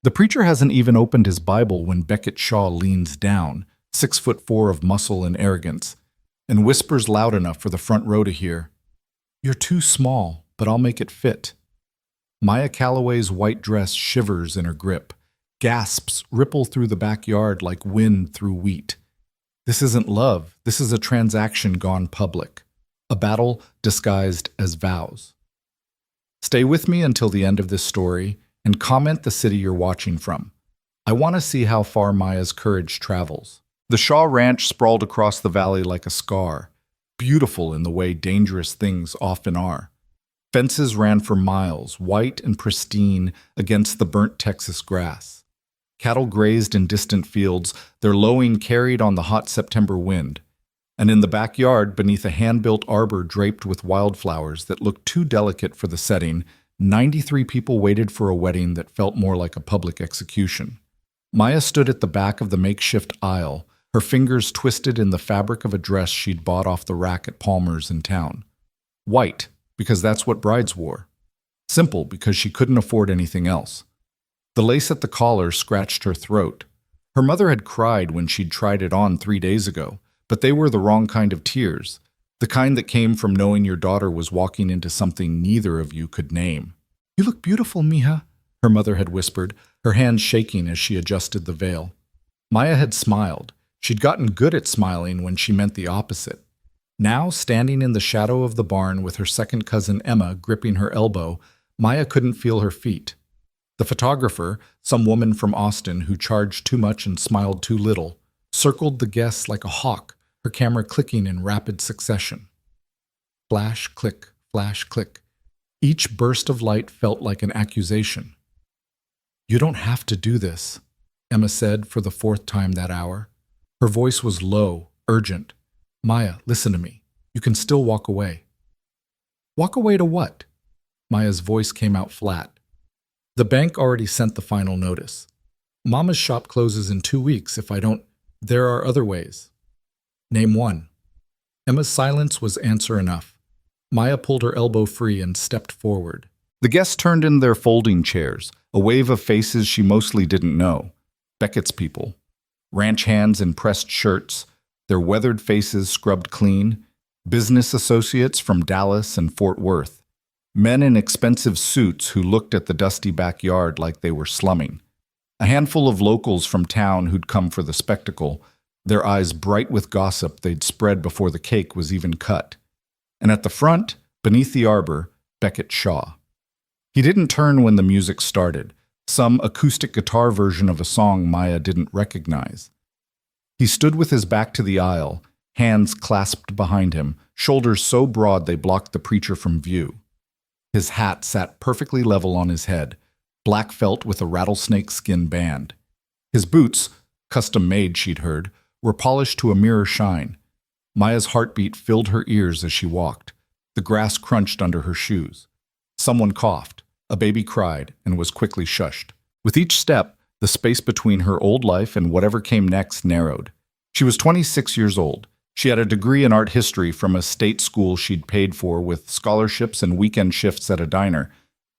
The preacher hasn't even opened his Bible when Beckett Shaw leans down, 6'4" of muscle and arrogance, and whispers loud enough for the front row to hear, "You're too small, but I'll make it fit." Maya Calloway's white dress shivers in her grip. Gasps ripple through the backyard like wind through wheat. This isn't love. This is a transaction gone public. A battle disguised as vows. Stay with me until the end of this story and comment the city you're watching from. I want to see how far Maya's courage travels. The Shaw Ranch sprawled across the valley like a scar, beautiful in the way dangerous things often are. Fences ran for miles, white and pristine against the burnt Texas grass. Cattle grazed in distant fields, their lowing carried on the hot September wind. And in the backyard, beneath a hand-built arbor draped with wildflowers that looked too delicate for the setting, 93 people waited for a wedding that felt more like a public execution. Maya stood at the back of the makeshift aisle, her fingers twisted in the fabric of a dress she'd bought off the rack at Palmer's in town. White, because that's what brides wore. Simple, because she couldn't afford anything else. The lace at the collar scratched her throat. Her mother had cried when she'd tried it on 3 days ago, but they were the wrong kind of tears, the kind that came from knowing your daughter was walking into something neither of you could name. "You look beautiful, mija," her mother had whispered, her hands shaking as she adjusted the veil. Maya had smiled. She'd gotten good at smiling when she meant the opposite. Now, standing in the shadow of the barn with her second cousin Emma gripping her elbow, Maya couldn't feel her feet. The photographer, some woman from Austin who charged too much and smiled too little, circled the guests like a hawk, her camera clicking in rapid succession. Flash, click, flash, click. Each burst of light felt like an accusation. "You don't have to do this," Emma said for the 4th time that hour. Her voice was low, urgent. "Maya, listen to me. You can still walk away." "Walk away to what?" Maya's voice came out flat. "The bank already sent the final notice. Mama's shop closes in 2 weeks if I don't. There are other ways." "Name one." Emma's silence was answer enough. Maya pulled her elbow free and stepped forward. The guests turned in their folding chairs, a wave of faces she mostly didn't know. Beckett's people. Ranch hands in pressed shirts, their weathered faces scrubbed clean. Business associates from Dallas and Fort Worth. Men in expensive suits who looked at the dusty backyard like they were slumming. A handful of locals from town who'd come for the spectacle, their eyes bright with gossip they'd spread before the cake was even cut. And at the front, beneath the arbor, Beckett Shaw. He didn't turn when the music started, some acoustic guitar version of a song Maya didn't recognize. He stood with his back to the aisle, hands clasped behind him, shoulders so broad they blocked the preacher from view. His hat sat perfectly level on his head, black felt with a rattlesnake skin band. His boots, custom-made she'd heard, were polished to a mirror shine. Maya's heartbeat filled her ears as she walked. The grass crunched under her shoes. Someone coughed. A baby cried and was quickly shushed. With each step, the space between her old life and whatever came next narrowed. She was 26 years old. She had a degree in art history from a state school she'd paid for with scholarships and weekend shifts at a diner.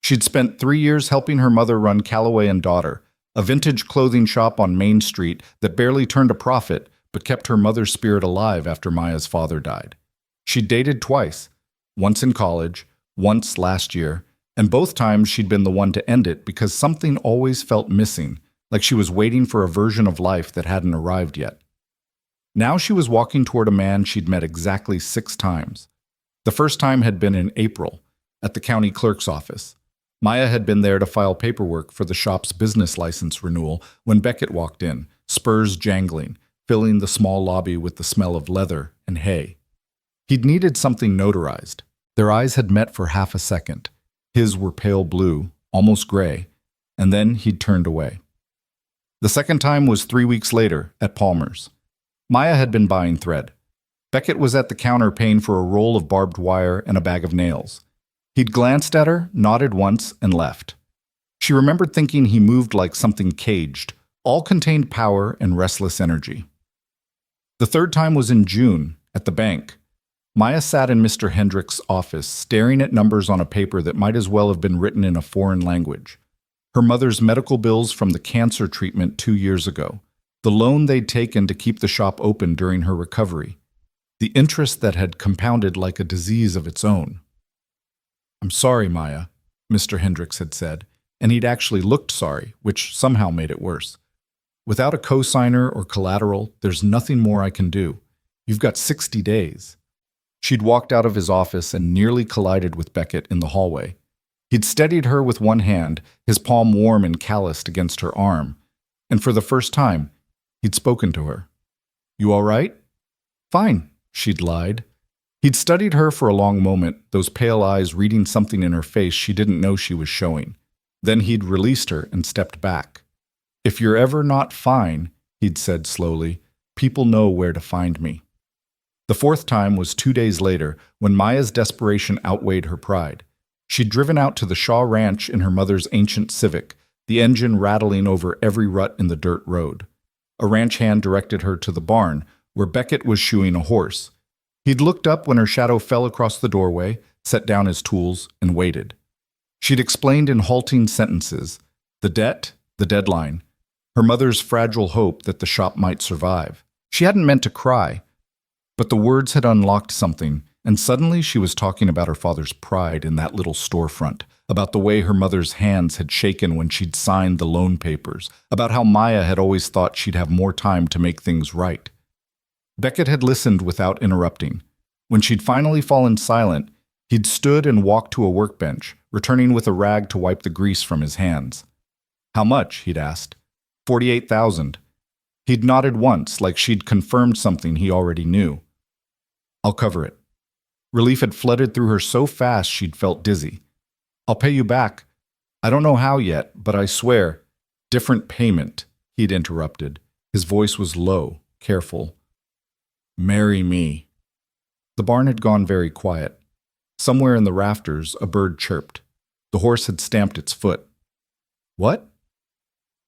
She'd spent 3 years helping her mother run Calloway and Daughter, a vintage clothing shop on Main Street that barely turned a profit but kept her mother's spirit alive after Maya's father died. She'd dated twice, once in college, once last year, and both times she'd been the one to end it because something always felt missing, like she was waiting for a version of life that hadn't arrived yet. Now she was walking toward a man she'd met exactly 6 times. The first time had been in April, at the county clerk's office. Maya had been there to file paperwork for the shop's business license renewal when Beckett walked in, spurs jangling, filling the small lobby with the smell of leather and hay. He'd needed something notarized. Their eyes had met for half a second. His were pale blue, almost gray, and then he'd turned away. The second time was 3 weeks later, at Palmer's. Maya had been buying thread. Beckett was at the counter paying for a roll of barbed wire and a bag of nails. He'd glanced at her, nodded once, and left. She remembered thinking he moved like something caged, all contained power and restless energy. The third time was in June, at the bank. Maya sat in Mr. Hendrick's office, staring at numbers on a paper that might as well have been written in a foreign language. Her mother's medical bills from the cancer treatment 2 years ago. The loan they'd taken to keep the shop open during her recovery. The interest that had compounded like a disease of its own. "I'm sorry, Maya," Mr. Hendricks had said, and he'd actually looked sorry, which somehow made it worse. "Without a cosigner or collateral, there's nothing more I can do. You've got 60 days. She'd walked out of his office and nearly collided with Beckett in the hallway. He'd steadied her with one hand, his palm warm and calloused against her arm, and for the first time, he'd spoken to her. "You all right?" "Fine," she'd lied. He'd studied her for a long moment, those pale eyes reading something in her face she didn't know she was showing. Then he'd released her and stepped back. "If you're ever not fine," he'd said slowly, "people know where to find me." The fourth time was 2 days later, when Maya's desperation outweighed her pride. She'd driven out to the Shaw Ranch in her mother's ancient Civic, the engine rattling over every rut in the dirt road. A ranch hand directed her to the barn, where Beckett was shoeing a horse. He'd looked up when her shadow fell across the doorway, set down his tools, and waited. She'd explained in halting sentences the debt, the deadline, her mother's fragile hope that the shop might survive. She hadn't meant to cry, but the words had unlocked something, and suddenly she was talking about her father's pride in that little storefront, about the way her mother's hands had shaken when she'd signed the loan papers, about how Maya had always thought she'd have more time to make things right. Beckett had listened without interrupting. When she'd finally fallen silent, he'd stood and walked to a workbench, returning with a rag to wipe the grease from his hands. "How much?" he'd asked. 48,000. He'd nodded once, like she'd confirmed something he already knew. "I'll cover it." Relief had flooded through her so fast she'd felt dizzy. "I'll pay you back. I don't know how yet, but I swear." "Different payment," he'd interrupted. His voice was low, careful. "Marry me." The barn had gone very quiet. Somewhere in the rafters, a bird chirped. The horse had stamped its foot. "What?"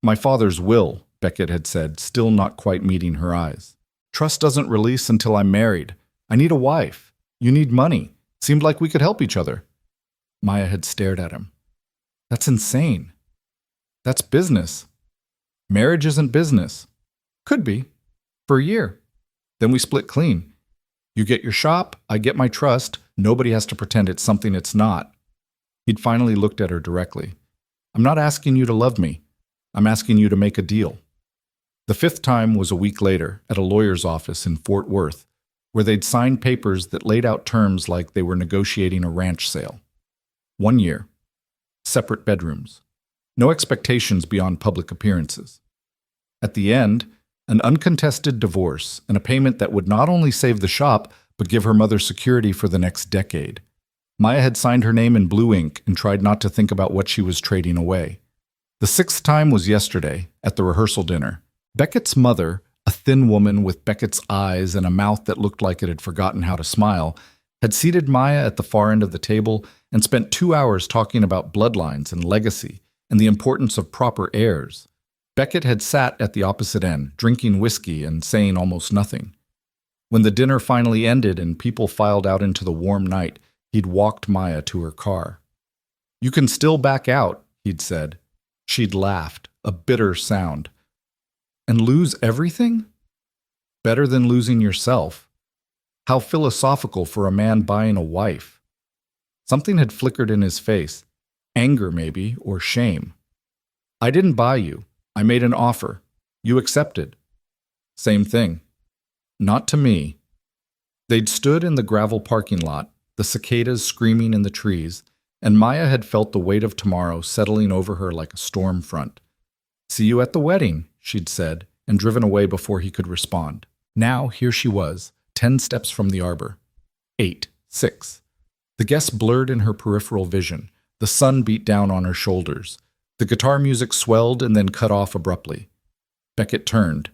"My father's will," Beckett had said, still not quite meeting her eyes. "Trust doesn't release until I'm married. I need a wife. You need money. Seemed like we could help each other." Maya had stared at him. "That's insane. That's business." "Marriage isn't business." "Could be. For a year. Then we split clean. You get your shop, I get my trust. Nobody has to pretend it's something it's not." He'd finally looked at her directly. "I'm not asking you to love me. I'm asking you to make a deal." The fifth time was a week later, at a lawyer's office in Fort Worth, where they'd signed papers that laid out terms like they were negotiating a ranch sale. 1 year. Separate bedrooms. No expectations beyond public appearances. At the end, an uncontested divorce and a payment that would not only save the shop, but give her mother security for the next decade. Maya had signed her name in blue ink and tried not to think about what she was trading away. The sixth time was yesterday, at the rehearsal dinner. Beckett's mother, a thin woman with Beckett's eyes and a mouth that looked like it had forgotten how to smile, had seated Maya at the far end of the table and spent 2 hours talking about bloodlines and legacy and the importance of proper heirs. Beckett had sat at the opposite end, drinking whiskey and saying almost nothing. When the dinner finally ended and people filed out into the warm night, he'd walked Maya to her car. "You can still back out," he'd said. She'd laughed, a bitter sound. "And lose everything? Better than losing yourself. How philosophical for a man buying a wife." Something had flickered in his face. Anger, maybe, or shame. "I didn't buy you. I made an offer. You accepted." "Same thing." "Not to me." They'd stood in the gravel parking lot, the cicadas screaming in the trees, and Maya had felt the weight of tomorrow settling over her like a storm front. "See you at the wedding," she'd said, and driven away before he could respond. Now here she was, 10 steps from the arbor. 8, 6. The guests blurred in her peripheral vision. The sun beat down on her shoulders. The guitar music swelled and then cut off abruptly. Beckett turned,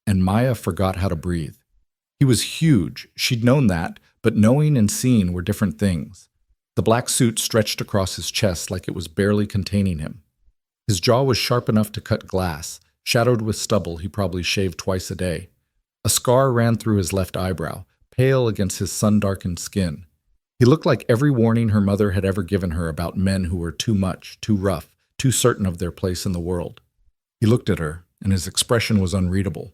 and Maya forgot how to breathe. He was huge, she'd known that, but knowing and seeing were different things. The black suit stretched across his chest like it was barely containing him. His jaw was sharp enough to cut glass, shadowed with stubble he probably shaved twice a day. A scar ran through his left eyebrow, pale against his sun-darkened skin. He looked like every warning her mother had ever given her about men who were too much, too rough, too certain of their place in the world. He looked at her, and his expression was unreadable.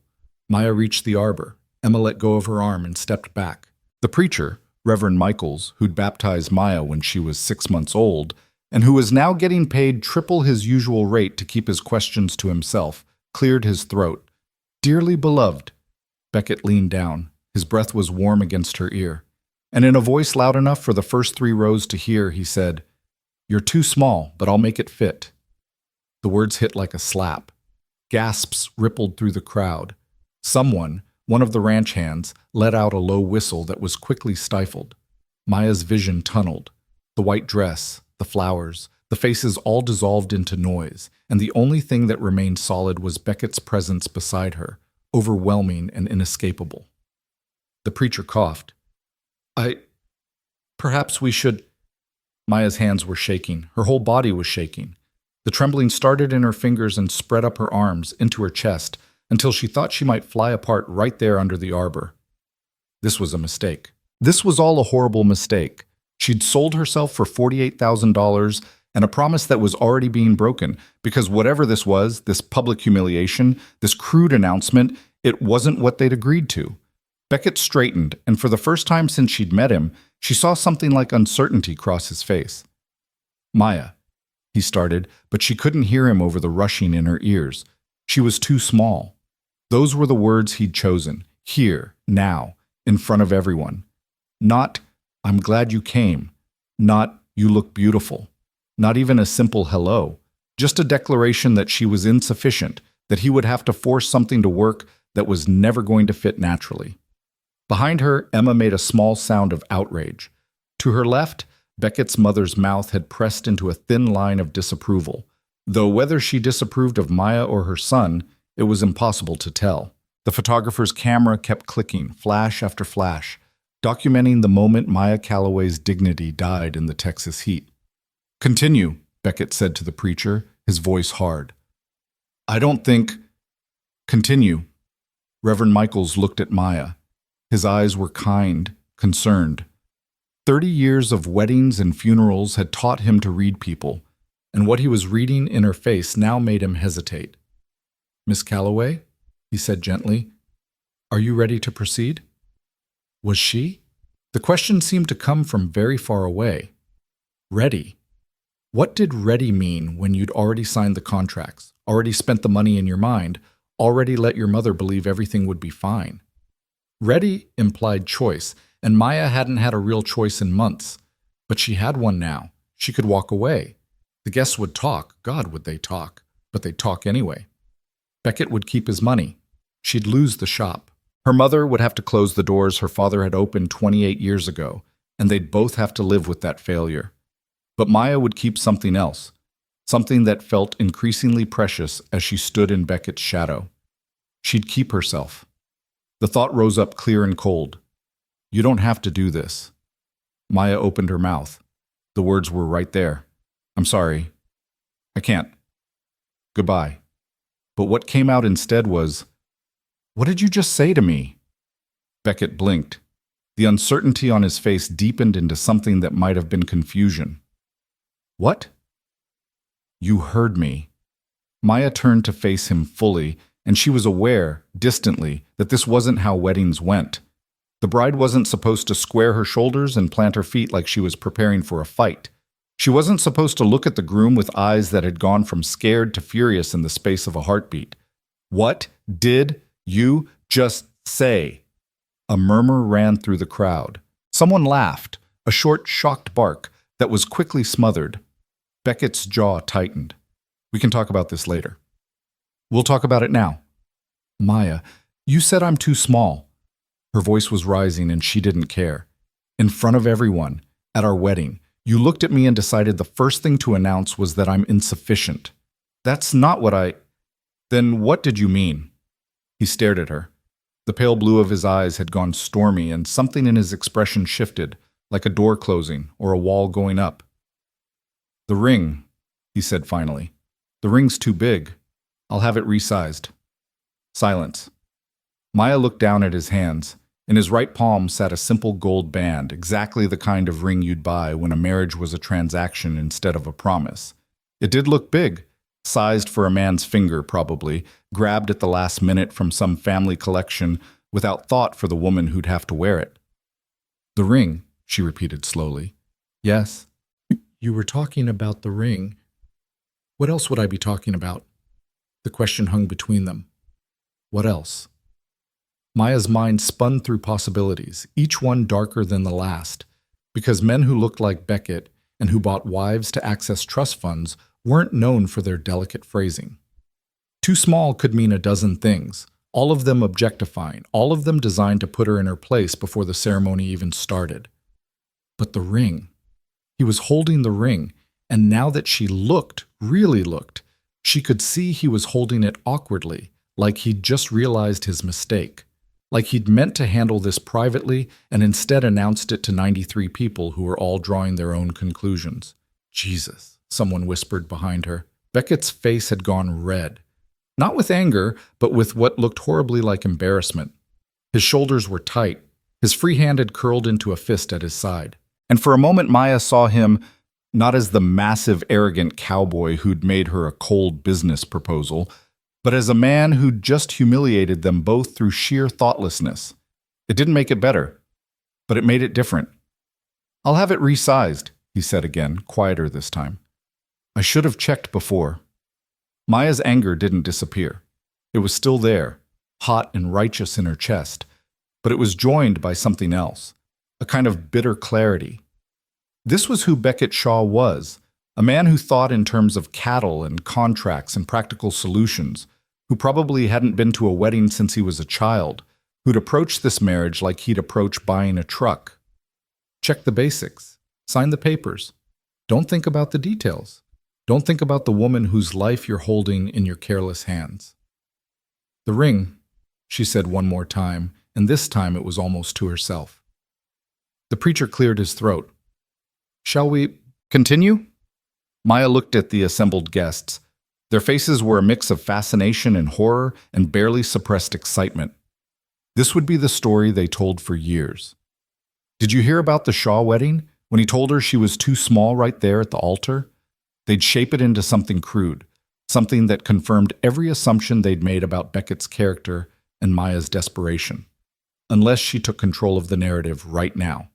Maya reached the arbor. Emma let go of her arm and stepped back. The preacher, Reverend Michaels, who'd baptized Maya when she was 6 months old, and who was now getting paid triple his usual rate to keep his questions to himself, cleared his throat. "Dearly beloved." Beckett leaned down. His breath was warm against her ear. And in a voice loud enough for the first 3 rows to hear, he said, "You're too small, but I'll make it fit." The words hit like a slap. Gasps rippled through the crowd. Someone, one of the ranch hands, let out a low whistle that was quickly stifled. Maya's vision tunneled. The white dress, the flowers, the faces all dissolved into noise, and the only thing that remained solid was Beckett's presence beside her, overwhelming and inescapable. The preacher coughed. Perhaps we should—" Maya's hands were shaking. Her whole body was shaking. The trembling started in her fingers and spread up her arms, into her chest, until she thought she might fly apart right there under the arbor. This was a mistake. This was all a horrible mistake. She'd sold herself for $48,000 and a promise that was already being broken, because whatever this was, this public humiliation, this crude announcement, it wasn't what they'd agreed to. Beckett straightened, and for the first time since she'd met him, she saw something like uncertainty cross his face. "Maya," he started, but she couldn't hear him over the rushing in her ears. She was too small. Those were the words he'd chosen, here, now, in front of everyone. Not, "I'm glad you came." Not, "You look beautiful." Not even a simple hello. Just a declaration that she was insufficient, that he would have to force something to work that was never going to fit naturally. Behind her, Emma made a small sound of outrage. To her left, Beckett's mother's mouth had pressed into a thin line of disapproval, though whether she disapproved of Maya or her son, it was impossible to tell. The photographer's camera kept clicking, flash after flash, documenting the moment Maya Calloway's dignity died in the Texas heat. "Continue," Beckett said to the preacher, his voice hard. "I don't think—" "Continue." Reverend Michaels looked at Maya. His eyes were kind, concerned. 30 years of weddings and funerals had taught him to read people, and what he was reading in her face now made him hesitate. "Miss Calloway," he said gently, "are you ready to proceed?" Was she? The question seemed to come from very far away. Ready? What did ready mean when you'd already signed the contracts, already spent the money in your mind, already let your mother believe everything would be fine? Ready implied choice, and Maya hadn't had a real choice in months. But she had one now. She could walk away. The guests would talk. God, would they talk. But they'd talk anyway. Beckett would keep his money. She'd lose the shop. Her mother would have to close the doors her father had opened 28 years ago, and they'd both have to live with that failure. But Maya would keep something else, something that felt increasingly precious as she stood in Beckett's shadow. She'd keep herself. The thought rose up clear and cold. "You don't have to do this." Maya opened her mouth. The words were right there. "I'm sorry. I can't. Goodbye." But what came out instead was, "What did you just say to me?" Beckett blinked. The uncertainty on his face deepened into something that might have been confusion. "What?" "You heard me." Maya turned to face him fully, and she was aware, distantly, that this wasn't how weddings went. The bride wasn't supposed to square her shoulders and plant her feet like she was preparing for a fight. She wasn't supposed to look at the groom with eyes that had gone from scared to furious in the space of a heartbeat. "What did you just say?" A murmur ran through the crowd. Someone laughed, a short, shocked bark that was quickly smothered. Beckett's jaw tightened. "We can talk about this later." "We'll talk about it now." "Maya, you said I'm too small." Her voice was rising and she didn't care. "In front of everyone, at our wedding, you looked at me and decided the first thing to announce was that I'm insufficient. That's not what I—" "Then what did you mean?" He stared at her. The pale blue of his eyes had gone stormy and something in his expression shifted, like a door closing or a wall going up. "The ring," he said finally. "The ring's too big. I'll have it resized." Silence. Maya looked down at his hands. In his right palm sat a simple gold band, exactly the kind of ring you'd buy when a marriage was a transaction instead of a promise. It did look big, sized for a man's finger probably, grabbed at the last minute from some family collection without thought for the woman who'd have to wear it. The ring, she repeated slowly. Yes. You were talking about the ring. What else would I be talking about? The question hung between them. What else? Maya's mind spun through possibilities, each one darker than the last, because men who looked like Beckett and who bought wives to access trust funds weren't known for their delicate phrasing. Too small could mean a dozen things, all of them objectifying, all of them designed to put her in her place before the ceremony even started. But the ring. He was holding the ring, and now that she looked, really looked, she could see he was holding it awkwardly, like he'd just realized his mistake, like he'd meant to handle this privately and instead announced it to 93 people who were all drawing their own conclusions. Jesus, someone whispered behind her. Beckett's face had gone red. Not with anger, but with what looked horribly like embarrassment. His shoulders were tight, his free hand had curled into a fist at his side. And for a moment Maya saw him not as the massive, arrogant cowboy who'd made her a cold business proposal, but as a man who'd just humiliated them both through sheer thoughtlessness. It didn't make it better, but it made it different. I'll have it resized, he said again, quieter this time. I should have checked before. Maya's anger didn't disappear. It was still there, hot and righteous in her chest, but it was joined by something else, a kind of bitter clarity. This was who Beckett Shaw was, a man who thought in terms of cattle and contracts and practical solutions, who probably hadn't been to a wedding since he was a child, who'd approached this marriage like he'd approach buying a truck. Check the basics. Sign the papers. Don't think about the details. Don't think about the woman whose life you're holding in your careless hands. The ring, she said one more time, and this time it was almost to herself. The preacher cleared his throat. Shall we continue? Maya looked at the assembled guests. Their faces were a mix of fascination and horror and barely suppressed excitement. This would be the story they told for years. Did you hear about the Shaw wedding? When he told her she was too small right there at the altar? They'd shape it into something crude, something that confirmed every assumption they'd made about Beckett's character and Maya's desperation, unless she took control of the narrative right now.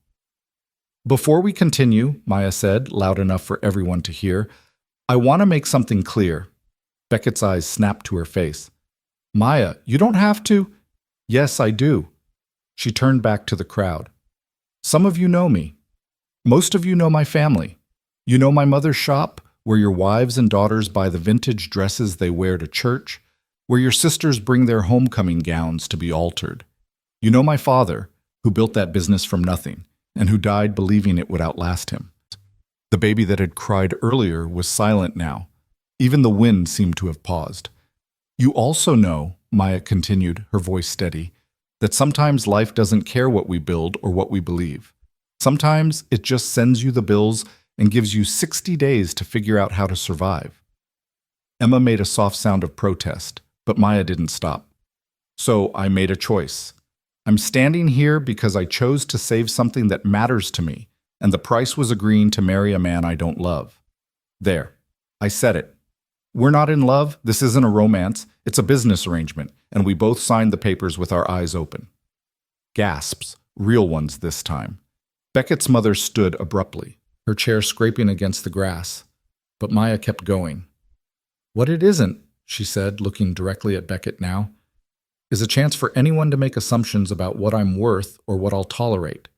Before we continue, Maya said, loud enough for everyone to hear, I want to make something clear. Beckett's eyes snapped to her face. Maya, you don't have to. Yes, I do. She turned back to the crowd. Some of you know me. Most of you know my family. You know my mother's shop, where your wives and daughters buy the vintage dresses they wear to church, where your sisters bring their homecoming gowns to be altered. You know my father, who built that business from nothing, and who died believing it would outlast him. The baby that had cried earlier was silent now. Even the wind seemed to have paused. You also know, Maya continued, her voice steady, that sometimes life doesn't care what we build or what we believe. Sometimes it just sends you the bills and gives you 60 days to figure out how to survive. Emma made a soft sound of protest, but Maya didn't stop. So I made a choice. I'm standing here because I chose to save something that matters to me, and the price was agreeing to marry a man I don't love. There. I said it. We're not in love, this isn't a romance, it's a business arrangement, and we both signed the papers with our eyes open. Gasps, real ones this time. Beckett's mother stood abruptly, her chair scraping against the grass, but Maya kept going. What it isn't, she said, looking directly at Beckett now, is a chance for anyone to make assumptions about what I'm worth or what I'll tolerate.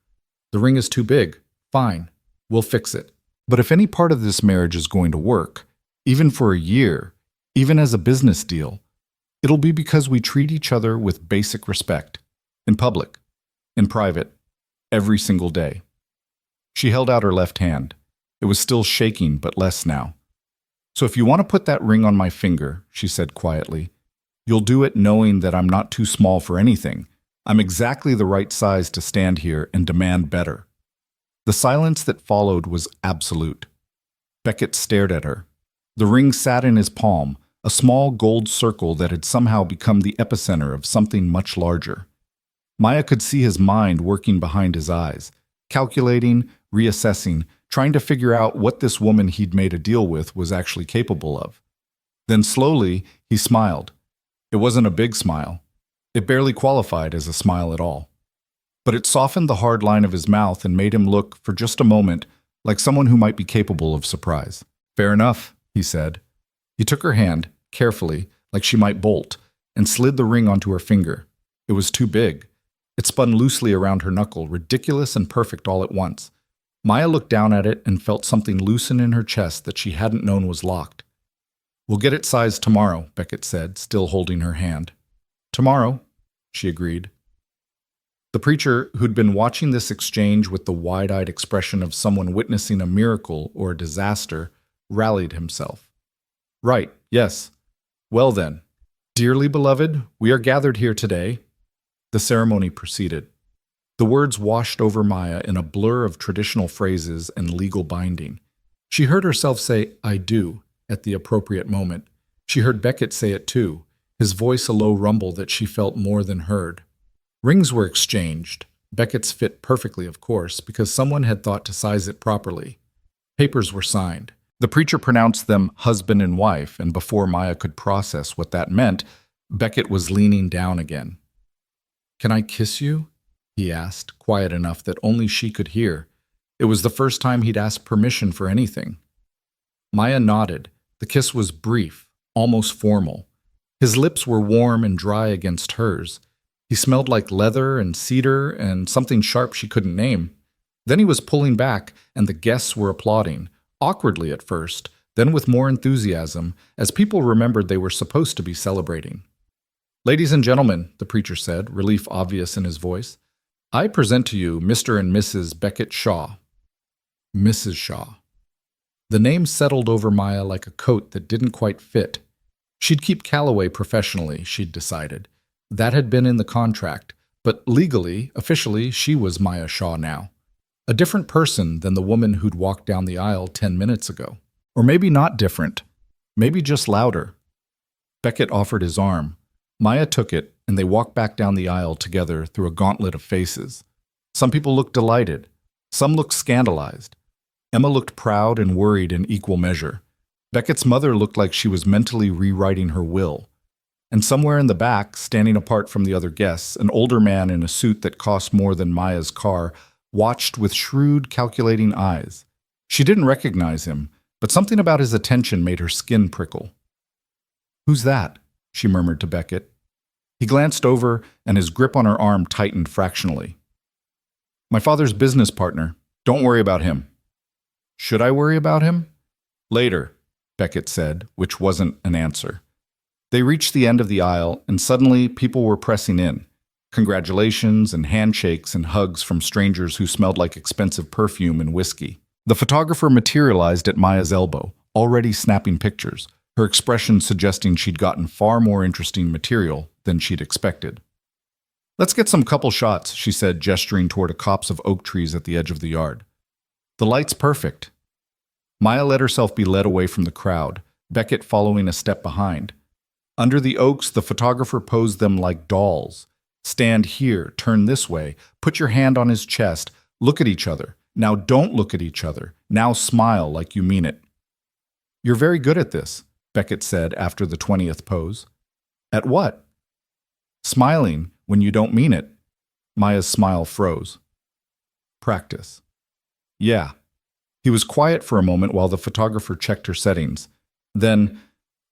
The ring is too big. Fine, we'll fix it. But if any part of this marriage is going to work, even for a year, even as a business deal, it'll be because we treat each other with basic respect, in public, in private, every single day. She held out her left hand. It was still shaking, but less now. So if you want to put that ring on my finger, she said quietly, you'll do it knowing that I'm not too small for anything. I'm exactly the right size to stand here and demand better. The silence that followed was absolute. Beckett stared at her. The ring sat in his palm, a small gold circle that had somehow become the epicenter of something much larger. Maya could see his mind working behind his eyes, calculating, reassessing, trying to figure out what this woman he'd made a deal with was actually capable of. Then slowly, he smiled. It wasn't a big smile. It barely qualified as a smile at all. But it softened the hard line of his mouth and made him look, for just a moment, like someone who might be capable of surprise. "Fair enough," he said. He took her hand, carefully, like she might bolt, and slid the ring onto her finger. It was too big. It spun loosely around her knuckle, ridiculous and perfect all at once. Maya looked down at it and felt something loosen in her chest that she hadn't known was locked. "We'll get it sized tomorrow," Beckett said, still holding her hand. "Tomorrow," she agreed. The preacher, who'd been watching this exchange with the wide-eyed expression of someone witnessing a miracle or a disaster, rallied himself. "Right, yes. Well then, dearly beloved, we are gathered here today." The ceremony proceeded. The words washed over Maya in a blur of traditional phrases and legal binding. She heard herself say, "I do," at the appropriate moment. She heard Beckett say it too, his voice a low rumble that she felt more than heard. Rings were exchanged. Beckett's fit perfectly, of course, because someone had thought to size it properly. Papers were signed. The preacher pronounced them husband and wife, and before Maya could process what that meant, Beckett was leaning down again. "Can I kiss you?" he asked, quiet enough that only she could hear. It was the first time he'd asked permission for anything. Maya nodded. The kiss was brief, almost formal. His lips were warm and dry against hers. He smelled like leather and cedar and something sharp she couldn't name. Then he was pulling back, and the guests were applauding, awkwardly at first, then with more enthusiasm, as people remembered they were supposed to be celebrating. "Ladies and gentlemen," the preacher said, relief obvious in his voice, "I present to you Mr. and Mrs. Beckett Shaw." Mrs. Shaw. The name settled over Maya like a coat that didn't quite fit. She'd keep Calloway professionally, she'd decided. That had been in the contract, but legally, officially, she was Maya Shaw now. A different person than the woman who'd walked down the aisle 10 minutes ago. Or maybe not different. Maybe just louder. Beckett offered his arm. Maya took it, and they walked back down the aisle together through a gauntlet of faces. Some people looked delighted. Some looked scandalized. Emma looked proud and worried in equal measure. Beckett's mother looked like she was mentally rewriting her will. And somewhere in the back, standing apart from the other guests, an older man in a suit that cost more than Maya's car watched with shrewd, calculating eyes. She didn't recognize him, but something about his attention made her skin prickle. "Who's that?" she murmured to Beckett. He glanced over, and his grip on her arm tightened fractionally. "My father's business partner. Don't worry about him." "Should I worry about him?" "Later," Beckett said, which wasn't an answer. They reached the end of the aisle, and suddenly people were pressing in. Congratulations and handshakes and hugs from strangers who smelled like expensive perfume and whiskey. The photographer materialized at Maya's elbow, already snapping pictures, her expression suggesting she'd gotten far more interesting material than she'd expected. "Let's get some couple shots," she said, gesturing toward a copse of oak trees at the edge of the yard. "The light's perfect." Maya let herself be led away from the crowd, Beckett following a step behind. Under the oaks, the photographer posed them like dolls. "Stand here, turn this way, put your hand on his chest, look at each other. Now don't look at each other. Now smile like you mean it." "You're very good at this," Beckett said after the 20th pose. "At what?" "Smiling when you don't mean it." Maya's smile froze. "Practice." "Yeah." He was quiet for a moment while the photographer checked her settings. Then,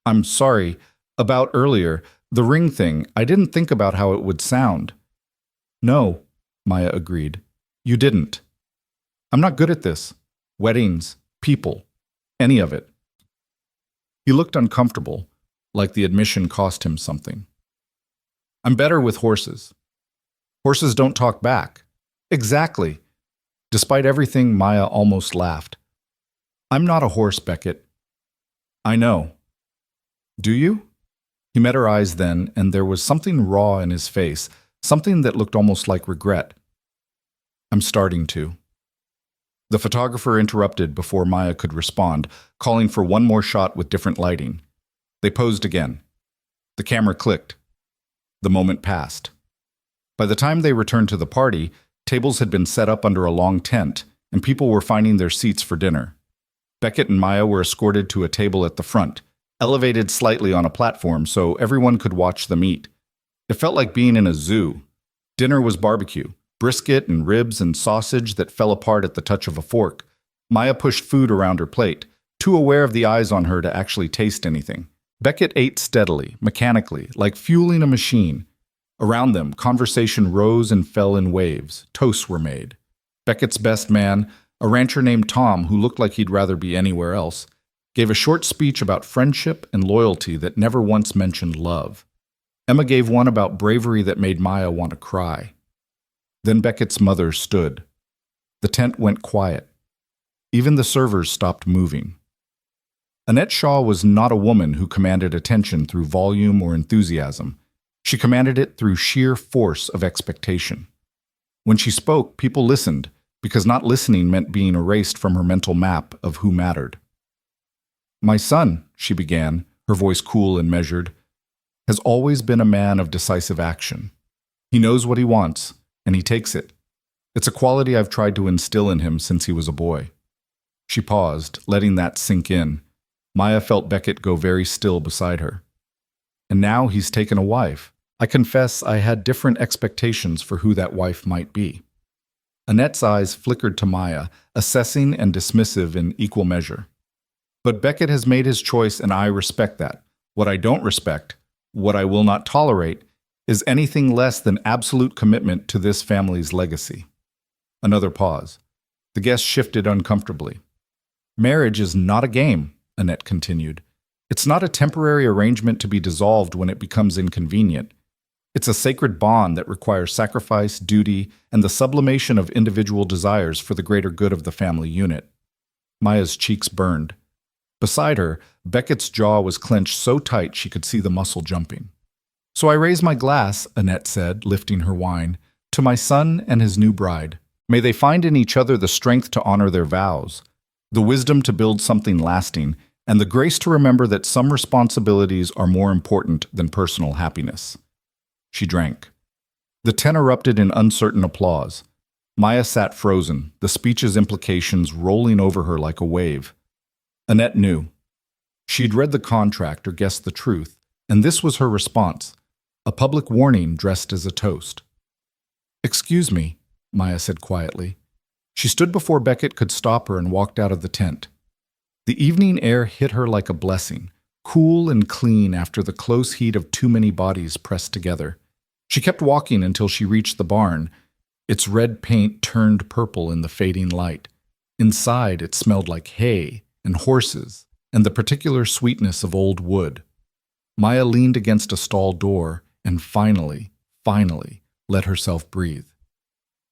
"I'm sorry. About earlier, the ring thing, I didn't think about how it would sound." "No," Maya agreed. "You didn't. I'm not good at this. Weddings, people, any of it." He looked uncomfortable, like the admission cost him something. "I'm better with horses." "Horses don't talk back." "Exactly." Despite everything, Maya almost laughed. "I'm not a horse, Beckett." "I know." "Do you?" He met her eyes then, and there was something raw in his face, something that looked almost like regret. "I'm starting to." The photographer interrupted before Maya could respond, calling for one more shot with different lighting. They posed again. The camera clicked. The moment passed. By the time they returned to the party, Tables had been set up under a long tent, and people were finding their seats for dinner. Beckett and Maya were escorted to a table at the front, elevated slightly on a platform so everyone could watch them eat. It felt like being in a zoo. Dinner was barbecue, brisket and ribs and sausage that fell apart at the touch of a fork. Maya pushed food around her plate, too aware of the eyes on her to actually taste anything. Beckett ate steadily, mechanically, like fueling a machine. Around them, conversation rose and fell in waves. Toasts were made. Beckett's best man, a rancher named Tom who looked like he'd rather be anywhere else, gave a short speech about friendship and loyalty that never once mentioned love. Emma gave one about bravery that made Maya want to cry. Then Beckett's mother stood. The tent went quiet. Even the servers stopped moving. Annette Shaw was not a woman who commanded attention through volume or enthusiasm. She commanded it through sheer force of expectation. When she spoke, people listened, because not listening meant being erased from her mental map of who mattered. "My son," she began, her voice cool and measured, "has always been a man of decisive action. He knows what he wants, and he takes it. It's a quality I've tried to instill in him since he was a boy." She paused, letting that sink in. Maya felt Beckett go very still beside her. "And now he's taken a wife. I confess I had different expectations for who that wife might be." Annette's eyes flickered to Maya, assessing and dismissive in equal measure. "But Beckett has made his choice, and I respect that. What I don't respect, what I will not tolerate, is anything less than absolute commitment to this family's legacy." Another pause. The guest shifted uncomfortably. "Marriage is not a game," Annette continued. "It's not a temporary arrangement to be dissolved when it becomes inconvenient. It's a sacred bond that requires sacrifice, duty, and the sublimation of individual desires for the greater good of the family unit." Maya's cheeks burned. Beside her, Beckett's jaw was clenched so tight she could see the muscle jumping. "So I raise my glass," Annette said, lifting her wine, "to my son and his new bride. May they find in each other the strength to honor their vows, the wisdom to build something lasting, and the grace to remember that some responsibilities are more important than personal happiness." She drank. The tent erupted in uncertain applause. Maya sat frozen, the speech's implications rolling over her like a wave. Annette knew. She'd read the contract or guessed the truth, and this was her response, a public warning dressed as a toast. "Excuse me," Maya said quietly. She stood before Beckett could stop her and walked out of the tent. The evening air hit her like a blessing, cool and clean after the close heat of too many bodies pressed together. She kept walking until she reached the barn. Its red paint turned purple in the fading light. Inside, it smelled like hay and horses and the particular sweetness of old wood. Maya leaned against a stall door and finally let herself breathe.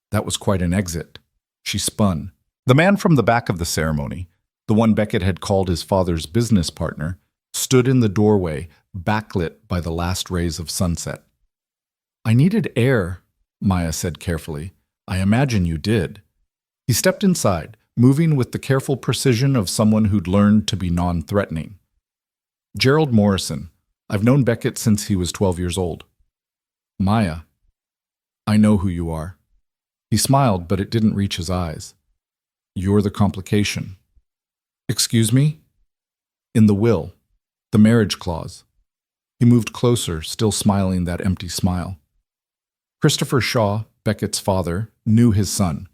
That was quite an exit. She spun. The man from the back of the ceremony, the one Beckett had called his father's business partner, stood in the doorway, backlit by the last rays of sunset. "I needed air," Maya said carefully. "I imagine you did." He stepped inside, moving with the careful precision of someone who'd learned to be non-threatening. "Gerald Morrison. I've known Beckett since he was 12 years old." "Maya, I know who you are." He smiled, but it didn't reach his eyes. "You're the complication." "Excuse me?" "In the will. The marriage clause." He moved closer, still smiling that empty smile. Christopher Shaw, Beckett's father, knew his son.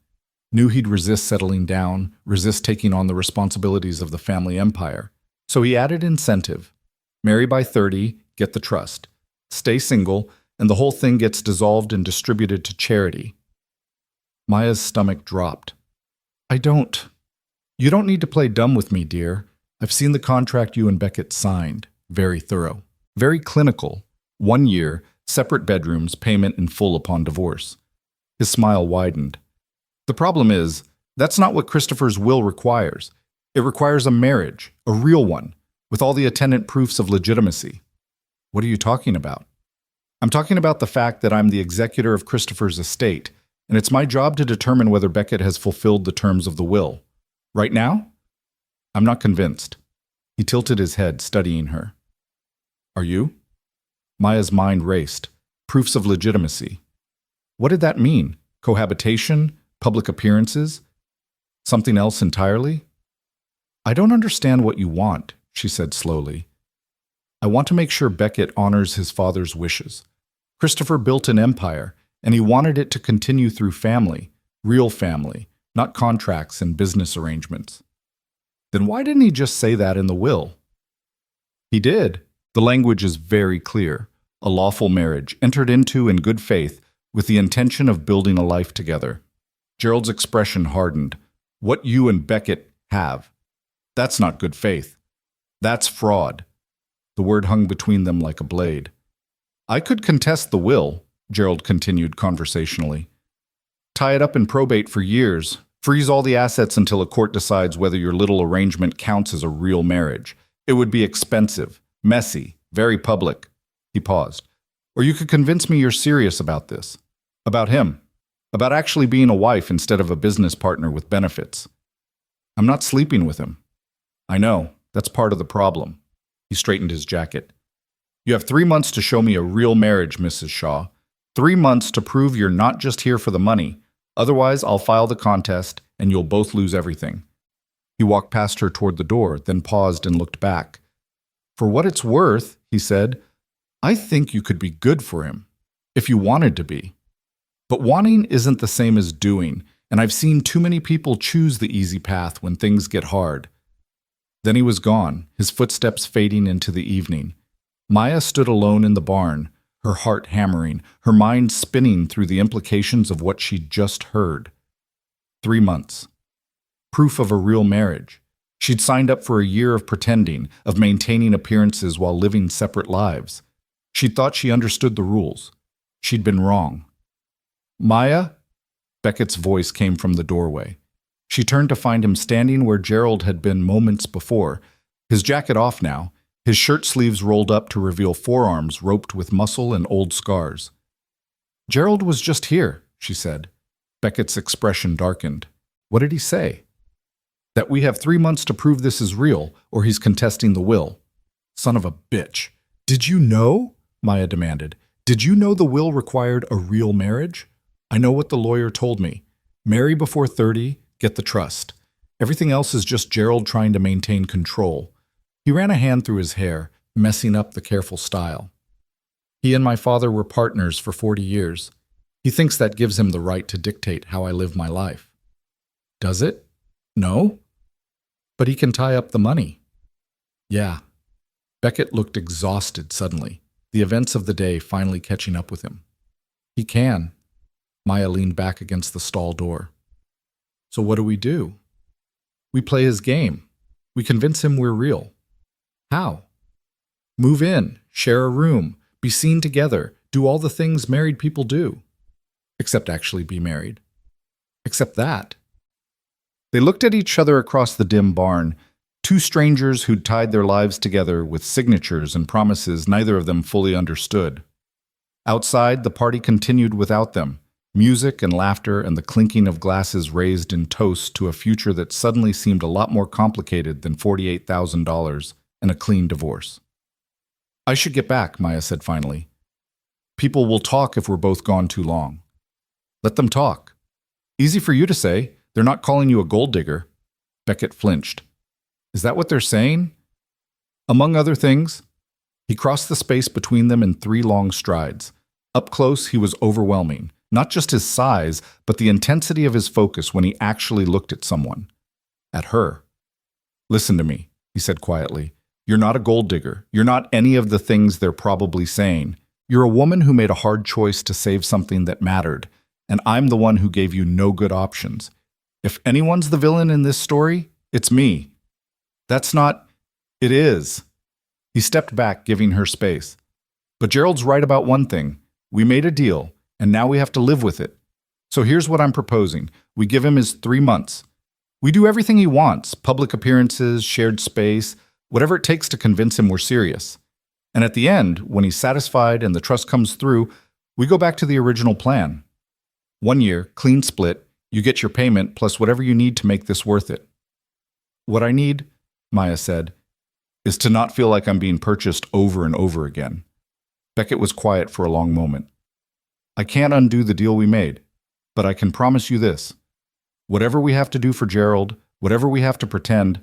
Knew he'd resist settling down, resist taking on the responsibilities of the family empire. So he added incentive. Marry by 30, get the trust. Stay single, and the whole thing gets dissolved and distributed to charity. Maya's stomach dropped. "You don't need to play dumb with me, dear. I've seen the contract you and Beckett signed. Very thorough. Very clinical. 1 year, separate bedrooms, payment in full upon divorce." His smile widened. "The problem is, that's not what Christopher's will requires. It requires a marriage, a real one, with all the attendant proofs of legitimacy." "What are you talking about?" "I'm talking about the fact that I'm the executor of Christopher's estate, and it's my job to determine whether Beckett has fulfilled the terms of the will. Right now? I'm not convinced." He tilted his head, studying her. "Are you?" Maya's mind raced. Proofs of legitimacy. What did that mean? Cohabitation? Public appearances? Something else entirely? I don't understand what you want, she said slowly. I want to make sure Beckett honors his father's wishes. Christopher built an empire, and he wanted it to continue through family, real family, not contracts and business arrangements. Then why didn't he just say that in the will? He did. The language is very clear. A lawful marriage, entered into in good faith, with the intention of building a life together. Gerald's expression hardened. What you and Beckett have. That's not good faith. That's fraud. The word hung between them like a blade. I could contest the will, Gerald continued conversationally. Tie it up in probate for years. Freeze all the assets until a court decides whether your little arrangement counts as a real marriage. It would be expensive, messy, very public. He paused. Or you could convince me you're serious about this. About him. About actually being a wife instead of a business partner with benefits. I'm not sleeping with him. I know. That's part of the problem. He straightened his jacket. You have 3 months to show me a real marriage, Mrs. Shaw. 3 months to prove you're not just here for the money. Otherwise, I'll file the contest, and you'll both lose everything. He walked past her toward the door, then paused and looked back. For what it's worth, he said, I think you could be good for him, if you wanted to be. But wanting isn't the same as doing, and I've seen too many people choose the easy path when things get hard. Then he was gone, his footsteps fading into the evening. Maya stood alone in the barn, her heart hammering, her mind spinning through the implications of what she'd just heard. 3 months. Proof of a real marriage. She'd signed up for a year of pretending, of maintaining appearances while living separate lives. She'd thought she understood the rules. She'd been wrong. Maya? Beckett's voice came from the doorway. She turned to find him standing where Gerald had been moments before, his jacket off now, his shirt sleeves rolled up to reveal forearms roped with muscle and old scars. Gerald was just here, she said. Beckett's expression darkened. What did he say? That we have 3 months to prove this is real, or he's contesting the will. Son of a bitch. Did you know? Maya demanded. Did you know the will required a real marriage? I know what the lawyer told me. Marry before 30, get the trust. Everything else is just Gerald trying to maintain control. He ran a hand through his hair, messing up the careful style. He and my father were partners for 40 years. He thinks that gives him the right to dictate how I live my life. Does it? No? But he can tie up the money. Yeah. Beckett looked exhausted suddenly, the events of the day finally catching up with him. He can. Maya leaned back against the stall door. So what do? We play his game. We convince him we're real. How? Move in, share a room, be seen together, do all the things married people do. Except actually be married. Except that. They looked at each other across the dim barn, two strangers who'd tied their lives together with signatures and promises neither of them fully understood. Outside, the party continued without them, music and laughter and the clinking of glasses raised in toast to a future that suddenly seemed a lot more complicated than $48,000 and a clean divorce. I should get back, Maya said finally. People will talk if we're both gone too long. Let them talk. Easy for you to say. They're not calling you a gold digger. Beckett flinched. Is that what they're saying? Among other things. He crossed the space between them in 3 long strides. Up close, he was overwhelming. Not just his size, but the intensity of his focus when he actually looked at someone. At her. Listen to me, he said quietly. You're not a gold digger. You're not any of the things they're probably saying. You're a woman who made a hard choice to save something that mattered, and I'm the one who gave you no good options. If anyone's the villain in this story, it's me. That's not... It is. He stepped back, giving her space. But Gerald's right about one thing. We made a deal, and now we have to live with it. So here's what I'm proposing. We give him his 3 months. We do everything he wants, public appearances, shared space, whatever it takes to convince him we're serious. And at the end, when he's satisfied and the trust comes through, we go back to the original plan. 1 year, clean split, you get your payment plus whatever you need to make this worth it. What I need, Maya said, is to not feel like I'm being purchased over and over again. Beckett was quiet for a long moment. I can't undo the deal we made. But I can promise you this. Whatever we have to do for Gerald, whatever we have to pretend,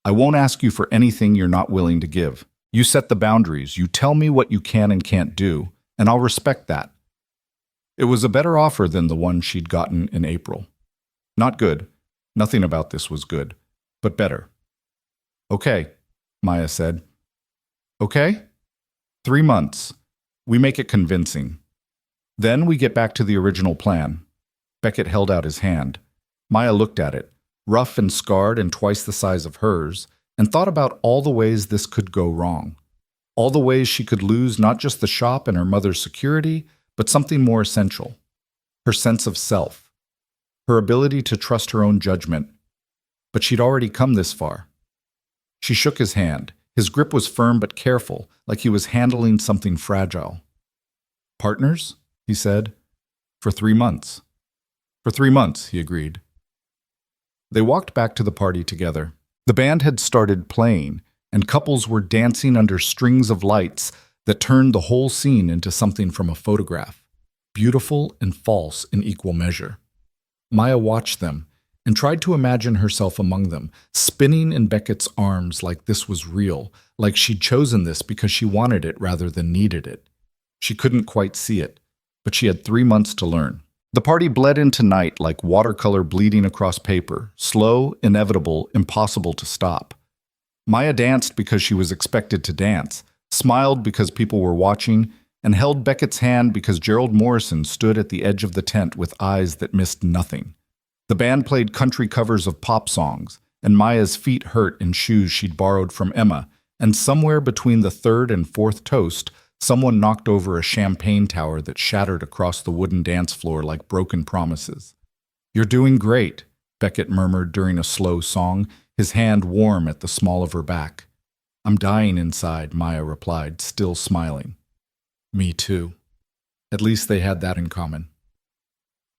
I won't ask you for anything you're not willing to give. You set the boundaries, you tell me what you can and can't do, and I'll respect that. It was a better offer than the one she'd gotten in April. Not good. Nothing about this was good, but better. Okay, Maya said. Okay? 3 months. We make it convincing. Then we get back to the original plan. Beckett held out his hand. Maya looked at it, rough and scarred and twice the size of hers, and thought about all the ways this could go wrong. All the ways she could lose not just the shop and her mother's security, but something more essential. Her sense of self. Her ability to trust her own judgment. But she'd already come this far. She shook his hand. His grip was firm but careful, like he was handling something fragile. Partners? He said. For 3 months. For 3 months, he agreed. They walked back to the party together. The band had started playing, and couples were dancing under strings of lights that turned the whole scene into something from a photograph, beautiful and false in equal measure. Maya watched them and tried to imagine herself among them, spinning in Beckett's arms like this was real, like she'd chosen this because she wanted it rather than needed it. She couldn't quite see it, but she had 3 months to learn. The party bled into night like watercolor bleeding across paper, slow, inevitable, impossible to stop. Maya danced because she was expected to dance, smiled because people were watching, and held Beckett's hand because Gerald Morrison stood at the edge of the tent with eyes that missed nothing. The band played country covers of pop songs, and Maya's feet hurt in shoes she'd borrowed from Emma, and somewhere between the third and fourth toast, someone knocked over a champagne tower that shattered across the wooden dance floor like broken promises. "You're doing great," Beckett murmured during a slow song, his hand warm at the small of her back. "I'm dying inside," Maya replied, still smiling. "Me too." At least they had that in common.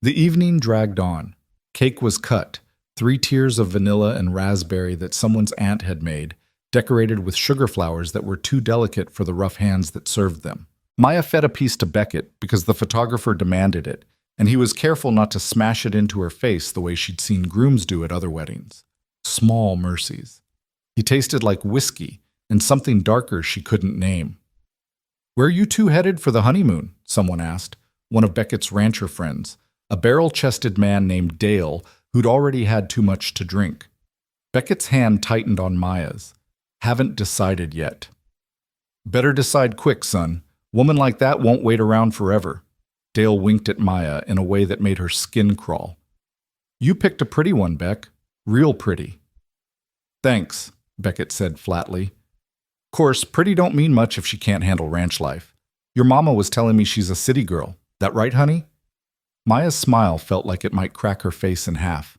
The evening dragged on. Cake was cut, 3 tiers of vanilla and raspberry that someone's aunt had made, decorated with sugar flowers that were too delicate for the rough hands that served them. Maya fed a piece to Beckett because the photographer demanded it, and he was careful not to smash it into her face the way she'd seen grooms do at other weddings. Small mercies. He tasted like whiskey and something darker she couldn't name. "Where are you two headed for the honeymoon?" someone asked, one of Beckett's rancher friends, a barrel-chested man named Dale who'd already had too much to drink. Beckett's hand tightened on Maya's. "Haven't decided yet." "Better decide quick, son. Woman like that won't wait around forever." Dale winked at Maya in a way that made her skin crawl. "You picked a pretty one, Beck. Real pretty." "Thanks," Beckett said flatly. "Course, pretty don't mean much if she can't handle ranch life. Your mama was telling me she's a city girl. That right, honey?" Maya's smile felt like it might crack her face in half.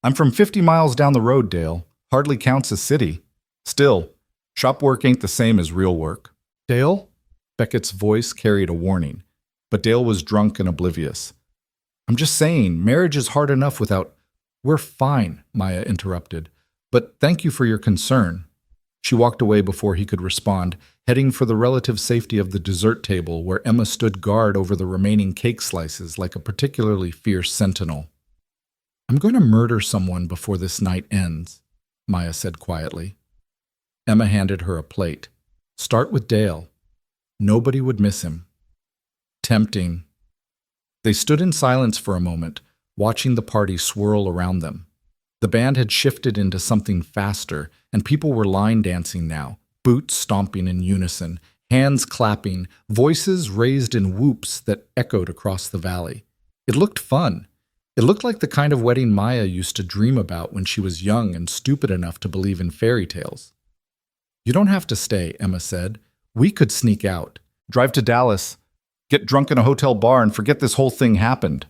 "I'm from 50 miles down the road, Dale. Hardly counts as city. Still, shop work ain't the same as real work." "Dale?" Beckett's voice carried a warning, but Dale was drunk and oblivious. "I'm just saying, marriage is hard enough without—" "We're fine," Maya interrupted, "but thank you for your concern." She walked away before he could respond, heading for the relative safety of the dessert table where Emma stood guard over the remaining cake slices like a particularly fierce sentinel. "I'm going to murder someone before this night ends," Maya said quietly. Emma handed her a plate. "Start with Dale. Nobody would miss him." Tempting. They stood in silence for a moment, watching the party swirl around them. The band had shifted into something faster, and people were line dancing now, boots stomping in unison, hands clapping, voices raised in whoops that echoed across the valley. It looked fun. It looked like the kind of wedding Maya used to dream about when she was young and stupid enough to believe in fairy tales. "You don't have to stay," Emma said. "We could sneak out. Drive to Dallas. Get drunk in a hotel bar and forget this whole thing happened."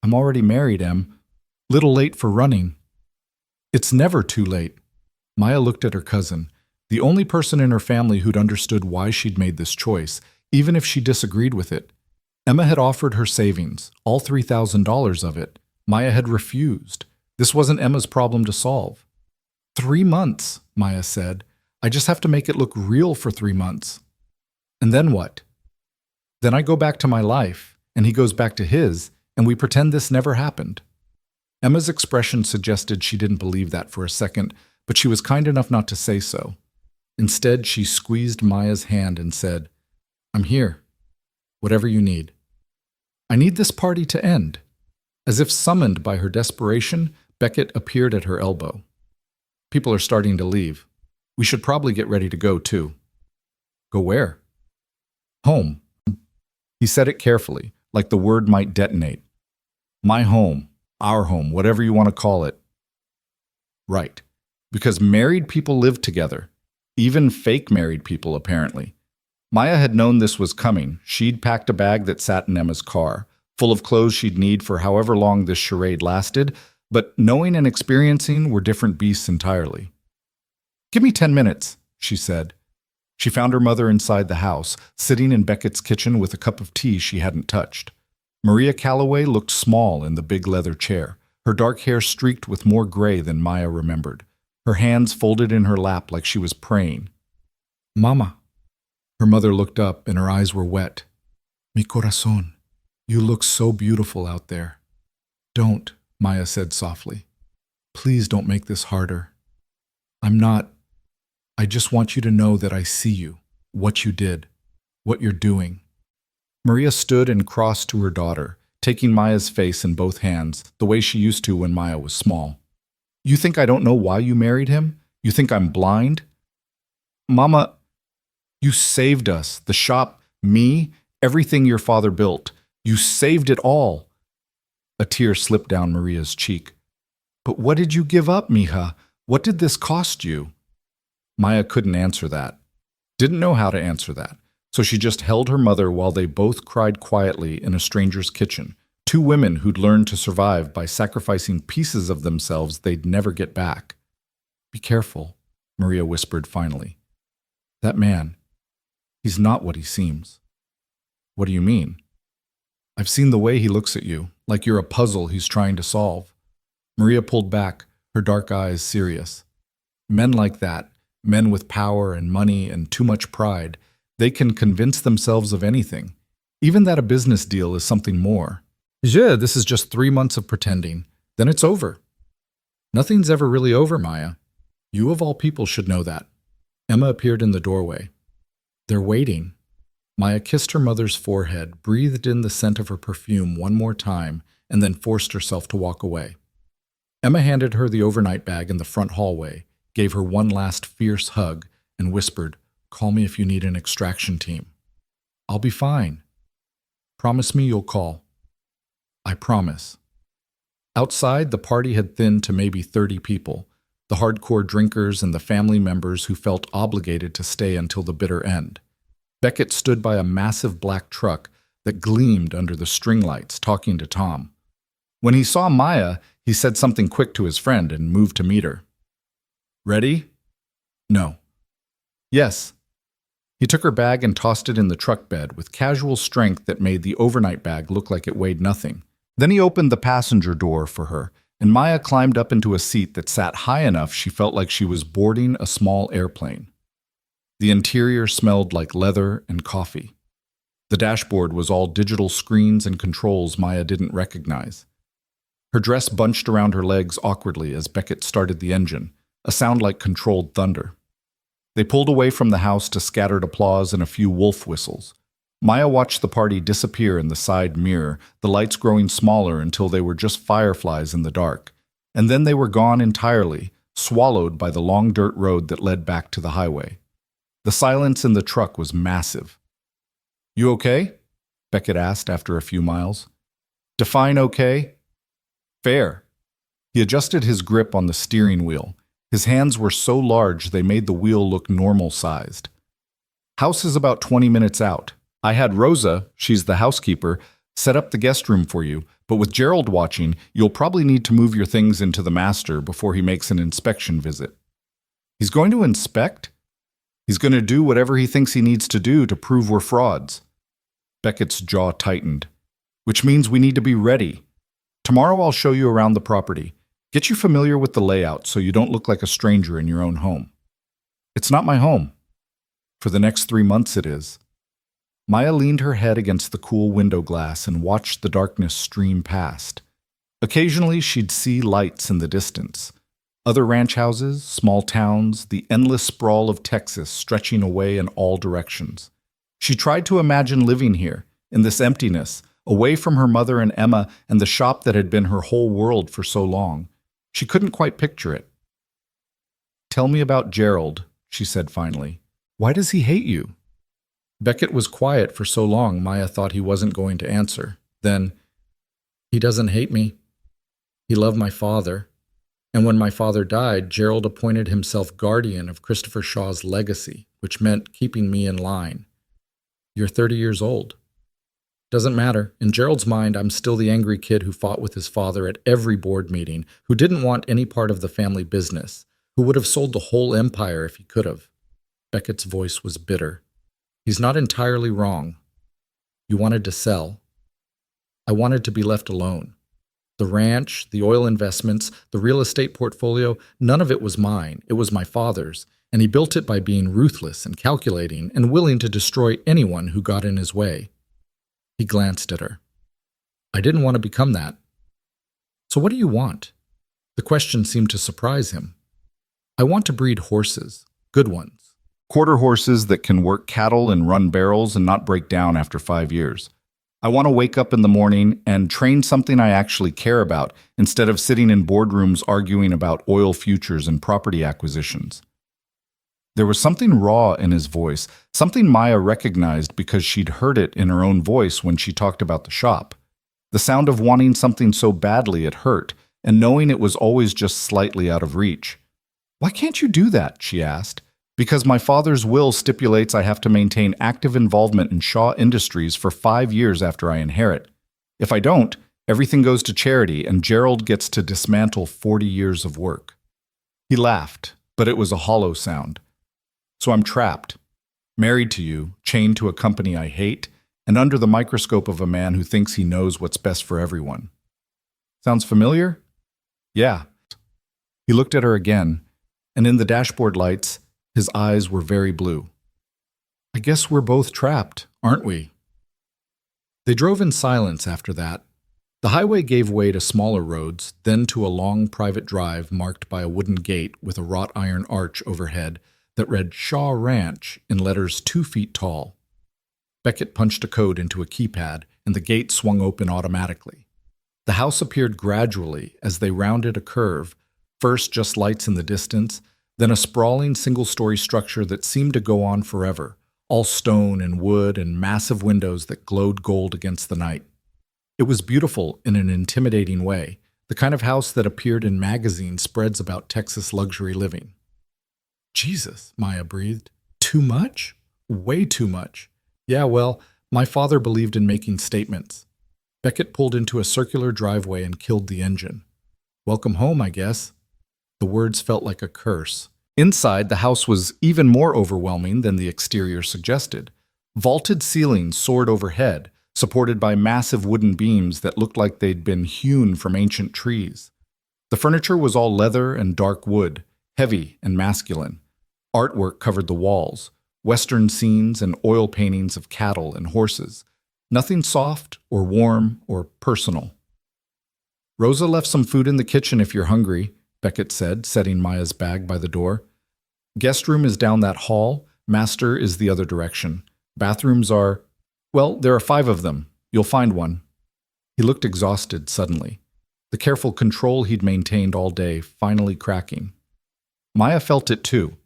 "I'm already married, Em. Little late for running." "It's never too late." Maya looked at her cousin, the only person in her family who'd understood why she'd made this choice, even if she disagreed with it. Emma had offered her savings, all $3,000 of it. Maya had refused. This wasn't Emma's problem to solve. 3 months, Maya said. "I just have to make it look real for 3 months. And then what?" "Then I go back to my life, and he goes back to his, and we pretend this never happened. Emma's expression suggested she didn't believe that for a second, but she was kind enough not to say so. Instead, she squeezed Maya's hand and said, "I'm here. Whatever you need. I need this party to end." As if summoned by her desperation, Beckett appeared at her elbow. "People are starting to leave. We should probably get ready to go, too." "Go where?" "Home." He said it carefully, like the word might detonate. "My home, our home, whatever you want to call it." Right. Because married people live together. Even fake married people, apparently. Maya had known this was coming. She'd packed a bag that sat in Emma's car, full of clothes she'd need for however long this charade lasted, but knowing and experiencing were different beasts entirely. "Give me 10 minutes, she said. She found her mother inside the house, sitting in Beckett's kitchen with a cup of tea she hadn't touched. Maria Calloway looked small in the big leather chair, her dark hair streaked with more gray than Maya remembered, her hands folded in her lap like she was praying. "Mama." Her mother looked up and her eyes were wet. "Mi corazón, you look so beautiful out there." "Don't," Maya said softly. "Please don't make this harder. I just want you to know that I see you, what you did, what you're doing." Maria stood and crossed to her daughter, taking Maya's face in both hands, the way she used to when Maya was small. "You think I don't know why you married him? You think I'm blind?" "Mama, you saved us, the shop, me, everything your father built. You saved it all." A tear slipped down Maria's cheek. "But what did you give up, mija? What did this cost you?" Maya couldn't answer that. Didn't know how to answer that. So she just held her mother while they both cried quietly in a stranger's kitchen. Two women who'd learned to survive by sacrificing pieces of themselves they'd never get back. "Be careful," Maria whispered finally. "That man, he's not what he seems." "What do you mean?" "I've seen the way he looks at you, like you're a puzzle he's trying to solve." Maria pulled back, her dark eyes serious. Men like that, men with power and money and too much pride, they can convince themselves of anything, even that a business deal is something more. "Yeah, this is just 3 months of pretending. Then it's over." "Nothing's ever really over, Maya. You of all people should know that." Emma appeared in the doorway. "They're waiting." Maya kissed her mother's forehead, breathed in the scent of her perfume one more time, and then forced herself to walk away. Emma handed her the overnight bag in the front hallway, gave her one last fierce hug, and whispered, "Call me if you need an extraction team." "I'll be fine." "Promise me you'll call." "I promise." Outside, the party had thinned to maybe 30 people, the hardcore drinkers and the family members who felt obligated to stay until the bitter end. Beckett stood by a massive black truck that gleamed under the string lights, talking to Tom. When he saw Maya, he said something quick to his friend and moved to meet her. "Ready?" "No." "Yes." He took her bag and tossed it in the truck bed with casual strength that made the overnight bag look like it weighed nothing. Then he opened the passenger door for her, and Maya climbed up into a seat that sat high enough she felt like she was boarding a small airplane. The interior smelled like leather and coffee. The dashboard was all digital screens and controls Maya didn't recognize. Her dress bunched around her legs awkwardly as Beckett started the engine, a sound like controlled thunder. They pulled away from the house to scattered applause and a few wolf whistles. Maya watched the party disappear in the side mirror, the lights growing smaller until they were just fireflies in the dark. And then they were gone entirely, swallowed by the long dirt road that led back to the highway. The silence in the truck was massive. "You okay?" Beckett asked after a few miles. "Define okay?" "Fair." He adjusted his grip on the steering wheel. His hands were so large they made the wheel look normal-sized. "House is about 20 minutes out. I had Rosa, she's the housekeeper, set up the guest room for you, but with Gerald watching, you'll probably need to move your things into the master before he makes an inspection visit." "He's going to inspect?" "He's going to do whatever he thinks he needs to do to prove we're frauds." Beckett's jaw tightened. "Which means we need to be ready. Tomorrow I'll show you around the property. Get you familiar with the layout so you don't look like a stranger in your own home." "It's not my home." "For the next 3 months it is." Maya leaned her head against the cool window glass and watched the darkness stream past. Occasionally, she'd see lights in the distance. Other ranch houses, small towns, the endless sprawl of Texas stretching away in all directions. She tried to imagine living here, in this emptiness, away from her mother and Emma and the shop that had been her whole world for so long. She couldn't quite picture it. "Tell me about Gerald," she said finally. "Why does he hate you?" Beckett was quiet for so long Maya thought he wasn't going to answer. Then, "He doesn't hate me. He loved my father. And when my father died, Gerald appointed himself guardian of Christopher Shaw's legacy, which meant keeping me in line. You're 30 years old. Doesn't matter. In Gerald's mind, I'm still the angry kid who fought with his father at every board meeting, who didn't want any part of the family business, who would have sold the whole empire if he could have." Beckett's voice was bitter. "He's not entirely wrong. You wanted to sell. I wanted to be left alone. The ranch, the oil investments, the real estate portfolio, none of it was mine. It was my father's, and he built it by being ruthless and calculating and willing to destroy anyone who got in his way." He glanced at her. "I didn't want to become that." "So what do you want?" The question seemed to surprise him. "I want to breed horses, good ones. Quarter horses that can work cattle and run barrels and not break down after 5 years. I want to wake up in the morning and train something I actually care about instead of sitting in boardrooms arguing about oil futures and property acquisitions." There was something raw in his voice, something Maya recognized because she'd heard it in her own voice when she talked about the shop. The sound of wanting something so badly it hurt, and knowing it was always just slightly out of reach. "Why can't you do that?" she asked. "Because my father's will stipulates I have to maintain active involvement in Shaw Industries for 5 years after I inherit. If I don't, everything goes to charity and Gerald gets to dismantle 40 years of work." He laughed, but it was a hollow sound. "So I'm trapped, married to you, chained to a company I hate, and under the microscope of a man who thinks he knows what's best for everyone. Sounds familiar?" "Yeah." He looked at her again, and in the dashboard lights, his eyes were very blue. "I guess we're both trapped, aren't we?" They drove in silence after that. The highway gave way to smaller roads, then to a long private drive marked by a wooden gate with a wrought iron arch overhead that read Shaw Ranch in letters 2 feet tall. Beckett punched a code into a keypad, and the gate swung open automatically. The house appeared gradually as they rounded a curve, first just lights in the distance, then a sprawling single-story structure that seemed to go on forever, all stone and wood and massive windows that glowed gold against the night. It was beautiful in an intimidating way, the kind of house that appeared in magazine spreads about Texas luxury living. "Jesus," Maya breathed. "Too much? Way too much. Yeah, well, my father believed in making statements." Beckett pulled into a circular driveway and killed the engine. "Welcome home, I guess." The words felt like a curse. Inside, the house was even more overwhelming than the exterior suggested. Vaulted ceilings soared overhead, supported by massive wooden beams that looked like they'd been hewn from ancient trees. The furniture was all leather and dark wood, heavy and masculine. Artwork covered the walls, Western scenes and oil paintings of cattle and horses. Nothing soft or warm or personal. "Rosa left some food in the kitchen if you're hungry," Beckett said, setting Maya's bag by the door. "Guest room is down that hall. Master is the other direction. Bathrooms are, well, there are 5 of them. You'll find one." He looked exhausted suddenly, the careful control he'd maintained all day finally cracking. Maya felt it too,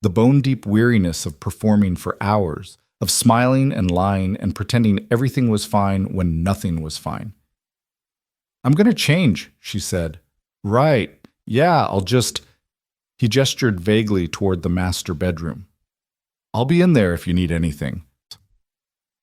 the bone-deep weariness of performing for hours, of smiling and lying and pretending everything was fine when nothing was fine. "I'm going to change," she said. "Right. Yeah, He gestured vaguely toward the master bedroom. "I'll be in there if you need anything."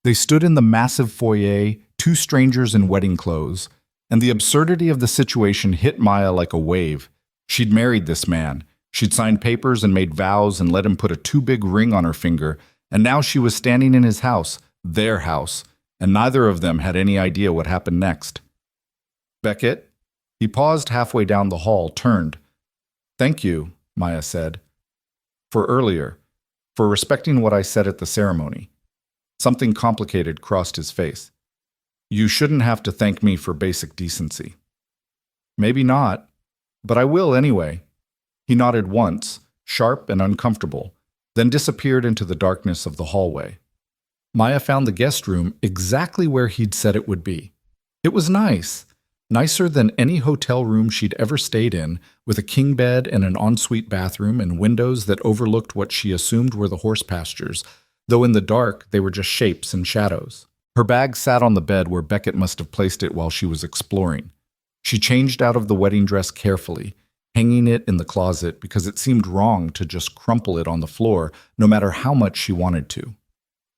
They stood in the massive foyer, 2 strangers in wedding clothes, and the absurdity of the situation hit Maya like a wave. She'd married this man. She'd signed papers and made vows and let him put a too big ring on her finger, and now she was standing in his house, their house, and neither of them had any idea what happened next. "Beckett?" He paused halfway down the hall, turned. "Thank you," Maya said, "for earlier, for respecting what I said at the ceremony. Something complicated crossed his face. You shouldn't have to thank me for basic decency. Maybe not, but I will anyway. He nodded once, sharp and uncomfortable, then disappeared into the darkness of the hallway. Maya found the guest room exactly where he'd said it would be. It was nice, nicer than any hotel room she'd ever stayed in, with a king bed and an ensuite bathroom and windows that overlooked what she assumed were the horse pastures, though in the dark they were just shapes and shadows. Her bag sat on the bed where Beckett must have placed it while she was exploring. She changed out of the wedding dress carefully, hanging it in the closet because it seemed wrong to just crumple it on the floor, no matter how much she wanted to.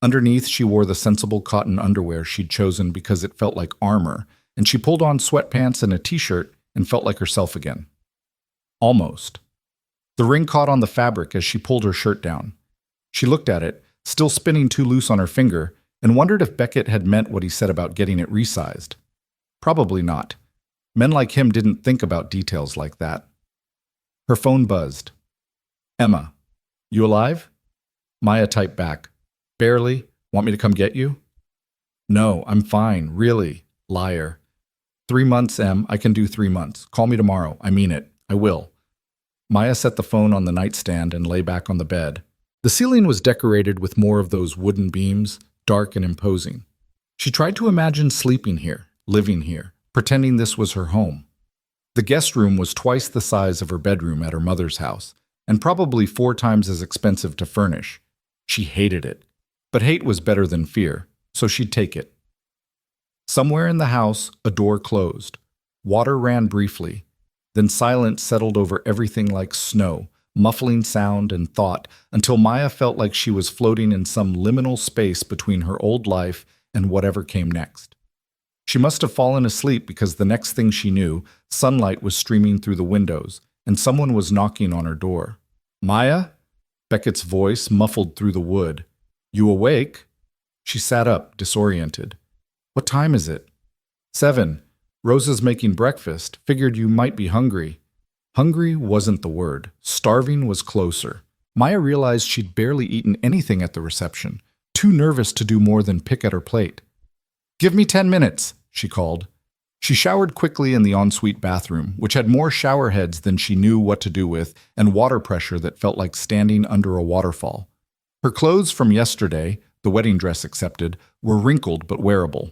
Underneath, she wore the sensible cotton underwear she'd chosen because it felt like armor, and she pulled on sweatpants and a t-shirt and felt like herself again. Almost. The ring caught on the fabric as she pulled her shirt down. She looked at it, still spinning too loose on her finger, and wondered if Beckett had meant what he said about getting it resized. Probably not. Men like him didn't think about details like that. Her phone buzzed. Emma, you alive? Maya typed back. Barely. Want me to come get you? No, I'm fine, really. Liar. 3 months, Em. I can do 3 months. Call me tomorrow. I mean it. I will. Maya set the phone on the nightstand and lay back on the bed. The ceiling was decorated with more of those wooden beams, dark and imposing. She tried to imagine sleeping here, living here, pretending this was her home. The guest room was twice the size of her bedroom at her mother's house, and probably 4 times as expensive to furnish. She hated it, but hate was better than fear, so she'd take it. Somewhere in the house, a door closed. Water ran briefly. Then silence settled over everything like snow, muffling sound and thought, until Maya felt like she was floating in some liminal space between her old life and whatever came next. She must have fallen asleep because the next thing she knew, sunlight was streaming through the windows, and someone was knocking on her door. Maya? Beckett's voice muffled through the wood. You awake? She sat up, disoriented. What time is it? 7. Rosa's making breakfast. Figured you might be hungry. Hungry wasn't the word. Starving was closer. Maya realized she'd barely eaten anything at the reception, too nervous to do more than pick at her plate. Give me 10 minutes, she called. She showered quickly in the ensuite bathroom, which had more shower heads than she knew what to do with and water pressure that felt like standing under a waterfall. Her clothes from yesterday, the wedding dress excepted, were wrinkled but wearable.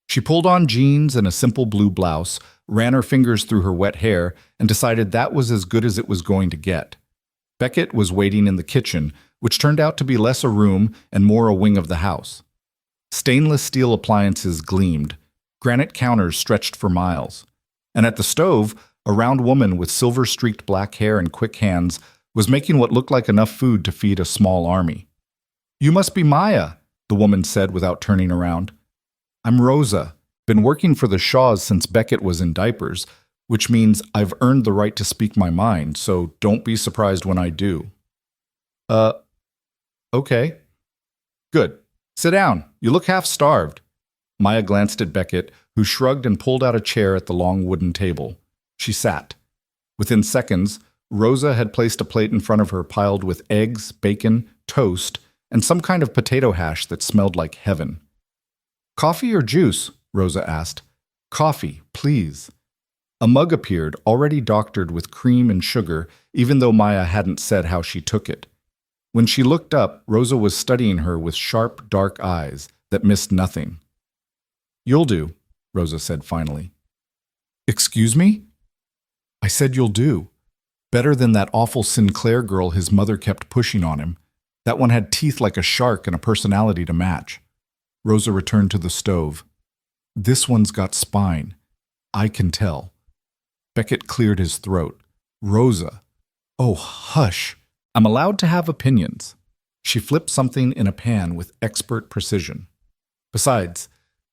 She pulled on jeans and a simple blue blouse, ran her fingers through her wet hair, and decided that was as good as it was going to get. Beckett was waiting in the kitchen, which turned out to be less a room and more a wing of the house. Stainless steel appliances gleamed. Granite counters stretched for miles. And at the stove, a round woman with silver-streaked black hair and quick hands was making what looked like enough food to feed a small army. You must be Maya, the woman said without turning around. I'm Rosa. Been working for the Shaws since Beckett was in diapers, which means I've earned the right to speak my mind, so don't be surprised when I do. Okay. Good. Sit down. You look half-starved. Maya glanced at Beckett, who shrugged and pulled out a chair at the long wooden table. She sat. Within seconds, Rosa had placed a plate in front of her piled with eggs, bacon, toast, and some kind of potato hash that smelled like heaven. Coffee or juice? Rosa asked. Coffee, please. A mug appeared, already doctored with cream and sugar, even though Maya hadn't said how she took it. When she looked up, Rosa was studying her with sharp, dark eyes that missed nothing. You'll do, Rosa said finally. Excuse me? I said you'll do. Better than that awful Sinclair girl his mother kept pushing on him. That one had teeth like a shark and a personality to match. Rosa returned to the stove. This one's got spine. I can tell. Beckett cleared his throat. Rosa. Oh, hush. I'm allowed to have opinions. She flipped something in a pan with expert precision. Besides,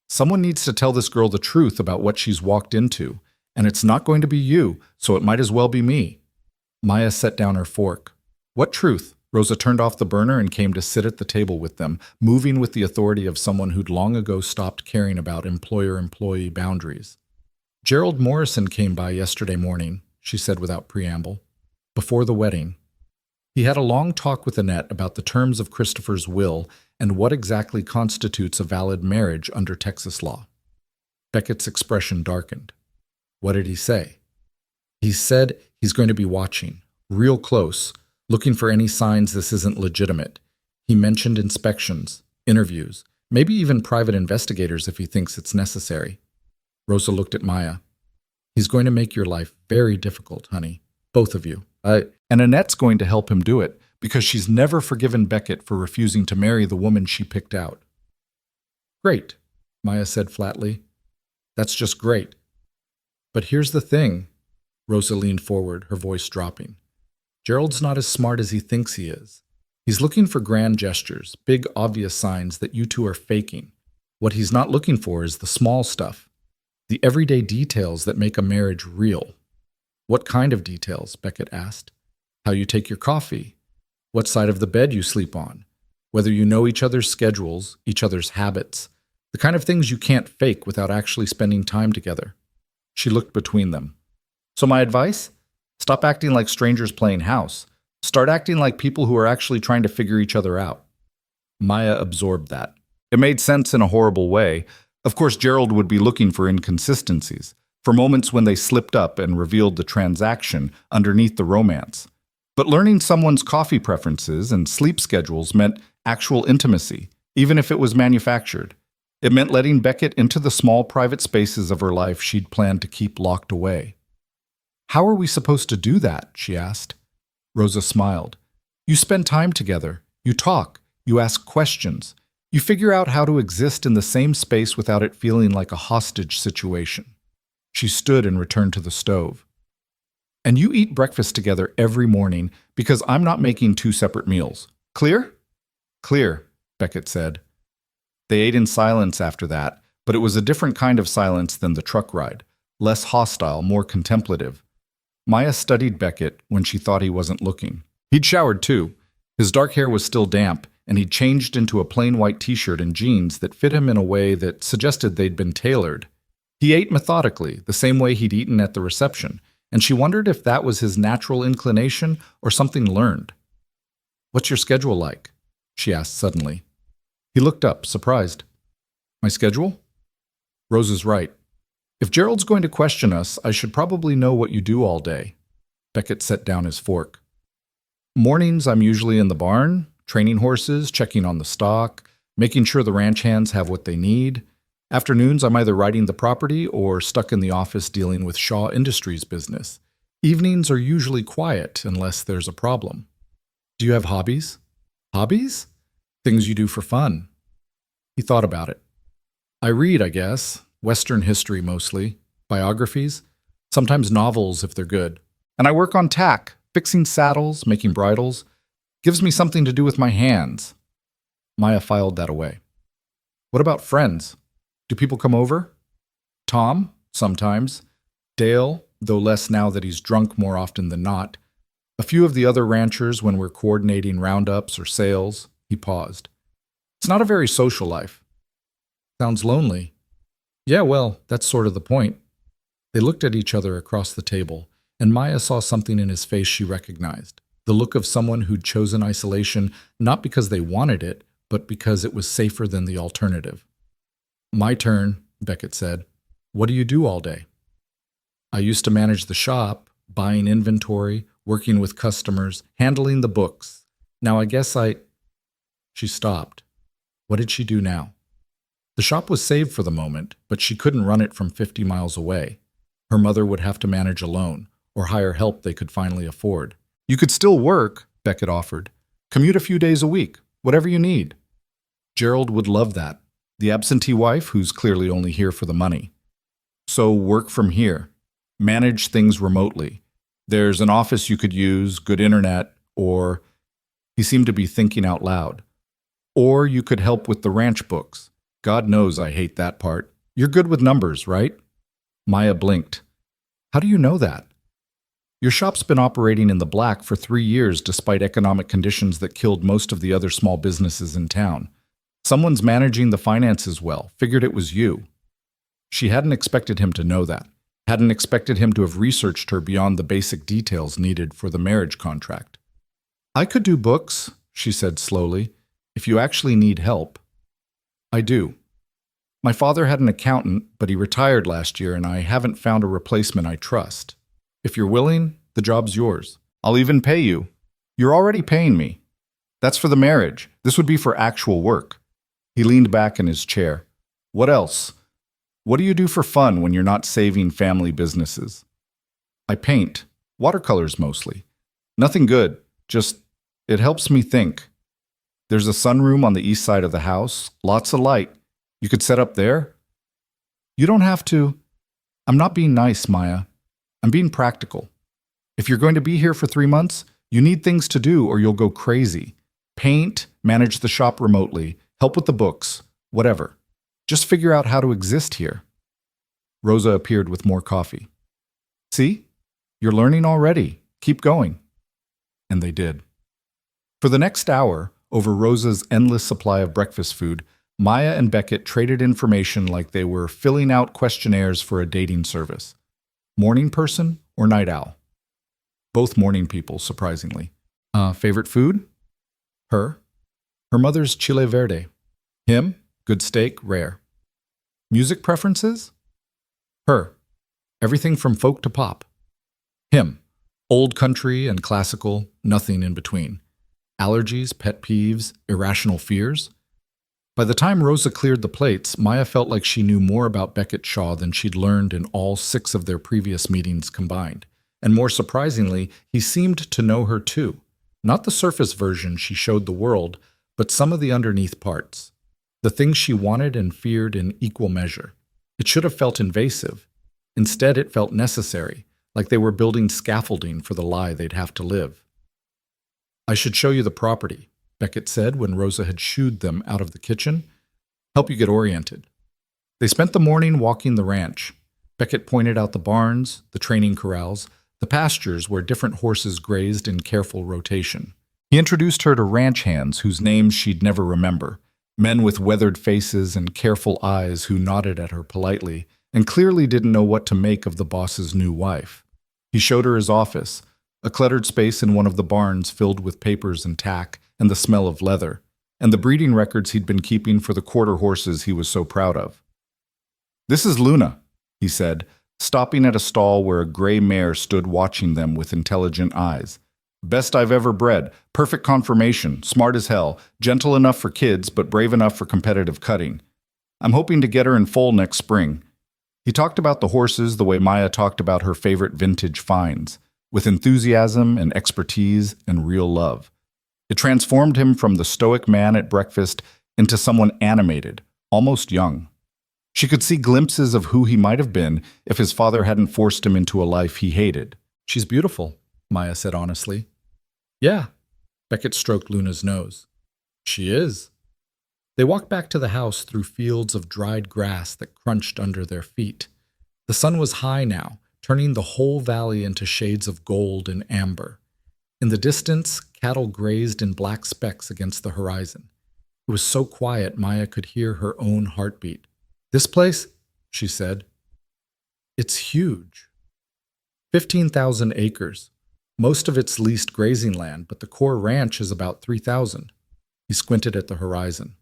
someone needs to tell this girl the truth about what she's walked into, and it's not going to be you, so it might as well be me. Maya set down her fork. What truth? Rosa turned off the burner and came to sit at the table with them, moving with the authority of someone who'd long ago stopped caring about employer-employee boundaries. Gerald Morrison came by yesterday morning, she said without preamble, before the wedding. He had a long talk with Annette about the terms of Christopher's will and what exactly constitutes a valid marriage under Texas law. Beckett's expression darkened. What did he say? He said he's going to be watching, real close, looking for any signs this isn't legitimate. He mentioned inspections, interviews, maybe even private investigators if he thinks it's necessary. Rosa looked at Maya. He's going to make your life very difficult, honey. Both of you. And Annette's going to help him do it, because she's never forgiven Beckett for refusing to marry the woman she picked out. Great, Maya said flatly. That's just great. But here's the thing. Rosa leaned forward, her voice dropping. Gerald's not as smart as he thinks he is. He's looking for grand gestures, big obvious signs that you two are faking. What he's not looking for is the small stuff, the everyday details that make a marriage real. What kind of details? Beckett asked. How you take your coffee, what side of the bed you sleep on, whether you know each other's schedules, each other's habits, the kind of things you can't fake without actually spending time together. She looked between them. So my advice? Stop acting like strangers playing house. Start acting like people who are actually trying to figure each other out. Maya absorbed that. It made sense in a horrible way. Of course, Gerald would be looking for inconsistencies, for moments when they slipped up and revealed the transaction underneath the romance. But learning someone's coffee preferences and sleep schedules meant actual intimacy, even if it was manufactured. It meant letting Beckett into the small private spaces of her life she'd planned to keep locked away. How are we supposed to do that? She asked. Rosa smiled. You spend time together. You talk. You ask questions. You figure out how to exist in the same space without it feeling like a hostage situation. She stood and returned to the stove. And you eat breakfast together every morning because I'm not making 2 separate meals. Clear? Clear, Beckett said. They ate in silence after that, but it was a different kind of silence than the truck ride, less hostile, more contemplative. Maya studied Beckett when she thought he wasn't looking. He'd showered too. His dark hair was still damp, and he'd changed into a plain white t-shirt and jeans that fit him in a way that suggested they'd been tailored. He ate methodically, the same way he'd eaten at the reception, and she wondered if that was his natural inclination or something learned. What's your schedule like? She asked suddenly. He looked up, surprised. My schedule? Rosa's right. If Gerald's going to question us, I should probably know what you do all day. Beckett set down his fork. Mornings, I'm usually in the barn, training horses, checking on the stock, making sure the ranch hands have what they need. Afternoons, I'm either riding the property or stuck in the office dealing with Shaw Industries business. Evenings are usually quiet unless there's a problem. Do you have hobbies? Hobbies? Things you do for fun. He thought about it. I read, I guess. Western history mostly. Biographies. Sometimes novels if they're good. And I work on tack, fixing saddles, making bridles. Gives me something to do with my hands. Maya filed that away. What about friends? Do people come over? Tom, sometimes. Dale, though less now that he's drunk more often than not. A few of the other ranchers when we're coordinating roundups or sales. He paused. It's not a very social life. Sounds lonely. Yeah, well, that's sort of the point. They looked at each other across the table, and Maya saw something in his face she recognized. The look of someone who'd chosen isolation not because they wanted it, but because it was safer than the alternative. My turn, Beckett said. What do you do all day? I used to manage the shop, buying inventory, working with customers, handling the books. Now I guess She stopped. What did she do now? The shop was saved for the moment, but she couldn't run it from 50 miles away. Her mother would have to manage alone, or hire help they could finally afford. You could still work, Beckett offered. Commute a few days a week, whatever you need. Gerald would love that. The absentee wife who's clearly only here for the money. So work from here. Manage things remotely. There's an office you could use, good internet, or... He seemed to be thinking out loud. Or you could help with the ranch books. God knows I hate that part. You're good with numbers, right? Maya blinked. How do you know that? Your shop's been operating in the black for 3 years despite economic conditions that killed most of the other small businesses in town. Someone's managing the finances well. Figured it was you. She hadn't expected him to know that. Hadn't expected him to have researched her beyond the basic details needed for the marriage contract. I could do books, she said slowly. If you actually need help, I do. My father had an accountant, but he retired last year and I haven't found a replacement I trust. If you're willing, the job's yours. I'll even pay you. You're already paying me. That's for the marriage. This would be for actual work. He leaned back in his chair. What else? What do you do for fun when you're not saving family businesses? I paint. Watercolors mostly. Nothing good. Just, it helps me think. There's a sunroom on the east side of the house. Lots of light. You could set up there? You don't have to. I'm not being nice, Maya. I'm being practical. If you're going to be here for 3 months, you need things to do or you'll go crazy. Paint, manage the shop remotely, help with the books, whatever. Just figure out how to exist here. Rosa appeared with more coffee. See? You're learning already. Keep going. And they did. For the next hour, over Rosa's endless supply of breakfast food, Maya and Beckett traded information like they were filling out questionnaires for a dating service. Morning person or night owl? Both morning people, surprisingly. Favorite food? Her. Her mother's chile verde. Him? Good steak, rare. Music preferences? Her. Everything from folk to pop. Him. Old country and classical, nothing in between. Allergies, pet peeves, irrational fears? By the time Rosa cleared the plates, Maya felt like she knew more about Beckett Shaw than she'd learned in all 6 of their previous meetings combined. And more surprisingly, he seemed to know her too. Not the surface version she showed the world, but some of the underneath parts. The things she wanted and feared in equal measure. It should have felt invasive. Instead, it felt necessary, like they were building scaffolding for the lie they'd have to live. I should show you the property, Beckett said when Rosa had shooed them out of the kitchen. Help you get oriented. They spent the morning walking the ranch. Beckett pointed out the barns, the training corrals, the pastures where different horses grazed in careful rotation. He introduced her to ranch hands whose names she'd never remember, men with weathered faces and careful eyes who nodded at her politely and clearly didn't know what to make of the boss's new wife. He showed her his office, a cluttered space in one of the barns filled with papers and tack and the smell of leather, and the breeding records he'd been keeping for the quarter horses he was so proud of. This is Luna, he said, stopping at a stall where a gray mare stood watching them with intelligent eyes. Best I've ever bred, perfect conformation, smart as hell, gentle enough for kids but brave enough for competitive cutting. I'm hoping to get her in foal next spring. He talked about the horses the way Maya talked about her favorite vintage finds, with enthusiasm and expertise and real love. It transformed him from the stoic man at breakfast into someone animated, almost young. She could see glimpses of who he might have been if his father hadn't forced him into a life he hated. She's beautiful, Maya said honestly. Yeah, Beckett stroked Luna's nose. She is. They walked back to the house through fields of dried grass that crunched under their feet. The sun was high now, turning the whole valley into shades of gold and amber. In the distance, cattle grazed in black specks against the horizon. It was so quiet Maya could hear her own heartbeat. This place, she said, it's huge. 15,000 acres. Most of it's leased grazing land, but the core ranch is about 3,000. He squinted at the horizon.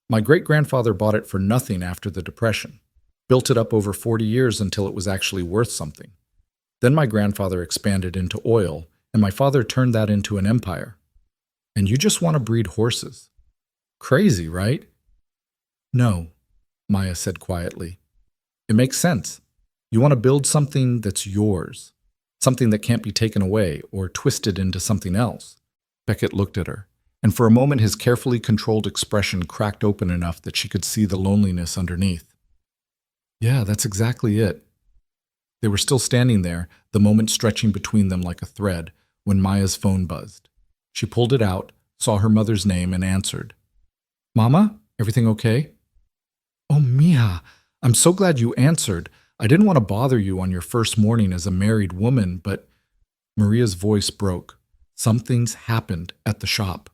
My great-grandfather bought it for nothing after the Depression. Built it up over 40 years until it was actually worth something. Then my grandfather expanded into oil, and my father turned that into an empire. And you just want to breed horses. Crazy, right? No, Maya said quietly. It makes sense. You want to build something that's yours, something that can't be taken away or twisted into something else. Beckett looked at her, and for a moment his carefully controlled expression cracked open enough that she could see the loneliness underneath. Yeah, that's exactly it. They were still standing there, the moment stretching between them like a thread, when Maya's phone buzzed. She pulled it out, saw her mother's name, and answered. Mama, everything okay? Oh, Mija, I'm so glad you answered. I didn't want to bother you on your first morning as a married woman, but Maria's voice broke. Something's happened at the shop.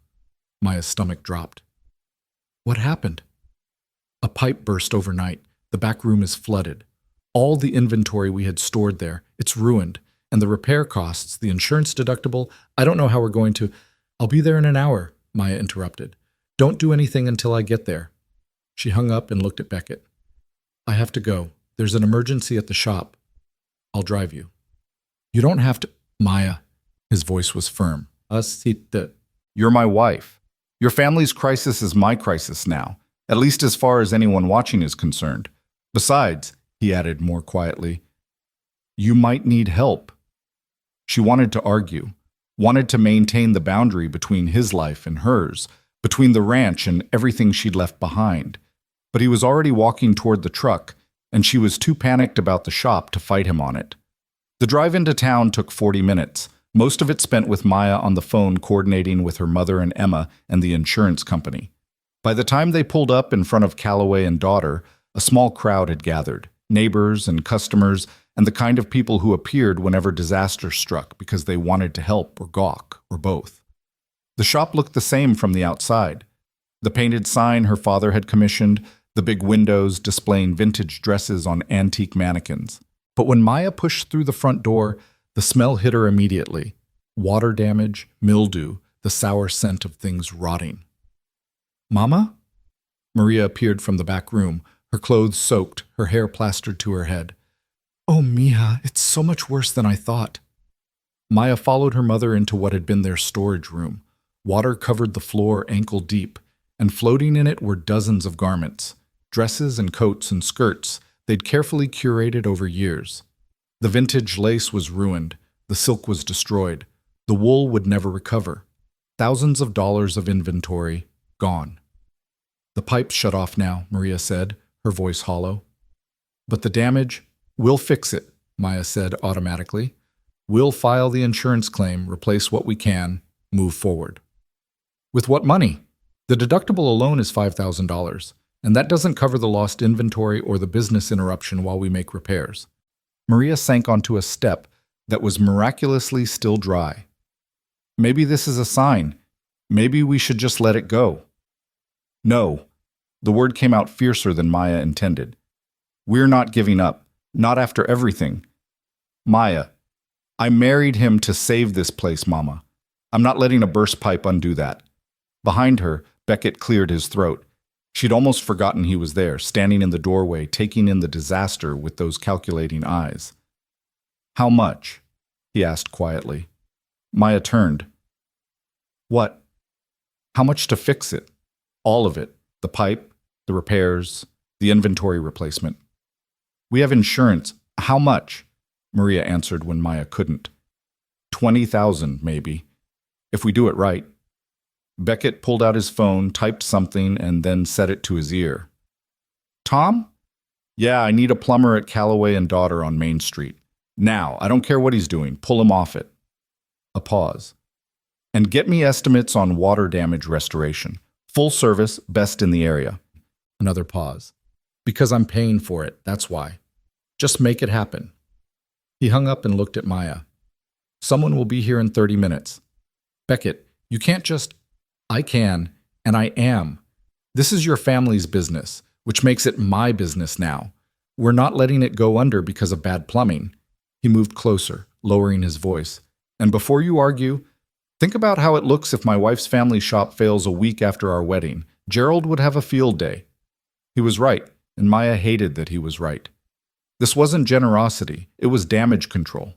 Maya's stomach dropped. What happened? A pipe burst overnight. The back room is flooded. All the inventory we had stored there, it's ruined. And the repair costs, the insurance deductible, I don't know how we're going to... I'll be there in an hour, Maya interrupted. Don't do anything until I get there. She hung up and looked at Beckett. I have to go. There's an emergency at the shop. I'll drive you. You don't have to, Maya. His voice was firm. You're my wife. Your family's crisis is my crisis now, at least as far as anyone watching is concerned. Besides, he added more quietly, you might need help. She wanted to argue, wanted to maintain the boundary between his life and hers, between the ranch and everything she'd left behind. But he was already walking toward the truck, and she was too panicked about the shop to fight him on it. The drive into town took 40 minutes, most of it spent with Maya on the phone coordinating with her mother and Emma and the insurance company. By the time they pulled up in front of Calloway and daughter, a small crowd had gathered, neighbors and customers, and the kind of people who appeared whenever disaster struck because they wanted to help or gawk, or both. The shop looked the same from the outside. The painted sign her father had commissioned, the big windows displaying vintage dresses on antique mannequins. But when Maya pushed through the front door, the smell hit her immediately. Water damage, mildew, the sour scent of things rotting. Mama? Maria appeared from the back room, her clothes soaked, her hair plastered to her head. Oh, mija, it's so much worse than I thought. Maya followed her mother into what had been their storage room. Water covered the floor ankle deep, and floating in it were dozens of garments, dresses and coats and skirts they'd carefully curated over years. The vintage lace was ruined, the silk was destroyed, the wool would never recover. Thousands of dollars of inventory, gone. The pipes shut off now, Maria said, her voice hollow. But the damage, we'll fix it, Maya said automatically. We'll file the insurance claim, replace what we can, move forward. With what money? The deductible alone is $5,000, and that doesn't cover the lost inventory or the business interruption while we make repairs. Maria sank onto a step that was miraculously still dry. Maybe this is a sign. Maybe we should just let it go. No. The word came out fiercer than Maya intended. We're not giving up. Not after everything. Maya, I married him to save this place, Mama. I'm not letting a burst pipe undo that. Behind her, Beckett cleared his throat. She'd almost forgotten he was there, standing in the doorway, taking in the disaster with those calculating eyes. How much? He asked quietly. Maya turned. What? How much to fix it? All of it. The pipe, the repairs, the inventory replacement. We have insurance. How much? Maria answered when Maya couldn't. 20,000, maybe. If we do it right. Beckett pulled out his phone, typed something, and then set it to his ear. Tom? Yeah, I need a plumber at Calloway and Daughter on Main Street. Now, I don't care what he's doing. Pull him off it. A pause. And get me estimates on water damage restoration. Full service, best in the area. Another pause. Because I'm paying for it, that's why. Just make it happen. He hung up and looked at Maya. Someone will be here in 30 minutes. Beckett, you can't just... I can, and I am. This is your family's business, which makes it my business now. We're not letting it go under because of bad plumbing. He moved closer, lowering his voice. And before you argue, think about how it looks if my wife's family shop fails a week after our wedding. Gerald would have a field day. He was right, and Maya hated that he was right. This wasn't generosity, it was damage control.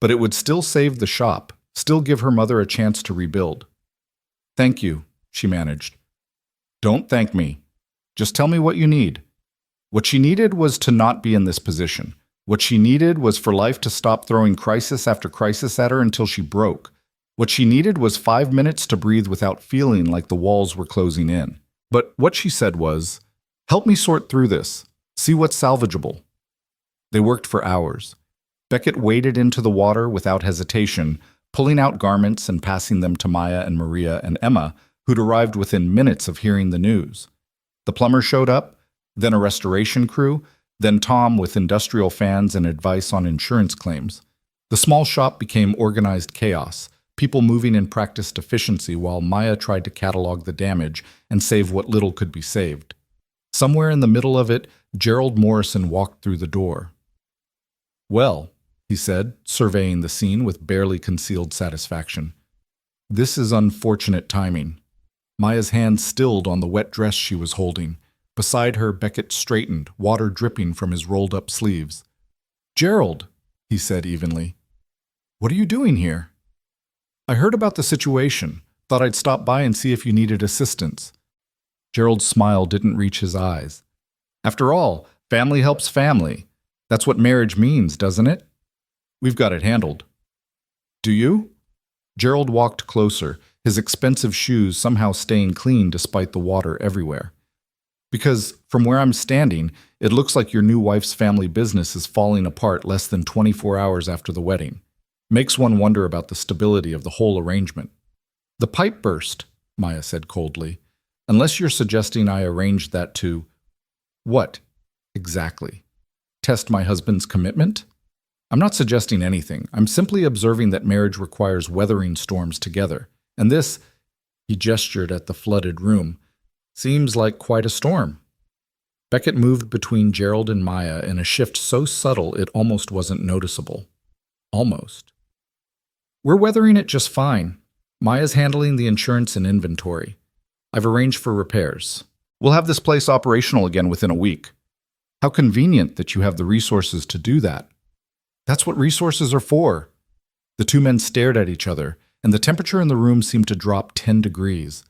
But it would still save the shop, still give her mother a chance to rebuild. Thank you, she managed. Don't thank me. Just tell me what you need. What she needed was to not be in this position. What she needed was for life to stop throwing crisis after crisis at her until she broke. What she needed was 5 minutes to breathe without feeling like the walls were closing in. But what she said was, help me sort through this. See what's salvageable. They worked for hours. Beckett waded into the water without hesitation, pulling out garments and passing them to Maya and Maria and Emma, who'd arrived within minutes of hearing the news. The plumber showed up, then a restoration crew, then Tom with industrial fans and advice on insurance claims. The small shop became organized chaos, people moving in practiced efficiency while Maya tried to catalog the damage and save what little could be saved. Somewhere in the middle of it, Gerald Morrison walked through the door. Well, he said, surveying the scene with barely concealed satisfaction. This is unfortunate timing. Maya's hand stilled on the wet dress she was holding. Beside her, Beckett straightened, water dripping from his rolled-up sleeves. "Gerald," he said evenly, "what are you doing here?" "I heard about the situation. Thought I'd stop by and see if you needed assistance." Gerald's smile didn't reach his eyes. "After all, family helps family. That's what marriage means, doesn't it? We've got it handled." "Do you?" Gerald walked closer, his expensive shoes somehow staying clean despite the water everywhere. "Because from where I'm standing, it looks like your new wife's family business is falling apart less than 24 hours after the wedding. Makes one wonder about the stability of the whole arrangement." "The pipe burst," Maya said coldly. "Unless you're suggesting I arranged that to—" "What, exactly? Test my husband's commitment?" "I'm not suggesting anything. I'm simply observing that marriage requires weathering storms together. And this," he gestured at the flooded room, "seems like quite a storm." Beckett moved between Gerald and Maya in a shift so subtle it almost wasn't noticeable. Almost. "We're weathering it just fine. Maya's handling the insurance and inventory. I've arranged for repairs. We'll have this place operational again within a week." "How convenient that you have the resources to do that." "That's what resources are for." The two men stared at each other, and the temperature in the room seemed to drop 10 degrees.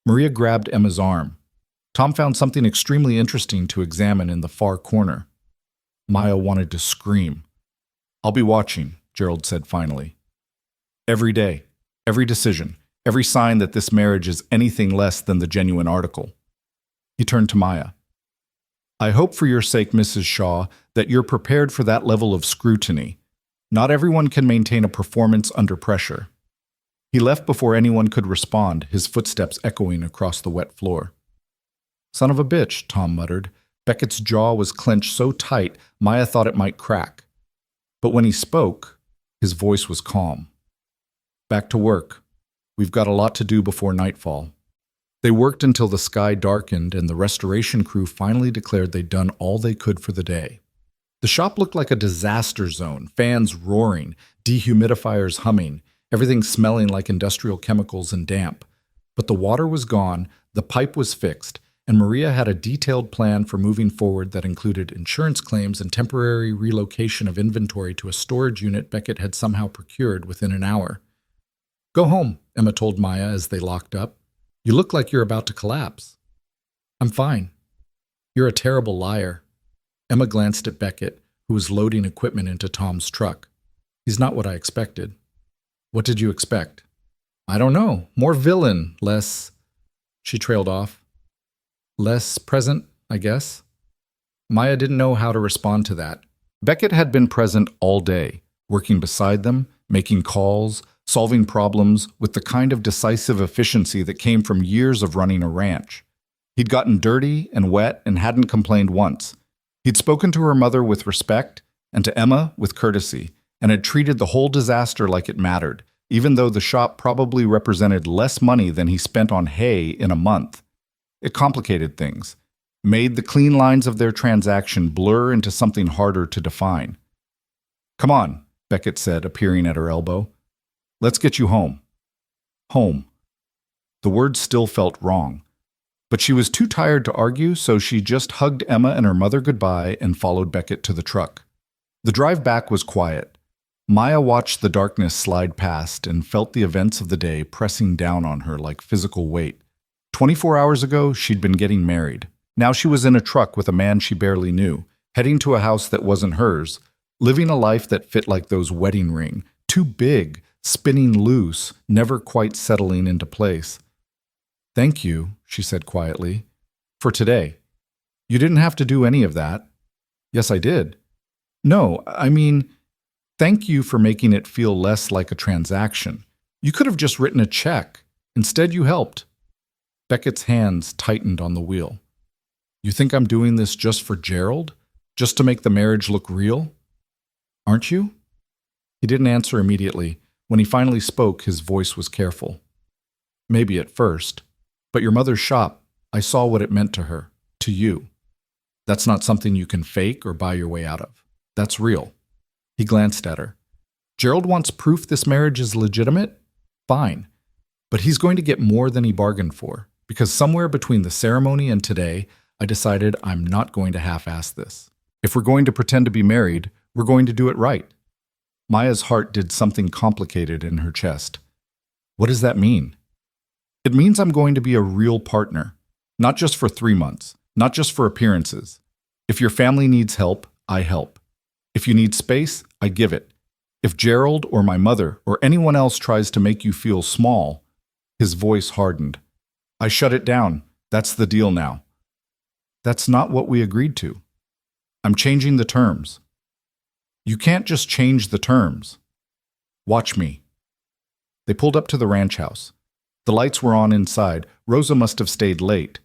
Maria grabbed Emma's arm. Tom found something extremely interesting to examine in the far corner. Maya wanted to scream. "I'll be watching," Gerald said finally. "Every day, every decision, every sign that this marriage is anything less than the genuine article." He turned to Maya. "I hope for your sake, Mrs. Shaw, that you're prepared for that level of scrutiny. Not everyone can maintain a performance under pressure." He left before anyone could respond, his footsteps echoing across the wet floor. "Son of a bitch," Tom muttered. Beckett's jaw was clenched so tight, Maya thought it might crack. But when he spoke, his voice was calm. "Back to work. We've got a lot to do before nightfall." They worked until the sky darkened and the restoration crew finally declared they'd done all they could for the day. The shop looked like a disaster zone, fans roaring, dehumidifiers humming, everything smelling like industrial chemicals and damp. But the water was gone, the pipe was fixed, and Maria had a detailed plan for moving forward that included insurance claims and temporary relocation of inventory to a storage unit Beckett had somehow procured within an hour. "Go home," Emma told Maya as they locked up. "You look like you're about to collapse." "I'm fine." "You're a terrible liar." Emma glanced at Beckett, who was loading equipment into Tom's truck. "He's not what I expected." "What did you expect?" "I don't know. More villain, less—" She trailed off. "Less present, I guess." Maya didn't know how to respond to that. Beckett had been present all day, working beside them, making calls, solving problems with the kind of decisive efficiency that came from years of running a ranch. He'd gotten dirty and wet and hadn't complained once. He'd spoken to her mother with respect and to Emma with courtesy, and had treated the whole disaster like it mattered, even though the shop probably represented less money than he spent on hay in a month. It complicated things, made the clean lines of their transaction blur into something harder to define. "Come on," Beckett said, appearing at her elbow. "Let's get you home." Home. The word still felt wrong. But she was too tired to argue, so she just hugged Emma and her mother goodbye and followed Beckett to the truck. The drive back was quiet. Maya watched the darkness slide past and felt the events of the day pressing down on her like physical weight. 24 hours ago, she'd been getting married. Now she was in a truck with a man she barely knew, heading to a house that wasn't hers, living a life that fit like those wedding ring, too big, spinning loose, never quite settling into place. "Thank you," she said quietly, "for today. You didn't have to do any of that." "Yes, I did." "No, I mean, thank you for making it feel less like a transaction. You could have just written a check. Instead, you helped." Beckett's hands tightened on the wheel. "You think I'm doing this just for Gerald? Just to make the marriage look real? Aren't you?" He didn't answer immediately. When he finally spoke, his voice was careful. "Maybe at first. But your mother's shop, I saw what it meant to her, to you. That's not something you can fake or buy your way out of. That's real." He glanced at her. "Gerald wants proof this marriage is legitimate? Fine. But he's going to get more than he bargained for, because somewhere between the ceremony and today, I decided I'm not going to half-ass this. If we're going to pretend to be married, we're going to do it right. Maya's heart did something complicated in her chest. What does that mean? It means I'm going to be a real partner, not just for 3 months, not just for appearances. If your family needs help, I help. If you need space, I give it. If Gerald or my mother or anyone else tries to make you feel small, his voice hardened. I shut it down. That's the deal now. That's not what we agreed to. I'm changing the terms. You can't just change the terms. Watch me. They pulled up to the ranch house. The lights were on inside. Rosa must have stayed late.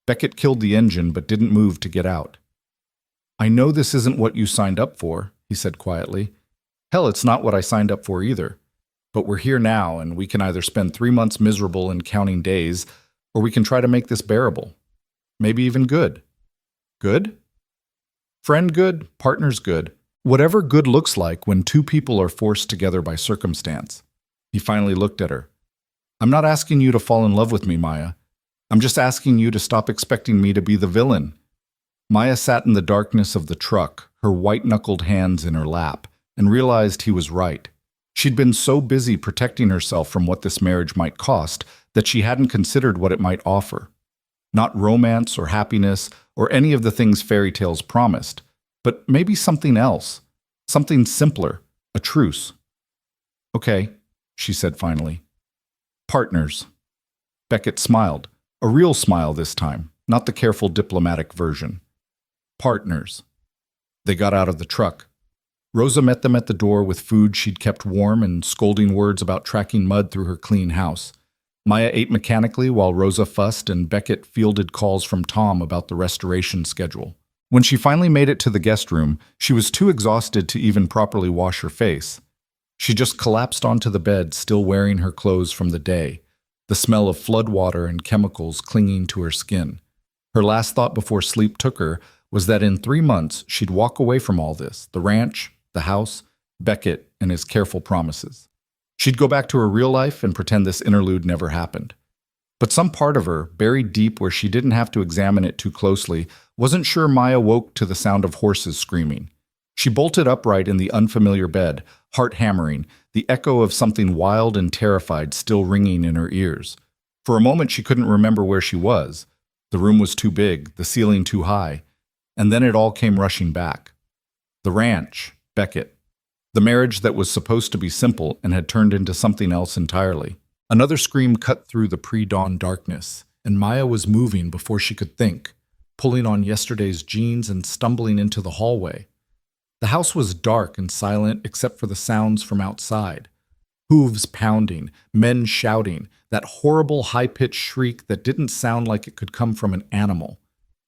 Beckett killed the engine but didn't move to get out. I know this isn't what you signed up for, he said quietly. Hell, it's not what I signed up for either. But we're here now, and we can either spend 3 months miserable and counting days, or we can try to make this bearable. Maybe even good. Good? Friend good, partner's good. Whatever good looks like when 2 people are forced together by circumstance. He finally looked at her. I'm not asking you to fall in love with me, Maya. I'm just asking you to stop expecting me to be the villain. Maya sat in the darkness of the truck, her white-knuckled hands in her lap, and realized he was right. She'd been so busy protecting herself from what this marriage might cost that she hadn't considered what it might offer. Not romance or happiness or any of the things fairy tales promised, but maybe something else, something simpler, a truce. Okay, she said finally. Partners. Beckett smiled, a real smile this time, not the careful diplomatic version. Partners. They got out of the truck. Rosa met them at the door with food she'd kept warm and scolding words about tracking mud through her clean house. Maya ate mechanically while Rosa fussed and Beckett fielded calls from Tom about the restoration schedule. When she finally made it to the guest room, she was too exhausted to even properly wash her face. She just collapsed onto the bed, still wearing her clothes from the day, the smell of floodwater and chemicals clinging to her skin. Her last thought before sleep took her was that in 3 months she'd walk away from all this, the ranch, the house, Beckett, and his careful promises. She'd go back to her real life and pretend this interlude never happened. But some part of her, buried deep where she didn't have to examine it too closely, wasn't sure Maya woke to the sound of horses screaming. She bolted upright in the unfamiliar bed, heart hammering, the echo of something wild and terrified still ringing in her ears. For a moment she couldn't remember where she was. The room was too big, the ceiling too high. And then it all came rushing back. The ranch, Beckett. The marriage that was supposed to be simple and had turned into something else entirely. Another scream cut through the pre-dawn darkness, and Maya was moving before she could think, pulling on yesterday's jeans and stumbling into the hallway. The house was dark and silent except for the sounds from outside. Hooves pounding, men shouting, that horrible high-pitched shriek that didn't sound like it could come from an animal.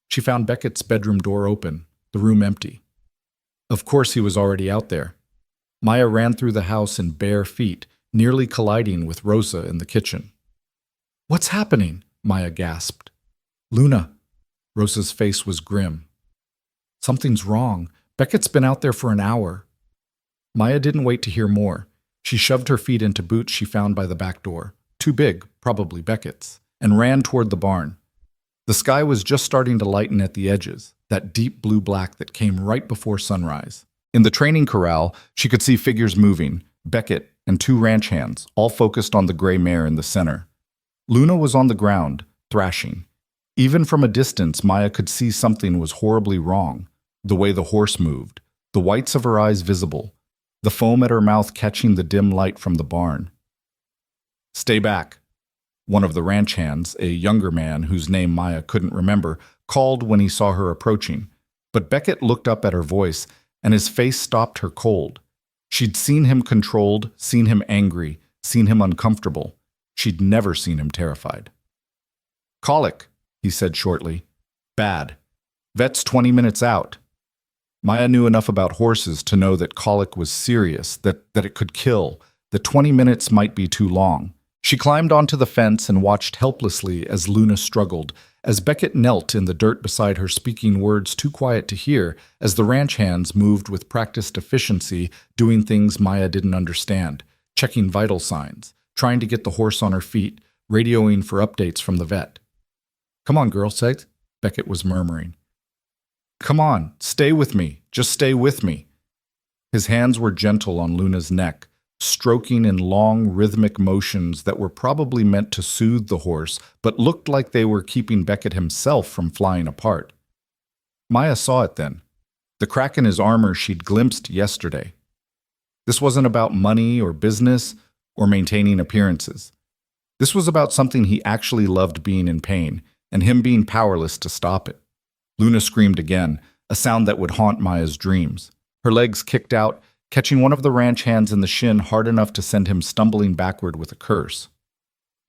She found Beckett's bedroom door open, the room empty. Of course he was already out there. Maya ran through the house in bare feet, nearly colliding with Rosa in the kitchen. What's happening? Maya gasped. Luna. Rosa's face was grim. Something's wrong. Beckett's been out there for an hour. Maya didn't wait to hear more. She shoved her feet into boots she found by the back door, too big, probably Beckett's, and ran toward the barn. The sky was just starting to lighten at the edges, that deep blue-black that came right before sunrise. In the training corral, she could see figures moving, Beckett and 2 ranch hands, all focused on the gray mare in the center. Luna was on the ground, thrashing. Even from a distance, Maya could see something was horribly wrong. The way the horse moved, the whites of her eyes visible, the foam at her mouth catching the dim light from the barn. Stay back. One of the ranch hands, a younger man whose name Maya couldn't remember, called when he saw her approaching. But Beckett looked up at her voice, and his face stopped her cold. She'd seen him controlled, seen him angry, seen him uncomfortable. She'd never seen him terrified. Colic, he said shortly. Bad. Vet's 20 minutes out. Maya knew enough about horses to know that colic was serious, that it could kill, that 20 minutes might be too long. She climbed onto the fence and watched helplessly as Luna struggled, as Beckett knelt in the dirt beside her speaking words too quiet to hear, as the ranch hands moved with practiced efficiency, doing things Maya didn't understand, checking vital signs, trying to get the horse on her feet, radioing for updates from the vet. Come on, girl, said Beckett was murmuring. Come on, stay with me. Just stay with me. His hands were gentle on Luna's neck, stroking in long, rhythmic motions that were probably meant to soothe the horse, but looked like they were keeping Beckett himself from flying apart. Maya saw it then. The crack in his armor she'd glimpsed yesterday. This wasn't about money or business or maintaining appearances. This was about something he actually loved, being in pain, and him being powerless to stop it. Luna screamed again, a sound that would haunt Maya's dreams. Her legs kicked out, catching one of the ranch hands in the shin hard enough to send him stumbling backward with a curse.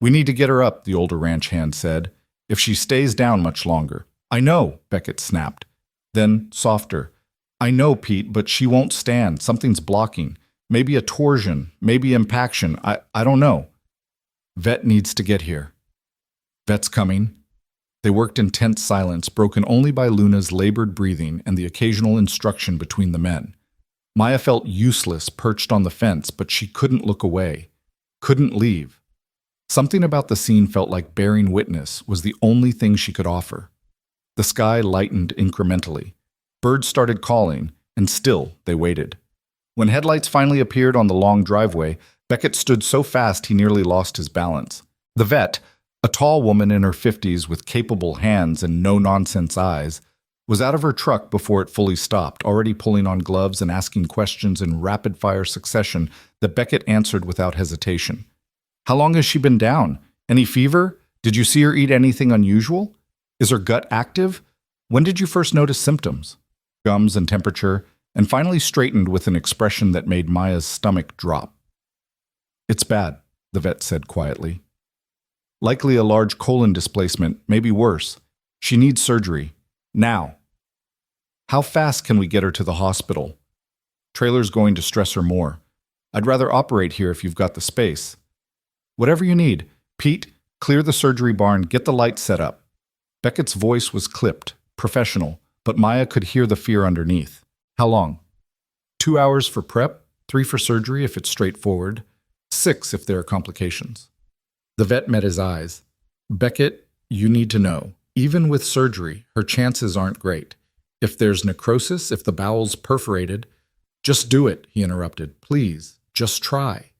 We need to get her up, the older ranch hand said, if she stays down much longer. I know, Beckett snapped. Then, softer. I know, Pete, but she won't stand. Something's blocking. Maybe a torsion, maybe impaction. I don't know. Vet needs to get here. Vet's coming. They worked in tense silence, broken only by Luna's labored breathing and the occasional instruction between the men. Maya felt useless perched on the fence, but she couldn't look away, couldn't leave. Something about the scene felt like bearing witness was the only thing she could offer. The sky lightened incrementally. Birds started calling, and still they waited. When headlights finally appeared on the long driveway, Beckett stood so fast he nearly lost his balance. The vet, a tall woman in her 50s with capable hands and no-nonsense eyes, was out of her truck before it fully stopped, already pulling on gloves and asking questions in rapid-fire succession that Beckett answered without hesitation. How long has she been down? Any fever? Did you see her eat anything unusual? Is her gut active? When did you first notice symptoms? Gums and temperature, and finally straightened with an expression that made Maya's stomach drop. It's bad, the vet said quietly. Likely a large colon displacement, maybe worse. She needs surgery. Now. How fast can we get her to the hospital? Trailer's going to stress her more. I'd rather operate here if you've got the space. Whatever you need. Pete, clear the surgery barn, get the lights set up. Beckett's voice was clipped, professional, but Maya could hear the fear underneath. How long? 2 hours for prep, 3 for surgery if it's straightforward, 6 if there are complications. The vet met his eyes. Beckett, you need to know, even with surgery, her chances aren't great. If there's necrosis, if the bowel's perforated, just do it, he interrupted. Please, just try.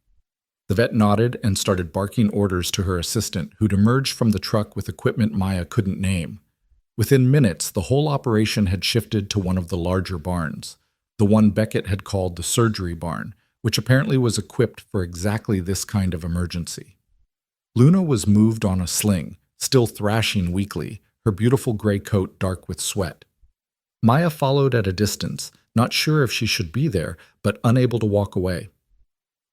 The vet nodded and started barking orders to her assistant, who'd emerged from the truck with equipment Maya couldn't name. Within minutes, the whole operation had shifted to one of the larger barns, the one Beckett had called the surgery barn, which apparently was equipped for exactly this kind of emergency. Luna was moved on a sling, still thrashing weakly, her beautiful gray coat dark with sweat. Maya followed at a distance, not sure if she should be there, but unable to walk away.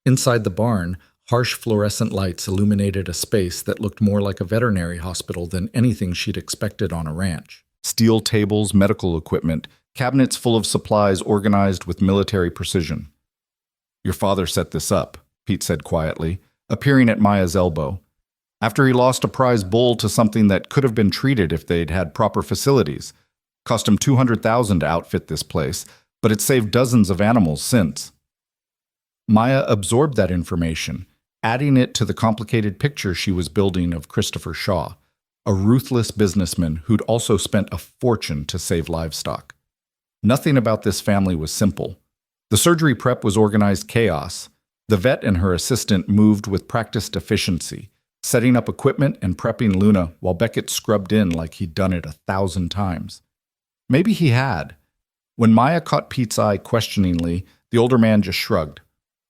Inside the barn, harsh fluorescent lights illuminated a space that looked more like a veterinary hospital than anything she'd expected on a ranch. Steel tables, medical equipment, cabinets full of supplies organized with military precision. Your father set this up, Pete said quietly, appearing at Maya's elbow. After he lost a prize bull to something that could have been treated if they'd had proper facilities. Cost him $200,000 to outfit this place, but it saved dozens of animals since. Maya absorbed that information, adding it to the complicated picture she was building of Christopher Shaw, a ruthless businessman who'd also spent a fortune to save livestock. Nothing about this family was simple. The surgery prep was organized chaos. The vet and her assistant moved with practiced efficiency, setting up equipment and prepping Luna while Beckett scrubbed in like he'd done it 1,000 times. Maybe he had. When Maya caught Pete's eye questioningly, the older man just shrugged.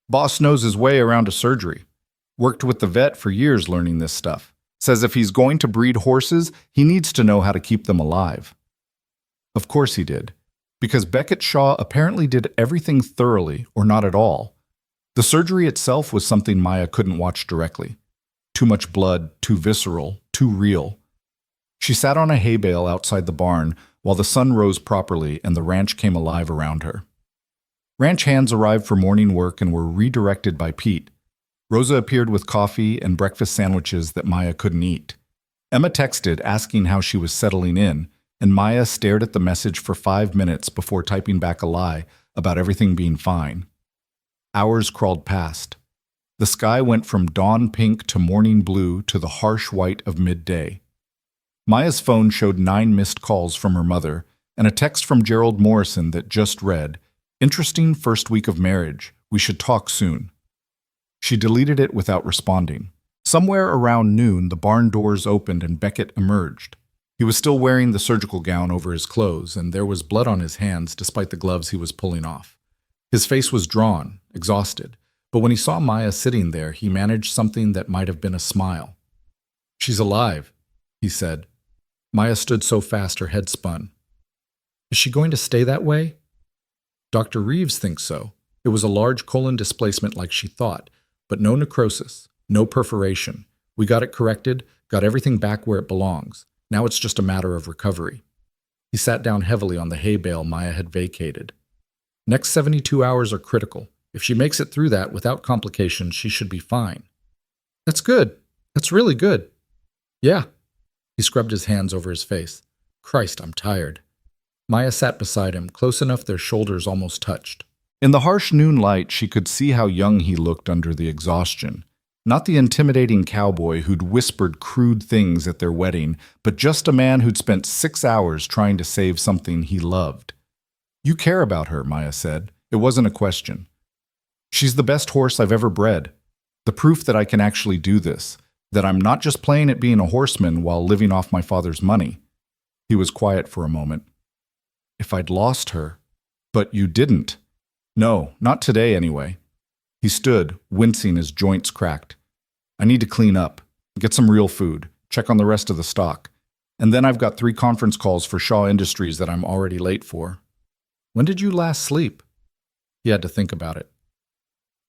Boss knows his way around a surgery. Worked with the vet for years learning this stuff. Says if he's going to breed horses, he needs to know how to keep them alive. Of course he did, because Beckett Shaw apparently did everything thoroughly or not at all. The surgery itself was something Maya couldn't watch directly. Too much blood, too visceral, too real. She sat on a hay bale outside the barn while the sun rose properly and the ranch came alive around her. Ranch hands arrived for morning work and were redirected by Pete. Rosa appeared with coffee and breakfast sandwiches that Maya couldn't eat. Emma texted asking how she was settling in, and Maya stared at the message for 5 minutes before typing back a lie about everything being fine. Hours crawled past. The sky went from dawn pink to morning blue to the harsh white of midday. Maya's phone showed 9 missed calls from her mother and a text from Gerald Morrison that just read, "Interesting first week of marriage. We should talk soon." She deleted it without responding. Somewhere around noon, the barn doors opened and Beckett emerged. He was still wearing the surgical gown over his clothes, and there was blood on his hands despite the gloves he was pulling off. His face was drawn, exhausted, but when he saw Maya sitting there, he managed something that might have been a smile. "She's alive," he said. Maya stood so fast her head spun. "Is she going to stay that way?" "Dr. Reeves thinks so. It was a large colon displacement like she thought, but no necrosis, no perforation. We got it corrected, got everything back where it belongs. Now it's just a matter of recovery." He sat down heavily on the hay bale Maya had vacated. "Next 72 hours are critical. If she makes it through that without complications, she should be fine." "That's good. That's really good." "Yeah." He scrubbed his hands over his face. "Christ, I'm tired." Maya sat beside him, close enough their shoulders almost touched. In the harsh noon light, she could see how young he looked under the exhaustion. Not the intimidating cowboy who'd whispered crude things at their wedding, but just a man who'd spent 6 hours trying to save something he loved. "You care about her," Maya said. It wasn't a question. "She's the best horse I've ever bred. The proof that I can actually do this, that I'm not just playing at being a horseman while living off my father's money." He was quiet for a moment. "If I'd lost her—" "But you didn't." "No, not today anyway." He stood, wincing as joints cracked. "I need to clean up, get some real food, check on the rest of the stock. And then I've got 3 conference calls for Shaw Industries that I'm already late for." "When did you last sleep?" He had to think about it.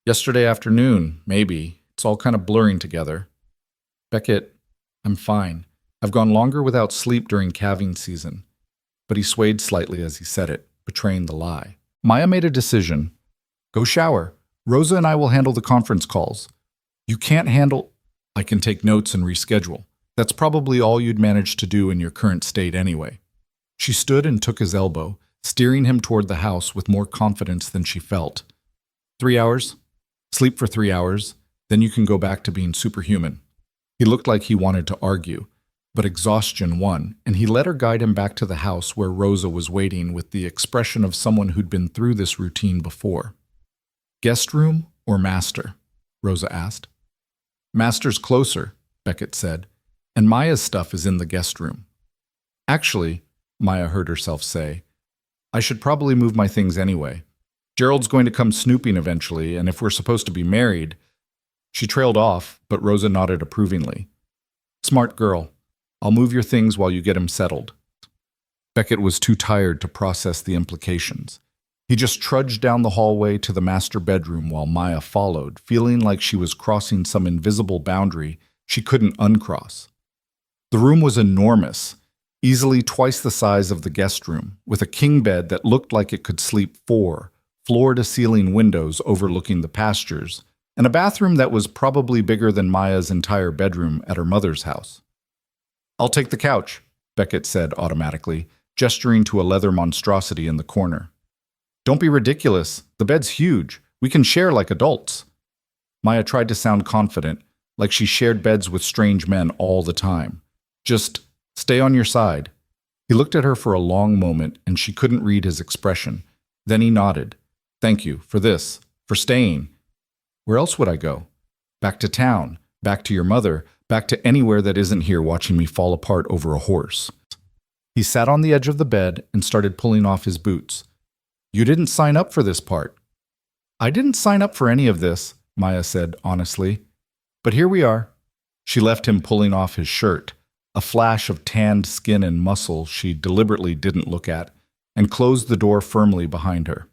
"Yesterday afternoon, maybe. It's all kind of blurring together." "Beckett, I'm fine. I've gone longer without sleep during calving season." But he swayed slightly as he said it, betraying the lie. Maya made a decision. "Go shower. Rosa and I will handle the conference calls." "You can't handle—" "I can take notes and reschedule. That's probably all you'd manage to do in your current state anyway." She stood and took his elbow, steering him toward the house with more confidence than she felt. 3 hours. Sleep for 3 hours. Then you can go back to being superhuman." He looked like he wanted to argue, but exhaustion won, and he let her guide him back to the house where Rosa was waiting with the expression of someone who'd been through this routine before. "Guest room or master?" Rosa asked. "Master's closer," Beckett said, "and Maya's stuff is in the guest room." "Actually," Maya heard herself say, "I should probably move my things anyway. Gerald's going to come snooping eventually, and if we're supposed to be married—" She trailed off, but Rosa nodded approvingly. "Smart girl. I'll move your things while you get him settled." Beckett was too tired to process the implications. He just trudged down the hallway to the master bedroom while Maya followed, feeling like she was crossing some invisible boundary she couldn't uncross. The room was enormous, easily twice the size of the guest room, with a king bed that looked like it could sleep 4, floor-to-ceiling windows overlooking the pastures, and a bathroom that was probably bigger than Maya's entire bedroom at her mother's house. "I'll take the couch," Beckett said automatically, gesturing to a leather monstrosity in the corner. "Don't be ridiculous. The bed's huge. We can share like adults." Maya tried to sound confident, like she shared beds with strange men all the time. "Just stay on your side." He looked at her for a long moment, and she couldn't read his expression. Then he nodded. "Thank you for this, for staying." "Where else would I go?" "Back to town, back to your mother, back to anywhere that isn't here watching me fall apart over a horse." He sat on the edge of the bed and started pulling off his boots. "You didn't sign up for this part." "I didn't sign up for any of this," Maya said honestly. "But here we are." She left him pulling off his shirt, a flash of tanned skin and muscle she deliberately didn't look at, and closed the door firmly behind her.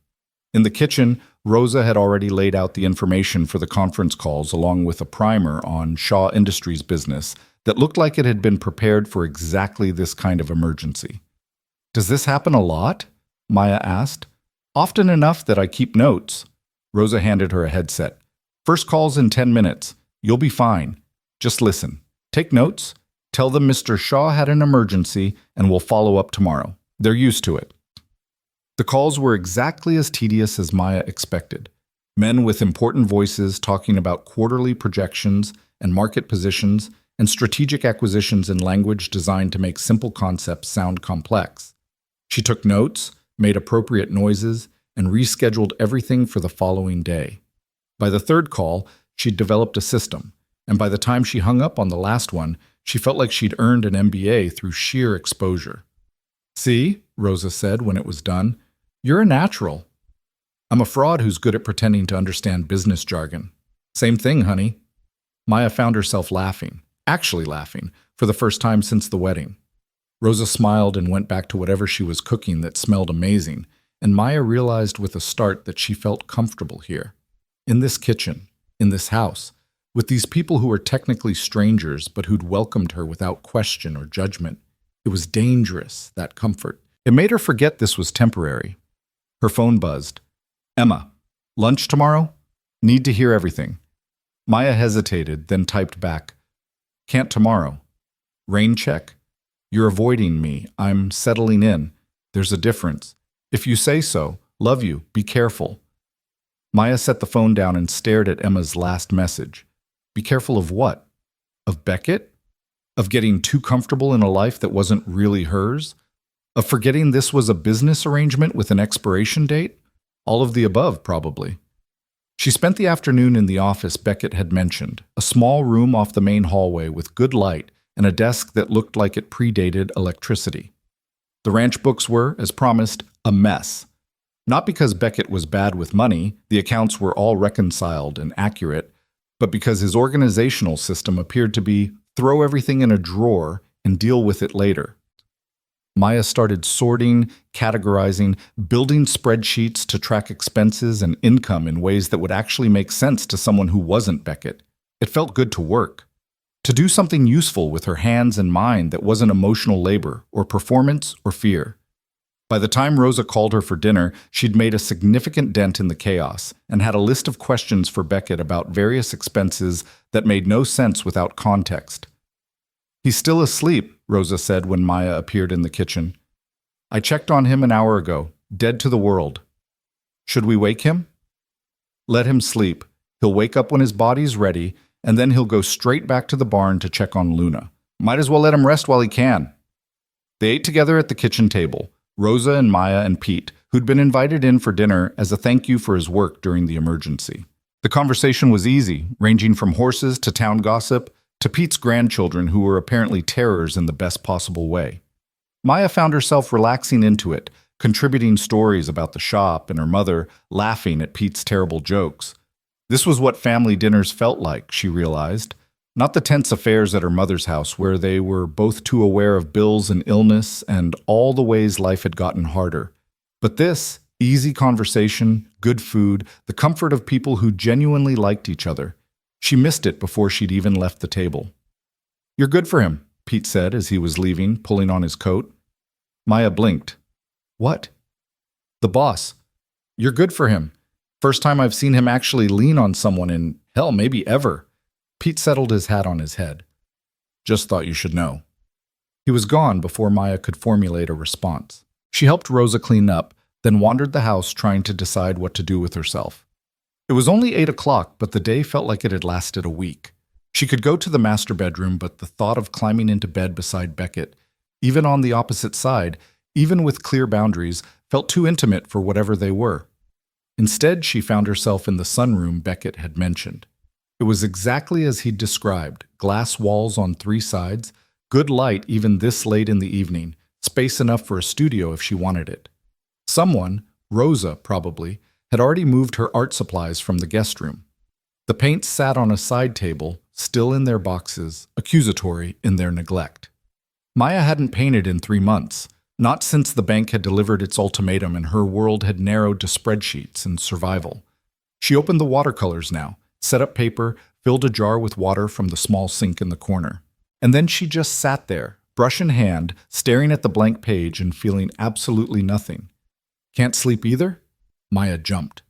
In the kitchen, Rosa had already laid out the information for the conference calls along with a primer on Shaw Industries business that looked like it had been prepared for exactly this kind of emergency. "Does this happen a lot?" Maya asked. "Often enough that I keep notes." Rosa handed her a headset. "First call's in 10 minutes. You'll be fine. Just listen. Take notes. Tell them Mr. Shaw had an emergency and we'll follow up tomorrow. They're used to it." The calls were exactly as tedious as Maya expected. Men with important voices talking about quarterly projections and market positions and strategic acquisitions in language designed to make simple concepts sound complex. She took notes, made appropriate noises, and rescheduled everything for the following day. By the third call, she'd developed a system, and by the time she hung up on the last one, she felt like she'd earned an MBA through sheer exposure. "See," Rosa said when it was done, "you're a natural." "I'm a fraud who's good at pretending to understand business jargon." "Same thing, honey." Maya found herself laughing, actually laughing, for the first time since the wedding. Rosa smiled and went back to whatever she was cooking that smelled amazing, and Maya realized with a start that she felt comfortable here. In this kitchen, in this house, with these people who were technically strangers but who'd welcomed her without question or judgment. It was dangerous, that comfort. It made her forget this was temporary. Her phone buzzed. "Emma, lunch tomorrow? Need to hear everything." Maya hesitated, then typed back, "Can't tomorrow. Rain check? You're avoiding me. I'm settling in. There's a difference. If you say so, love you, be careful." Maya set the phone down and stared at Emma's last message. Be careful of what? Of Beckett? Of getting too comfortable in a life that wasn't really hers? Of forgetting this was a business arrangement with an expiration date? All of the above, probably. She spent the afternoon in the office Beckett had mentioned, a small room off the main hallway with good light and a desk that looked like it predated electricity. The ranch books were, as promised, a mess. Not because Beckett was bad with money, the accounts were all reconciled and accurate, but because his organizational system appeared to be throw everything in a drawer and deal with it later. Maya started sorting, categorizing, building spreadsheets to track expenses and income in ways that would actually make sense to someone who wasn't Beckett. It felt good to work, to do something useful with her hands and mind that wasn't emotional labor or performance or fear. By the time Rosa called her for dinner, she'd made a significant dent in the chaos and had a list of questions for Beckett about various expenses that made no sense without context. "He's still asleep," Rosa said when Maya appeared in the kitchen. "I checked on him an hour ago, dead to the world. Should we wake him?" "Let him sleep. He'll wake up when his body's ready, and then he'll go straight back to the barn to check on Luna. Might as well let him rest while he can." They ate together at the kitchen table, Rosa and Maya and Pete, who'd been invited in for dinner as a thank you for his work during the emergency. The conversation was easy, ranging from horses to town gossip to Pete's grandchildren, who were apparently terrors in the best possible way. Maya found herself relaxing into it, contributing stories about the shop and her mother, laughing at Pete's terrible jokes. This was what family dinners felt like, she realized. Not the tense affairs at her mother's house where they were both too aware of bills and illness and all the ways life had gotten harder. But this, easy conversation, good food, the comfort of people who genuinely liked each other. She missed it before she'd even left the table. "You're good for him," Pete said as he was leaving, pulling on his coat. Maya blinked. "What?" "The boss. You're good for him. First time I've seen him actually lean on someone in, hell, maybe ever." Pete settled his hat on his head. "Just thought you should know." He was gone before Maya could formulate a response. She helped Rosa clean up, then wandered the house trying to decide what to do with herself. It was only 8 o'clock, but the day felt like it had lasted a week. She could go to the master bedroom, but the thought of climbing into bed beside Beckett, even on the opposite side, even with clear boundaries, felt too intimate for whatever they were. Instead, she found herself in the sunroom Beckett had mentioned. It was exactly as he'd described, glass walls on 3 sides, good light even this late in the evening, space enough for a studio if she wanted it. Someone, Rosa probably, had already moved her art supplies from the guest room. The paints sat on a side table, still in their boxes, accusatory in their neglect. Maya hadn't painted in 3 months, not since the bank had delivered its ultimatum and her world had narrowed to spreadsheets and survival. She opened the watercolors now, set up paper, filled a jar with water from the small sink in the corner. And then she just sat there, brush in hand, staring at the blank page and feeling absolutely nothing. "Can't sleep either?" Maya jumped.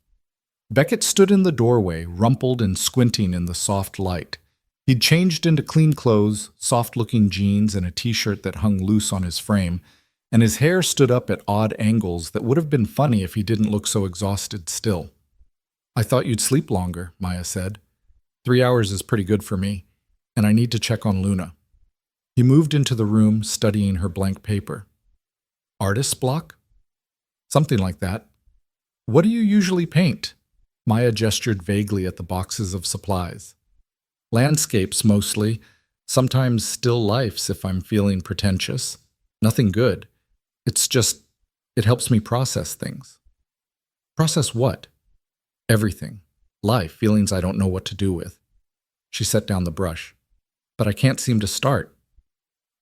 Beckett stood in the doorway, rumpled and squinting in the soft light. He'd changed into clean clothes, soft-looking jeans and a t-shirt that hung loose on his frame, and his hair stood up at odd angles that would have been funny if he didn't look so exhausted still. "I thought you'd sleep longer," Maya said. 3 hours is pretty good for me." and I need to check on Luna. He moved into the room, studying her blank paper. Artist's block? Something like that. What do you usually paint? Maya gestured vaguely at the boxes of supplies. Landscapes, mostly. Sometimes still lifes if I'm feeling pretentious. Nothing good. It's just, it helps me process things. Process what? Everything. Life, feelings I don't know what to do with. She set down the brush. But I can't seem to start.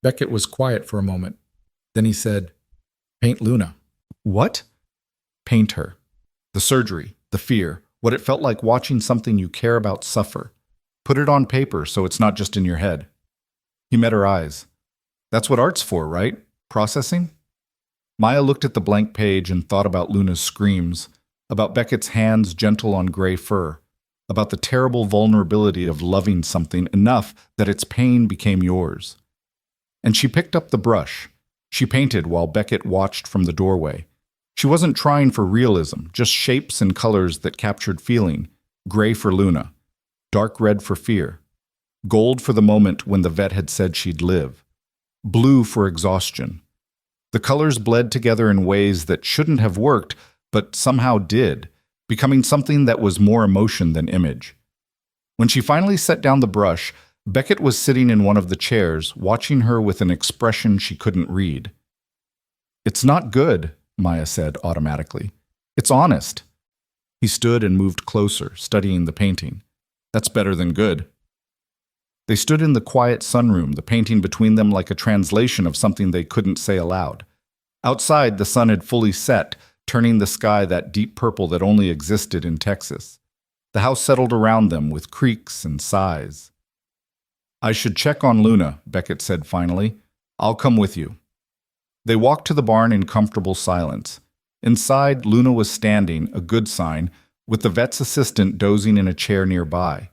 Beckett was quiet for a moment. Then he said, paint Luna. What? Paint her. The surgery, the fear, what it felt like watching something you care about suffer. Put it on paper so it's not just in your head. He met her eyes. That's what art's for, right? Processing? Maya looked at the blank page and thought about Luna's screams, about Beckett's hands gentle on gray fur, about the terrible vulnerability of loving something enough that its pain became yours. And she picked up the brush. She painted while Beckett watched from the doorway. She wasn't trying for realism, just shapes and colors that captured feeling. Gray for Luna, dark red for fear, gold for the moment when the vet had said she'd live, blue for exhaustion. The colors bled together in ways that shouldn't have worked, but somehow did, becoming something that was more emotion than image. When she finally set down the brush, Beckett was sitting in one of the chairs, watching her with an expression she couldn't read. It's not good, Maya said automatically. It's honest. He stood and moved closer, studying the painting. That's better than good. They stood in the quiet sunroom, the painting between them like a translation of something they couldn't say aloud. Outside, the sun had fully set, turning the sky that deep purple that only existed in Texas. The house settled around them with creaks and sighs. I should check on Luna, Beckett said finally. I'll come with you. They walked to the barn in comfortable silence. Inside, Luna was standing, a good sign, with the vet's assistant dozing in a chair nearby.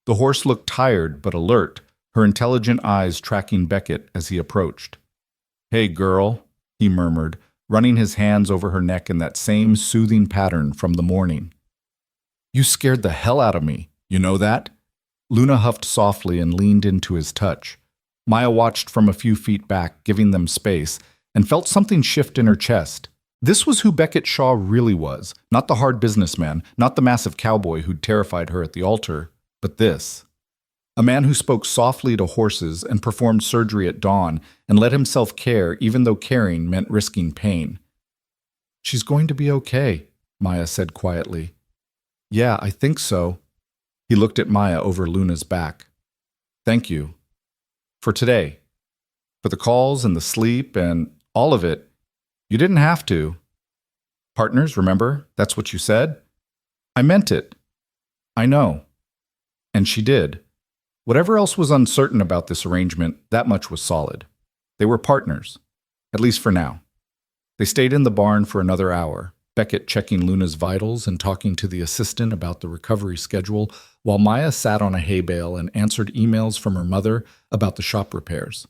The horse looked tired but alert, her intelligent eyes tracking Beckett as he approached. Hey, girl, he murmured, running his hands over her neck in that same soothing pattern from the morning. You scared the hell out of me, you know that? Luna huffed softly and leaned into his touch. Maya watched from a few feet back, giving them space, and felt something shift in her chest. This was who Beckett Shaw really was, not the hard businessman, not the massive cowboy who'd terrified her at the altar, but this. A man who spoke softly to horses and performed surgery at dawn and let himself care even though caring meant risking pain. She's going to be okay, Maya said quietly. Yeah, I think so. He looked at Maya over Luna's back. Thank you. For today. For the calls and the sleep and all of it. You didn't have to. Partners, remember? That's what you said? I meant it. I know. And she did. Whatever else was uncertain about this arrangement, that much was solid. They were partners. At least for now. They stayed in the barn for another hour, Beckett checking Luna's vitals and talking to the assistant about the recovery schedule, while Maya sat on a hay bale and answered emails from her mother about the shop repairs.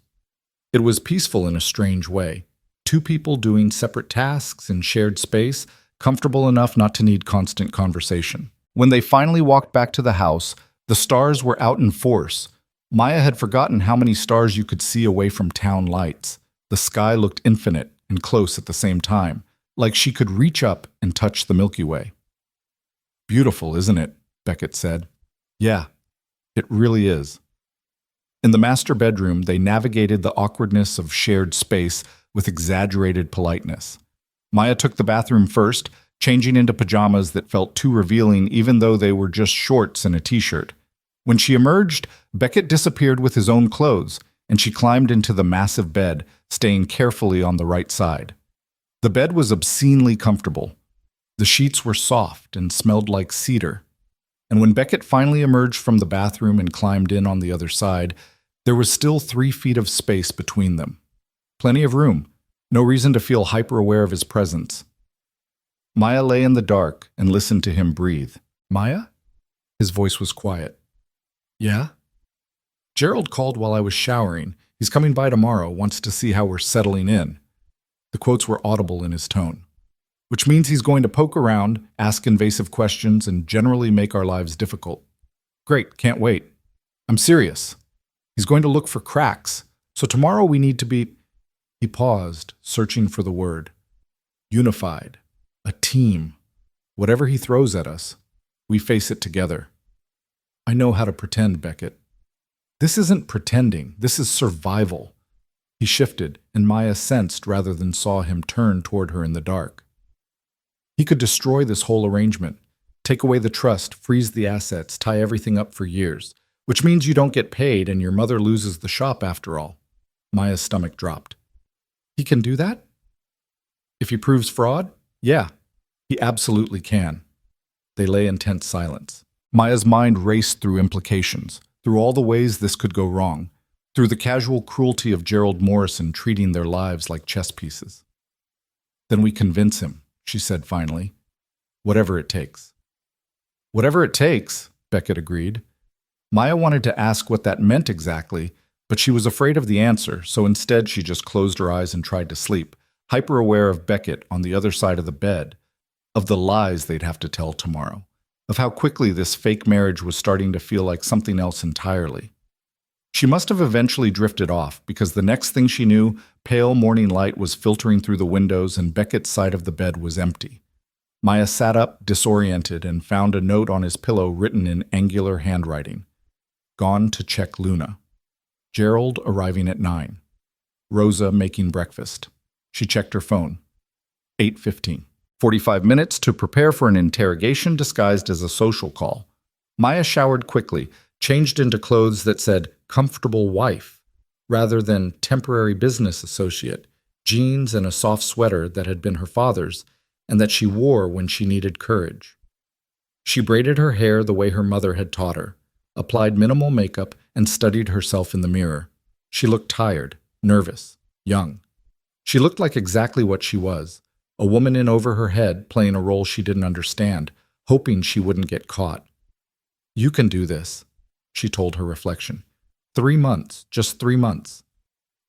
It was peaceful in a strange way. Two people doing separate tasks in shared space, comfortable enough not to need constant conversation. When they finally walked back to the house, the stars were out in force. Maya had forgotten how many stars you could see away from town lights. The sky looked infinite and close at the same time, like she could reach up and touch the Milky Way. Beautiful, isn't it? Beckett said. Yeah, it really is. In the master bedroom, they navigated the awkwardness of shared space with exaggerated politeness. Maya took the bathroom first, changing into pajamas that felt too revealing even though they were just shorts and a t-shirt. When she emerged, Beckett disappeared with his own clothes, and she climbed into the massive bed, staying carefully on the right side. The bed was obscenely comfortable. The sheets were soft and smelled like cedar. And when Beckett finally emerged from the bathroom and climbed in on the other side, there was still 3 feet of space between them. Plenty of room. No reason to feel hyper-aware of his presence. Maya lay in the dark and listened to him breathe. Maya? His voice was quiet. Yeah? Gerald called while I was showering. He's coming by tomorrow, wants to see how we're settling in. The quotes were audible in his tone. Which means he's going to poke around, ask invasive questions, and generally make our lives difficult. Great, can't wait. I'm serious. He's going to look for cracks. So tomorrow we need to be... He paused, searching for the word. Unified. A team. Whatever he throws at us, we face it together. I know how to pretend, Beckett. This isn't pretending. This is survival. He shifted, and Maya sensed rather than saw him turn toward her in the dark. He could destroy this whole arrangement, take away the trust, freeze the assets, tie everything up for years, which means you don't get paid and your mother loses the shop after all. Maya's stomach dropped. He can do that? If he proves fraud? Yeah, he absolutely can. They lay in tense silence. Maya's mind raced through implications, through all the ways this could go wrong, through the casual cruelty of Gerald Morrison treating their lives like chess pieces. Then we convince him, she said finally. Whatever it takes. Whatever it takes, Beckett agreed. Maya wanted to ask what that meant exactly, but she was afraid of the answer, so instead she just closed her eyes and tried to sleep, hyper-aware of Beckett on the other side of the bed, of the lies they'd have to tell tomorrow, of how quickly this fake marriage was starting to feel like something else entirely. She must have eventually drifted off, because the next thing she knew, pale morning light was filtering through the windows and Beckett's side of the bed was empty. Maya sat up, disoriented, and found a note on his pillow written in angular handwriting. Gone to check Luna. Gerald arriving at 9. Rosa making breakfast. She checked her phone. 8:15. 45 minutes to prepare for an interrogation disguised as a social call. Maya showered quickly, changed into clothes that said comfortable wife, rather than temporary business associate, jeans and a soft sweater that had been her father's, and that she wore when she needed courage. She braided her hair the way her mother had taught her, applied minimal makeup, and studied herself in the mirror. She looked tired, nervous, young. She looked like exactly what she was, a woman in over her head playing a role she didn't understand, hoping she wouldn't get caught. You can do this, she told her reflection. 3 months, just 3 months.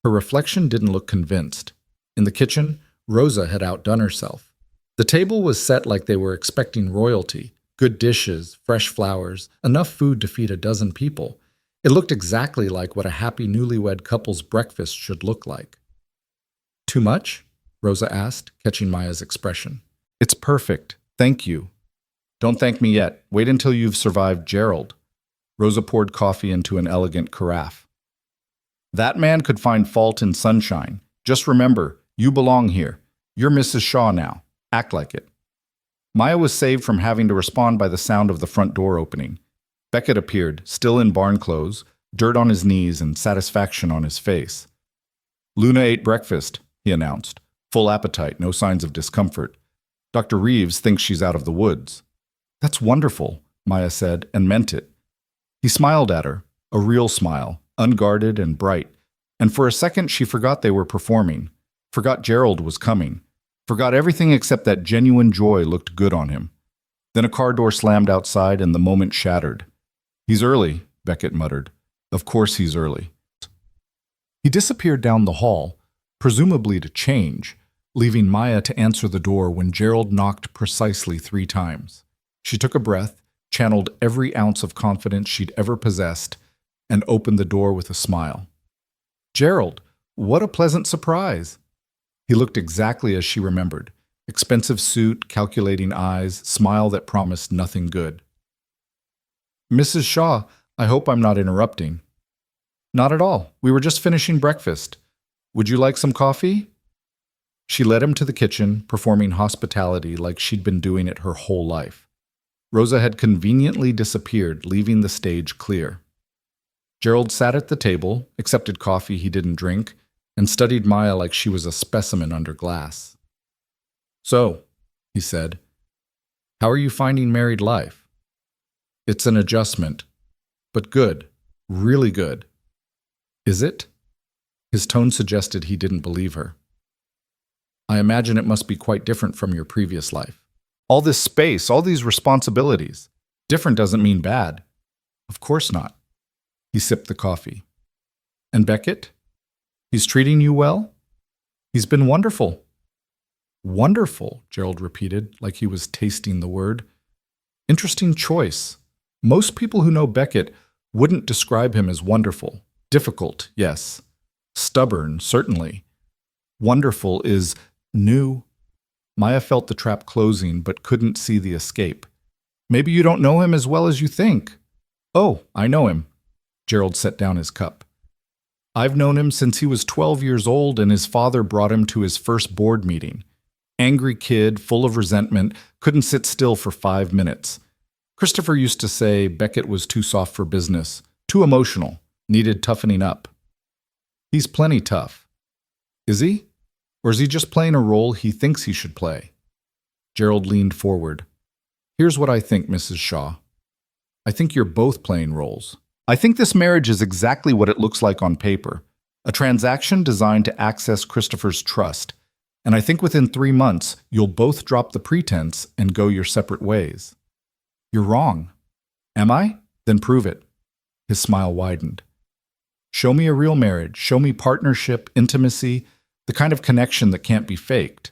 Her reflection didn't look convinced. In the kitchen, Rosa had outdone herself. The table was set like they were expecting royalty, good dishes, fresh flowers, enough food to feed a dozen people. It looked exactly like what a happy newlywed couple's breakfast should look like. Too much? Rosa asked, catching Maya's expression. It's perfect, thank you. Don't thank me yet. Wait until you've survived Gerald. Rosa poured coffee into an elegant carafe. That man could find fault in sunshine. Just remember, you belong here. You're Mrs. Shaw now. Act like it. Maya was saved from having to respond by the sound of the front door opening. Beckett appeared, still in barn clothes, dirt on his knees and satisfaction on his face. Luna ate breakfast, he announced. Full appetite, no signs of discomfort. Dr. Reeves thinks she's out of the woods. That's wonderful, Maya said, and meant it. He smiled at her, a real smile, unguarded and bright, and for a second she forgot they were performing, forgot Gerald was coming, forgot everything except that genuine joy looked good on him. Then a car door slammed outside and the moment shattered. He's early, Beckett muttered. Of course he's early. He disappeared down the hall, presumably to change, leaving Maya to answer the door when Gerald knocked precisely 3 times. She took a breath, channeled every ounce of confidence she'd ever possessed, and opened the door with a smile. Gerald, what a pleasant surprise! He looked exactly as she remembered. Expensive suit, calculating eyes, smile that promised nothing good. Mrs. Shaw, I hope I'm not interrupting. Not at all. We were just finishing breakfast. Would you like some coffee? She led him to the kitchen, performing hospitality like she'd been doing it her whole life. Rosa had conveniently disappeared, leaving the stage clear. Gerald sat at the table, accepted coffee he didn't drink, and studied Maya like she was a specimen under glass. So, he said, how are you finding married life? It's an adjustment, but good, really good. Is it? His tone suggested he didn't believe her. I imagine it must be quite different from your previous life. All this space, all these responsibilities. Different doesn't mean bad. Of course not. He sipped the coffee. And Beckett? He's treating you well? He's been wonderful. Wonderful, Gerald repeated, like he was tasting the word. Interesting choice. Most people who know Beckett wouldn't describe him as wonderful. Difficult, yes. Stubborn, certainly. Wonderful is new. Maya felt the trap closing but couldn't see the escape. Maybe you don't know him as well as you think. Oh, I know him. Gerald set down his cup. I've known him since he was 12 years old and his father brought him to his first board meeting. Angry kid, full of resentment, couldn't sit still for 5 minutes. Christopher used to say Beckett was too soft for business, too emotional, needed toughening up. He's plenty tough. Is he? Or is he just playing a role he thinks he should play? Gerald leaned forward. Here's what I think, Mrs. Shaw. I think you're both playing roles. I think this marriage is exactly what it looks like on paper, a transaction designed to access Christopher's trust. And I think within 3 months, you'll both drop the pretense and go your separate ways. You're wrong. Am I? Then prove it. His smile widened. Show me a real marriage. Show me partnership, intimacy, the kind of connection that can't be faked.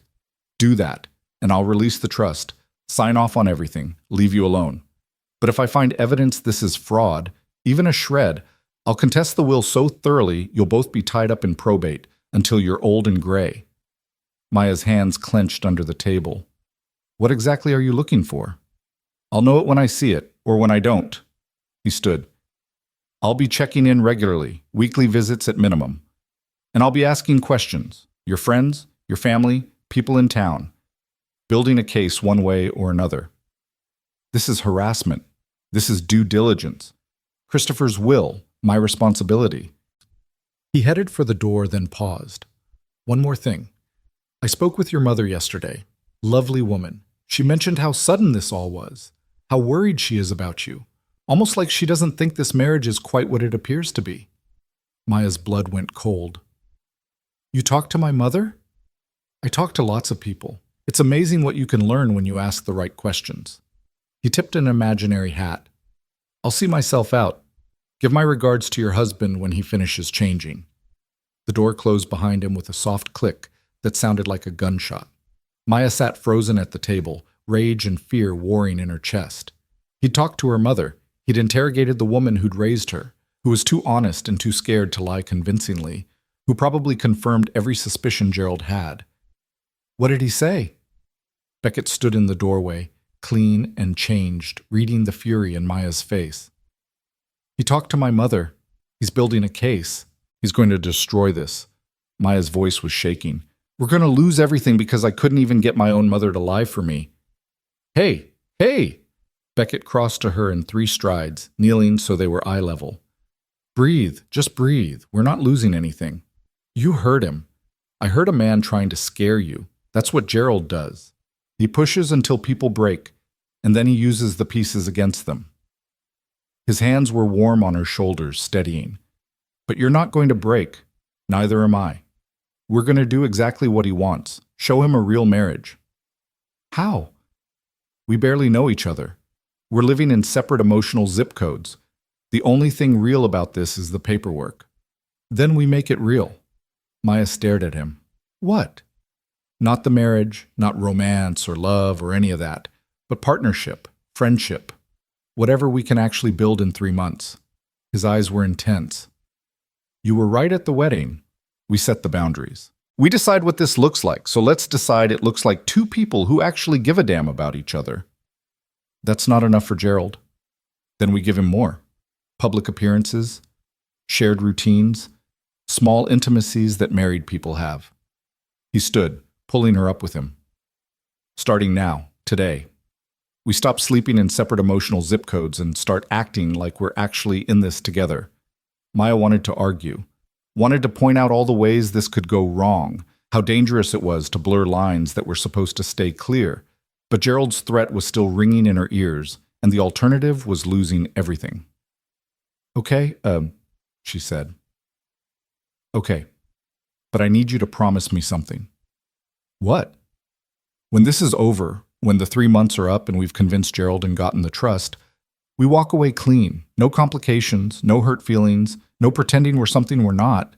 Do that, and I'll release the trust, sign off on everything, leave you alone. But if I find evidence this is fraud, even a shred, I'll contest the will so thoroughly you'll both be tied up in probate until you're old and gray. Maya's hands clenched under the table. What exactly are you looking for? I'll know it when I see it, or when I don't. He stood. I'll be checking in regularly, weekly visits at minimum. And I'll be asking questions. Your friends, your family, people in town. Building a case one way or another. This is harassment. This is due diligence. Christopher's will, my responsibility. He headed for the door, then paused. One more thing. I spoke with your mother yesterday. Lovely woman. She mentioned how sudden this all was, how worried she is about you, almost like she doesn't think this marriage is quite what it appears to be. Maya's blood went cold. You talked to my mother? I talk to lots of people. It's amazing what you can learn when you ask the right questions. He tipped an imaginary hat. I'll see myself out. Give my regards to your husband when he finishes changing. The door closed behind him with a soft click that sounded like a gunshot. Maya sat frozen at the table, rage and fear warring in her chest. He'd talked to her mother. He'd interrogated the woman who'd raised her, who was too honest and too scared to lie convincingly, who probably confirmed every suspicion Gerald had. What did he say? Beckett stood in the doorway, clean and changed, reading the fury in Maya's face. He talked to my mother. He's building a case. He's going to destroy this. Maya's voice was shaking. We're going to lose everything because I couldn't even get my own mother to lie for me. Hey, hey! Beckett crossed to her in 3 strides, kneeling so they were eye level. Breathe, just breathe. We're not losing anything. You heard him. I heard a man trying to scare you. That's what Gerald does. He pushes until people break, and then he uses the pieces against them. His hands were warm on her shoulders, steadying. But you're not going to break. Neither am I. We're going to do exactly what he wants. Show him a real marriage. How? We barely know each other. We're living in separate emotional zip codes. The only thing real about this is the paperwork. Then we make it real. Maya stared at him. What? Not the marriage, not romance or love or any of that, but partnership, friendship, whatever we can actually build in 3 months. His eyes were intense. You were right at the wedding. We set the boundaries. We decide what this looks like, so let's decide it looks like 2 people who actually give a damn about each other. That's not enough for Gerald. Then we give him more. Public appearances, shared routines, small intimacies that married people have. He stood, pulling her up with him. Starting now, today. We stop sleeping in separate emotional zip codes and start acting like we're actually in this together. Maya wanted to argue, wanted to point out all the ways this could go wrong, how dangerous it was to blur lines that were supposed to stay clear. But Gerald's threat was still ringing in her ears, and the alternative was losing everything. Okay, she said. Okay, but I need you to promise me something. What? When this is over, when the 3 months are up and we've convinced Gerald and gotten the trust, we walk away clean, no complications, no hurt feelings, no pretending we're something we're not.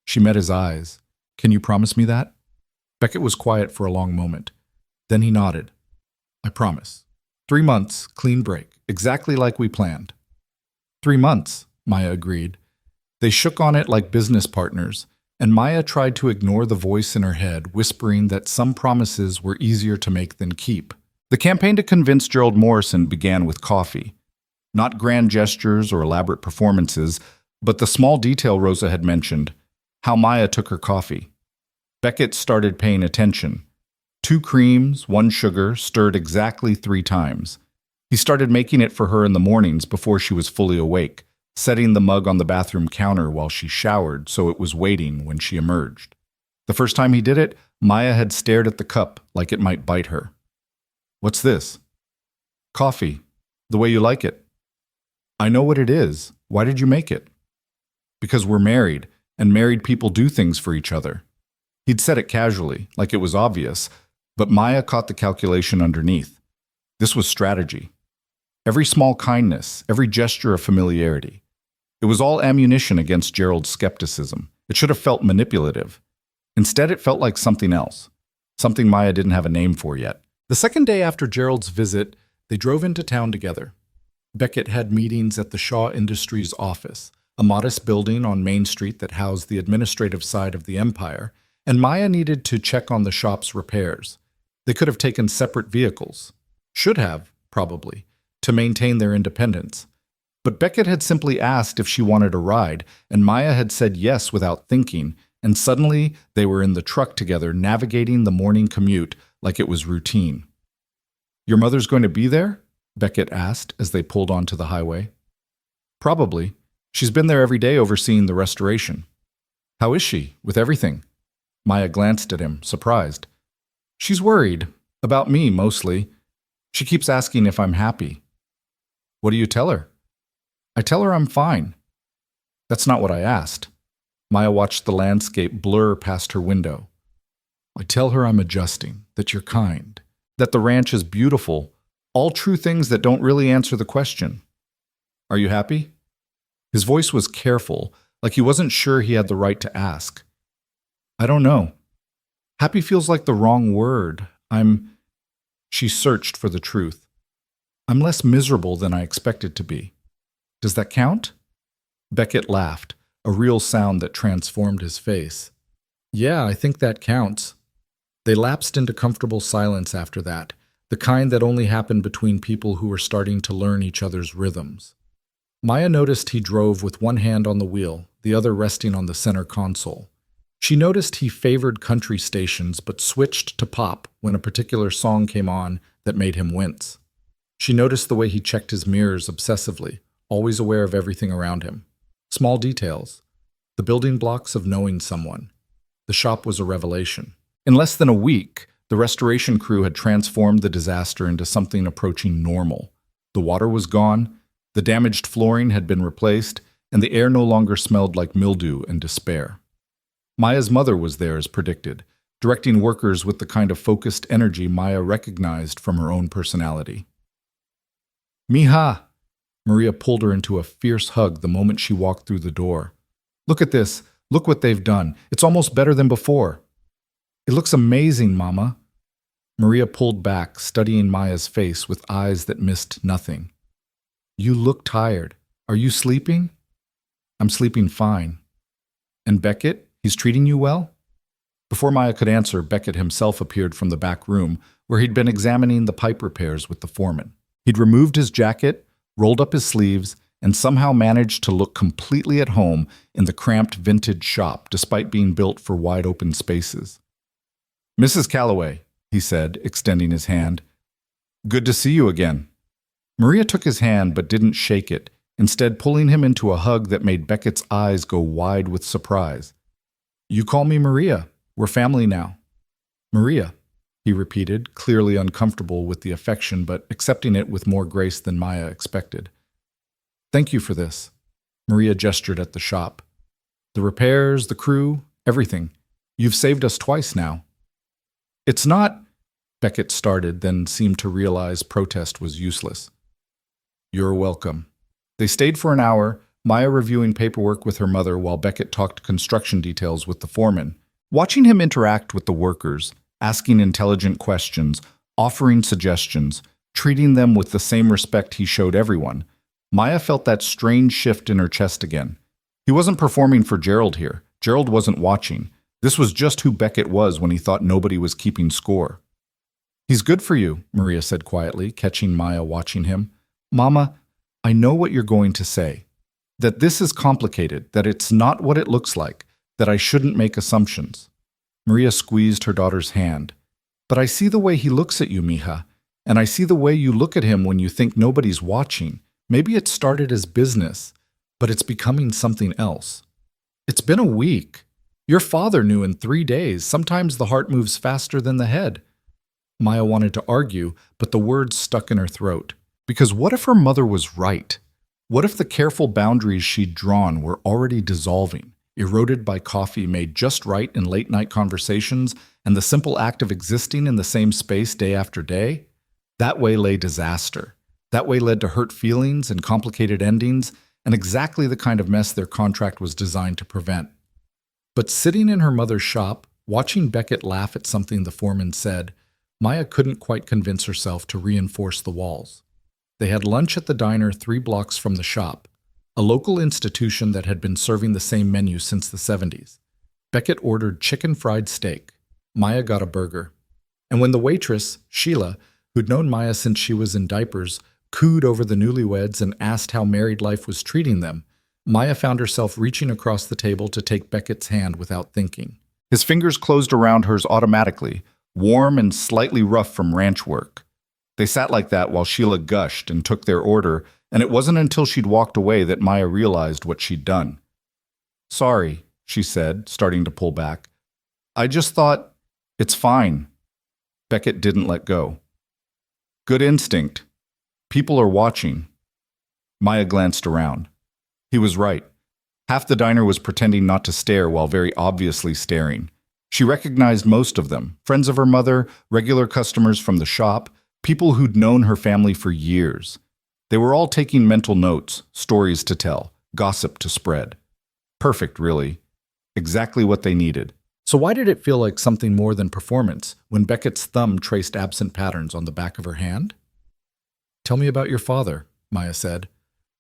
She met his eyes. Can you promise me that? Beckett was quiet for a long moment. Then he nodded. I promise. 3 months, clean break, exactly like we planned. 3 months, Maya agreed. They shook on it like business partners, and Maya tried to ignore the voice in her head, whispering that some promises were easier to make than keep. The campaign to convince Gerald Morrison began with coffee. Not grand gestures or elaborate performances, but the small detail Rosa had mentioned, how Maya took her coffee. Beckett started paying attention. 2 creams, 1 sugar, stirred exactly 3 times. He started making it for her in the mornings before she was fully awake, setting the mug on the bathroom counter while she showered so it was waiting when she emerged. The first time he did it, Maya had stared at the cup like it might bite her. "What's this?" "Coffee. The way you like it." "I know what it is. Why did you make it?" "Because we're married, and married people do things for each other." He'd said it casually, like it was obvious, but Maya caught the calculation underneath. This was strategy. Every small kindness, every gesture of familiarity. It was all ammunition against Gerald's skepticism. It should have felt manipulative. Instead, it felt like something else, something Maya didn't have a name for yet. The second day after Gerald's visit, they drove into town together. Beckett had meetings at the Shaw Industries office, a modest building on Main Street that housed the administrative side of the empire, and Maya needed to check on the shop's repairs. They could have taken separate vehicles. Should have, probably, to maintain their independence. But Beckett had simply asked if she wanted a ride, and Maya had said yes without thinking, and suddenly they were in the truck together navigating the morning commute like it was routine. "Your mother's going to be there?" Beckett asked as they pulled onto the highway. "Probably. She's been there every day overseeing the restoration." "How is she, with everything?" Maya glanced at him, surprised. "She's worried. About me, mostly. She keeps asking if I'm happy." "What do you tell her?" "I tell her I'm fine." "That's not what I asked." Maya watched the landscape blur past her window. "I tell her I'm adjusting, that you're kind, that the ranch is beautiful, all true things that don't really answer the question." "Are you happy?" His voice was careful, like he wasn't sure he had the right to ask. "I don't know. Happy feels like the wrong word. She searched for the truth. "I'm less miserable than I expected to be." "Does that count?" Beckett laughed, a real sound that transformed his face. "Yeah, I think that counts." They lapsed into comfortable silence after that, the kind that only happened between people who were starting to learn each other's rhythms. Maya noticed he drove with one hand on the wheel, the other resting on the center console. She noticed he favored country stations but switched to pop when a particular song came on that made him wince. She noticed the way he checked his mirrors obsessively, always aware of everything around him. Small details. The building blocks of knowing someone. The shop was a revelation. In less than a week, the restoration crew had transformed the disaster into something approaching normal. The water was gone, the damaged flooring had been replaced, and the air no longer smelled like mildew and despair. Maya's mother was there as predicted, directing workers with the kind of focused energy Maya recognized from her own personality. "Mija!" Maria pulled her into a fierce hug the moment she walked through the door. "Look at this. Look what they've done. It's almost better than before." "It looks amazing, Mama." Maria pulled back, studying Maya's face with eyes that missed nothing. "You look tired. Are you sleeping?" "I'm sleeping fine." "And Beckett? He's treating you well?" Before Maya could answer, Beckett himself appeared from the back room, where he'd been examining the pipe repairs with the foreman. He'd removed his jacket, rolled up his sleeves, and somehow managed to look completely at home in the cramped vintage shop, despite being built for wide-open spaces. "Mrs. Calloway," he said, extending his hand. "Good to see you again." Maria took his hand but didn't shake it, instead pulling him into a hug that made Beckett's eyes go wide with surprise. "You call me Maria. We're family now." "Maria," he repeated, clearly uncomfortable with the affection but accepting it with more grace than Maya expected. "Thank you for this." Maria gestured at the shop. "The repairs, the crew, everything. You've saved us twice now." "It's not," Beckett started, then seemed to realize protest was useless. "You're welcome." They stayed for an hour, Maya reviewing paperwork with her mother while Beckett talked construction details with the foreman. Watching him interact with the workers, asking intelligent questions, offering suggestions, treating them with the same respect he showed everyone, Maya felt that strange shift in her chest again. He wasn't performing for Gerald here. Gerald wasn't watching. This was just who Beckett was when he thought nobody was keeping score. He's good for you, Maria said quietly, catching Maya watching him. Mama, I know what you're going to say. That this is complicated, that it's not what it looks like, that I shouldn't make assumptions. Maria squeezed her daughter's hand. But I see the way he looks at you, mija, and I see the way you look at him when you think nobody's watching. Maybe it started as business, but it's becoming something else. It's been a week. Your father knew in 3 days. Sometimes the heart moves faster than the head. Maya wanted to argue, but the words stuck in her throat. Because what if her mother was right? What if the careful boundaries she'd drawn were already dissolving, eroded by coffee made just right in late-night conversations and the simple act of existing in the same space day after day? That way lay disaster. That way led to hurt feelings and complicated endings, and exactly the kind of mess their contract was designed to prevent. But sitting in her mother's shop, watching Beckett laugh at something the foreman said, Maya couldn't quite convince herself to reinforce the walls. They had lunch at the diner 3 blocks from the shop, a local institution that had been serving the same menu since the 70s. Beckett ordered chicken fried steak. Maya got a burger. And when the waitress, Sheila, who'd known Maya since she was in diapers, cooed over the newlyweds and asked how married life was treating them, Maya found herself reaching across the table to take Beckett's hand without thinking. His fingers closed around hers automatically, warm and slightly rough from ranch work. They sat like that while Sheila gushed and took their order, and it wasn't until she'd walked away that Maya realized what she'd done. Sorry, she said, starting to pull back. I just thought, it's fine. Beckett didn't let go. Good instinct. People are watching. Maya glanced around. He was right. Half the diner was pretending not to stare while very obviously staring. She recognized most of them, friends of her mother, regular customers from the shop, people who'd known her family for years. They were all taking mental notes, stories to tell, gossip to spread. Perfect, really. Exactly what they needed. So why did it feel like something more than performance when Beckett's thumb traced absent patterns on the back of her hand? Tell me about your father, Maya said,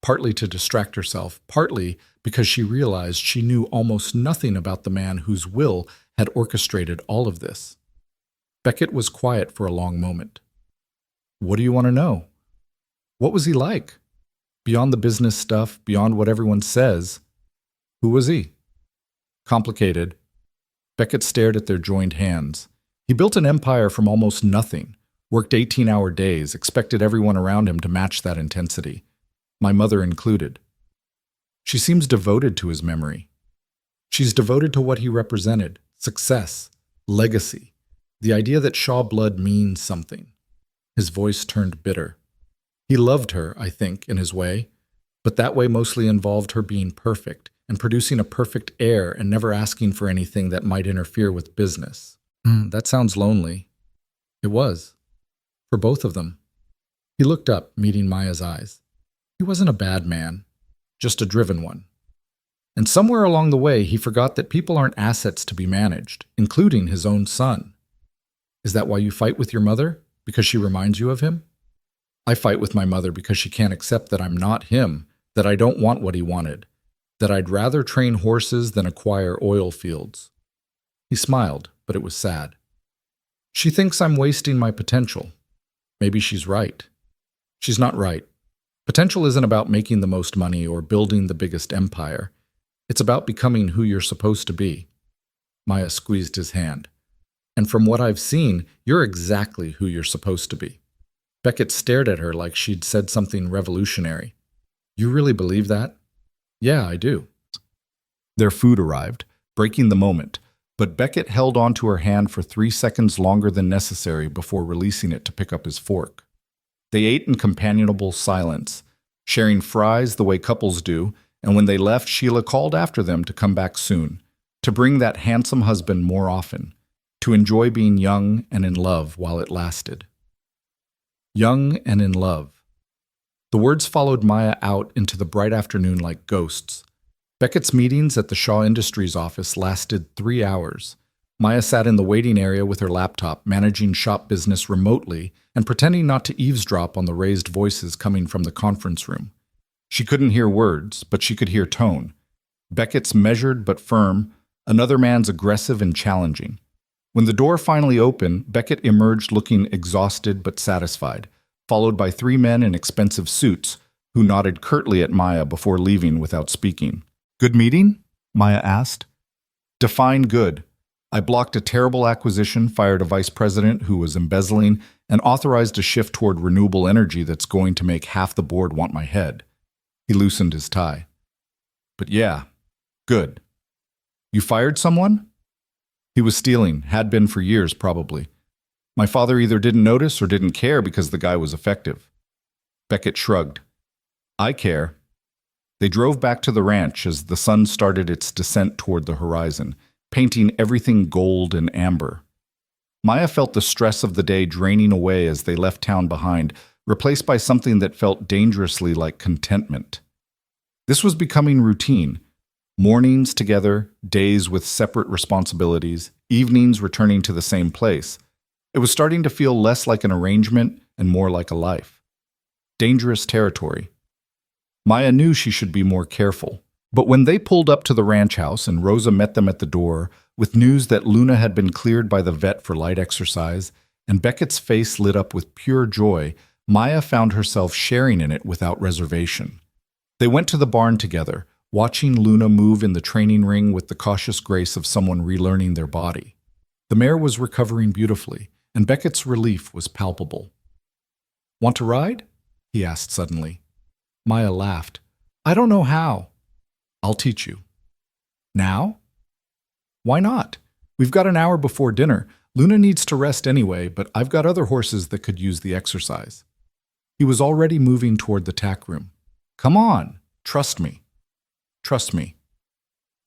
partly to distract herself, partly because she realized she knew almost nothing about the man whose will had orchestrated all of this. Beckett was quiet for a long moment. What do you want to know? What was he like? Beyond the business stuff, beyond what everyone says, who was he? Complicated. Beckett stared at their joined hands. He built an empire from almost nothing, worked 18-hour days, expected everyone around him to match that intensity, my mother included. She seems devoted to his memory. She's devoted to what he represented, success, legacy, the idea that Shaw blood means something. His voice turned bitter. He loved her, I think, in his way, but that way mostly involved her being perfect and producing a perfect heir and never asking for anything that might interfere with business. That sounds lonely. It was. For both of them. He looked up, meeting Maya's eyes. He wasn't a bad man, just a driven one. And somewhere along the way, he forgot that people aren't assets to be managed, including his own son. Is that why you fight with your mother? Because she reminds you of him? I fight with my mother because she can't accept that I'm not him, that I don't want what he wanted, that I'd rather train horses than acquire oil fields. He smiled, but it was sad. She thinks I'm wasting my potential. Maybe she's right. She's not right. Potential isn't about making the most money or building the biggest empire. It's about becoming who you're supposed to be. Maya squeezed his hand. And from what I've seen, you're exactly who you're supposed to be. Beckett stared at her like she'd said something revolutionary. You really believe that? Yeah, I do. Their food arrived, breaking the moment, but Beckett held onto her hand for 3 seconds longer than necessary before releasing it to pick up his fork. They ate in companionable silence, sharing fries the way couples do, and when they left, Sheila called after them to come back soon, to bring that handsome husband more often, to enjoy being young and in love while it lasted. Young and in love. The words followed Maya out into the bright afternoon like ghosts. Beckett's meetings at the Shaw Industries office lasted 3 hours. Maya sat in the waiting area with her laptop, managing shop business remotely and pretending not to eavesdrop on the raised voices coming from the conference room. She couldn't hear words, but she could hear tone. Beckett's measured but firm, another man's aggressive and challenging. When the door finally opened, Beckett emerged looking exhausted but satisfied, followed by three men in expensive suits, who nodded curtly at Maya before leaving without speaking. "Good meeting?" Maya asked. "Define good. I blocked a terrible acquisition, fired a vice president who was embezzling, and authorized a shift toward renewable energy that's going to make half the board want my head." He loosened his tie. "But yeah, good. You fired someone?" "He was stealing, had been for years probably. My father either didn't notice or didn't care because the guy was effective." Beckett shrugged. "I care." They drove back to the ranch as the sun started its descent toward the horizon, painting everything gold and amber. Maya felt the stress of the day draining away as they left town behind, replaced by something that felt dangerously like contentment. This was becoming routine. Mornings together, days with separate responsibilities, evenings returning to the same place. It was starting to feel less like an arrangement and more like a life. Dangerous territory. Maya knew she should be more careful. But when they pulled up to the ranch house and Rosa met them at the door with news that Luna had been cleared by the vet for light exercise, and Beckett's face lit up with pure joy, Maya found herself sharing in it without reservation. They went to the barn together, watching Luna move in the training ring with the cautious grace of someone relearning their body. The mare was recovering beautifully, and Beckett's relief was palpable. "Want to ride?" he asked suddenly. Maya laughed. "I don't know how." "I'll teach you." "Now?" "Why not? We've got an hour before dinner. Luna needs to rest anyway, but I've got other horses that could use the exercise." He was already moving toward the tack room. "Come on, trust me." Trust me.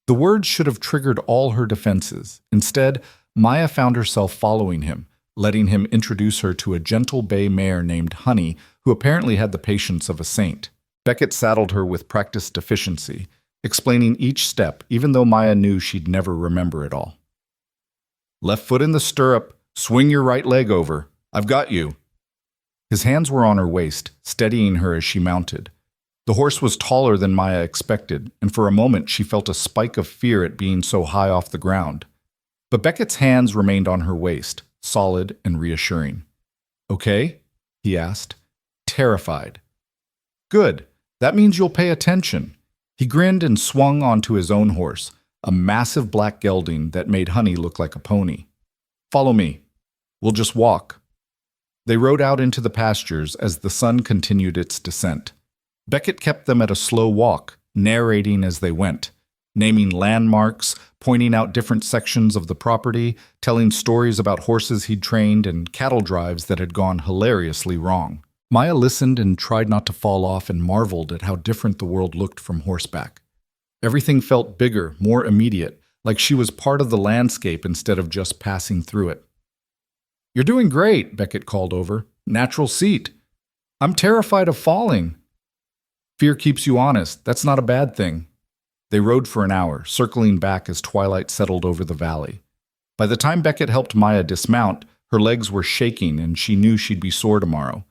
The words should have triggered all her defenses. Instead, Maya found herself following him, letting him introduce her to a gentle bay mare named Honey, who apparently had the patience of a saint. Beckett saddled her with practiced efficiency, explaining each step, even though Maya knew she'd never remember it all. "Left foot in the stirrup, swing your right leg over. I've got you." His hands were on her waist, steadying her as she mounted. The horse was taller than Maya expected, and for a moment she felt a spike of fear at being so high off the ground. But Beckett's hands remained on her waist, solid and reassuring. "Okay?" he asked, terrified. "Good. That means you'll pay attention." He grinned and swung onto his own horse, a massive black gelding that made Honey look like a pony. "Follow me. We'll just walk." They rode out into the pastures as the sun continued its descent. Beckett kept them at a slow walk, narrating as they went, naming landmarks, pointing out different sections of the property, telling stories about horses he'd trained and cattle drives that had gone hilariously wrong. Maya listened and tried not to fall off and marveled at how different the world looked from horseback. Everything felt bigger, more immediate, like she was part of the landscape instead of just passing through it. "You're doing great," Beckett called over. "Natural seat." "I'm terrified of falling." "Fear keeps you honest. That's not a bad thing." They rode for an hour, circling back as twilight settled over the valley. By the time Beckett helped Maya dismount, her legs were shaking and she knew she'd be sore tomorrow.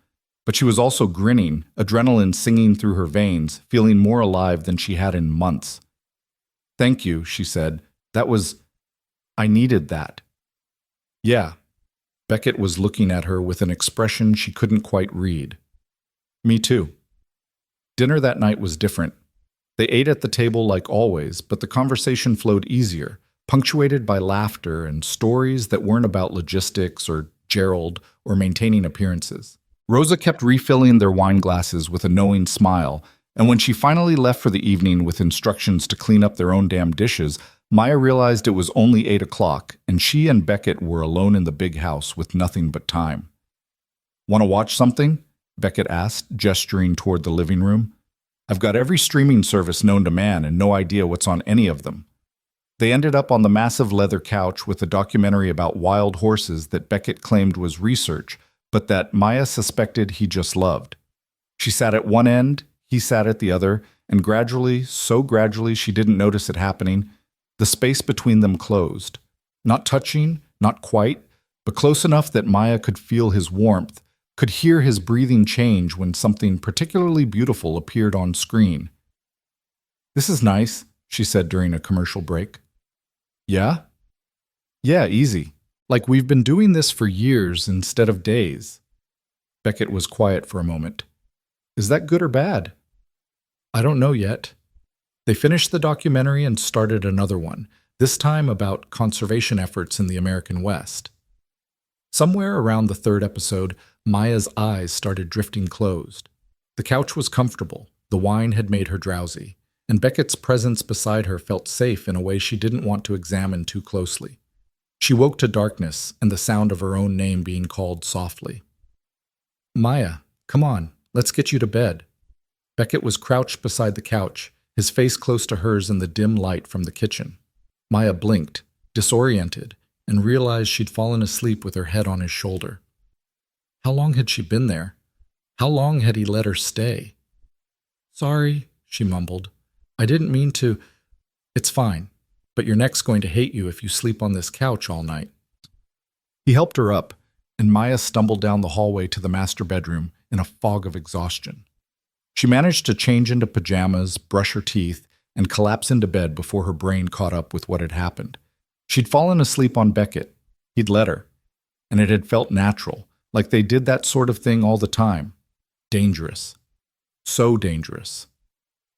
But she was also grinning, adrenaline singing through her veins, feeling more alive than she had in months. "Thank you," she said. I needed that." "Yeah." Beckett was looking at her with an expression she couldn't quite read. "Me too." Dinner that night was different. They ate at the table like always, but the conversation flowed easier, punctuated by laughter and stories that weren't about logistics or Gerald or maintaining appearances. Rosa kept refilling their wine glasses with a knowing smile, and when she finally left for the evening with instructions to clean up their own damn dishes, Maya realized it was only 8 o'clock, and she and Beckett were alone in the big house with nothing but time. "Want to watch something?" Beckett asked, gesturing toward the living room. "I've got every streaming service known to man and no idea what's on any of them." They ended up on the massive leather couch with a documentary about wild horses that Beckett claimed was research, but that Maya suspected he just loved. She sat at one end, he sat at the other, and gradually, so gradually she didn't notice it happening, the space between them closed. Not touching, not quite, but close enough that Maya could feel his warmth, could hear his breathing change when something particularly beautiful appeared on screen. "This is nice," she said during a commercial break. Yeah? Yeah, easy. Like we've been doing this for years instead of days. Beckett was quiet for a moment. Is that good or bad? I don't know yet. They finished the documentary and started another one, this time about conservation efforts in the American West. Somewhere around the third episode, Maya's eyes started drifting closed. The couch was comfortable, the wine had made her drowsy, and Beckett's presence beside her felt safe in a way she didn't want to examine too closely. She woke to darkness and the sound of her own name being called softly. Maya, come on, let's get you to bed. Beckett was crouched beside the couch, his face close to hers in the dim light from the kitchen. Maya blinked, disoriented, and realized she'd fallen asleep with her head on his shoulder. How long had she been there? How long had he let her stay? Sorry, she mumbled. I didn't mean to. It's fine, but your neck's going to hate you if you sleep on this couch all night. He helped her up, and Maya stumbled down the hallway to the master bedroom in a fog of exhaustion. She managed to change into pajamas, brush her teeth, and collapse into bed before her brain caught up with what had happened. She'd fallen asleep on Beckett. He'd let her. And it had felt natural, like they did that sort of thing all the time. Dangerous. So dangerous.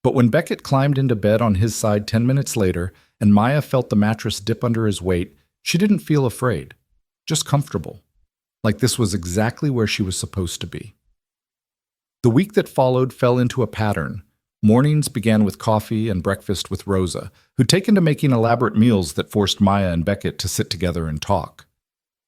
But when Beckett climbed into bed on his side 10 minutes later, and Maya felt the mattress dip under his weight, she didn't feel afraid. Just comfortable. Like this was exactly where she was supposed to be. The week that followed fell into a pattern. Mornings began with coffee and breakfast with Rosa, who'd taken to making elaborate meals that forced Maya and Beckett to sit together and talk.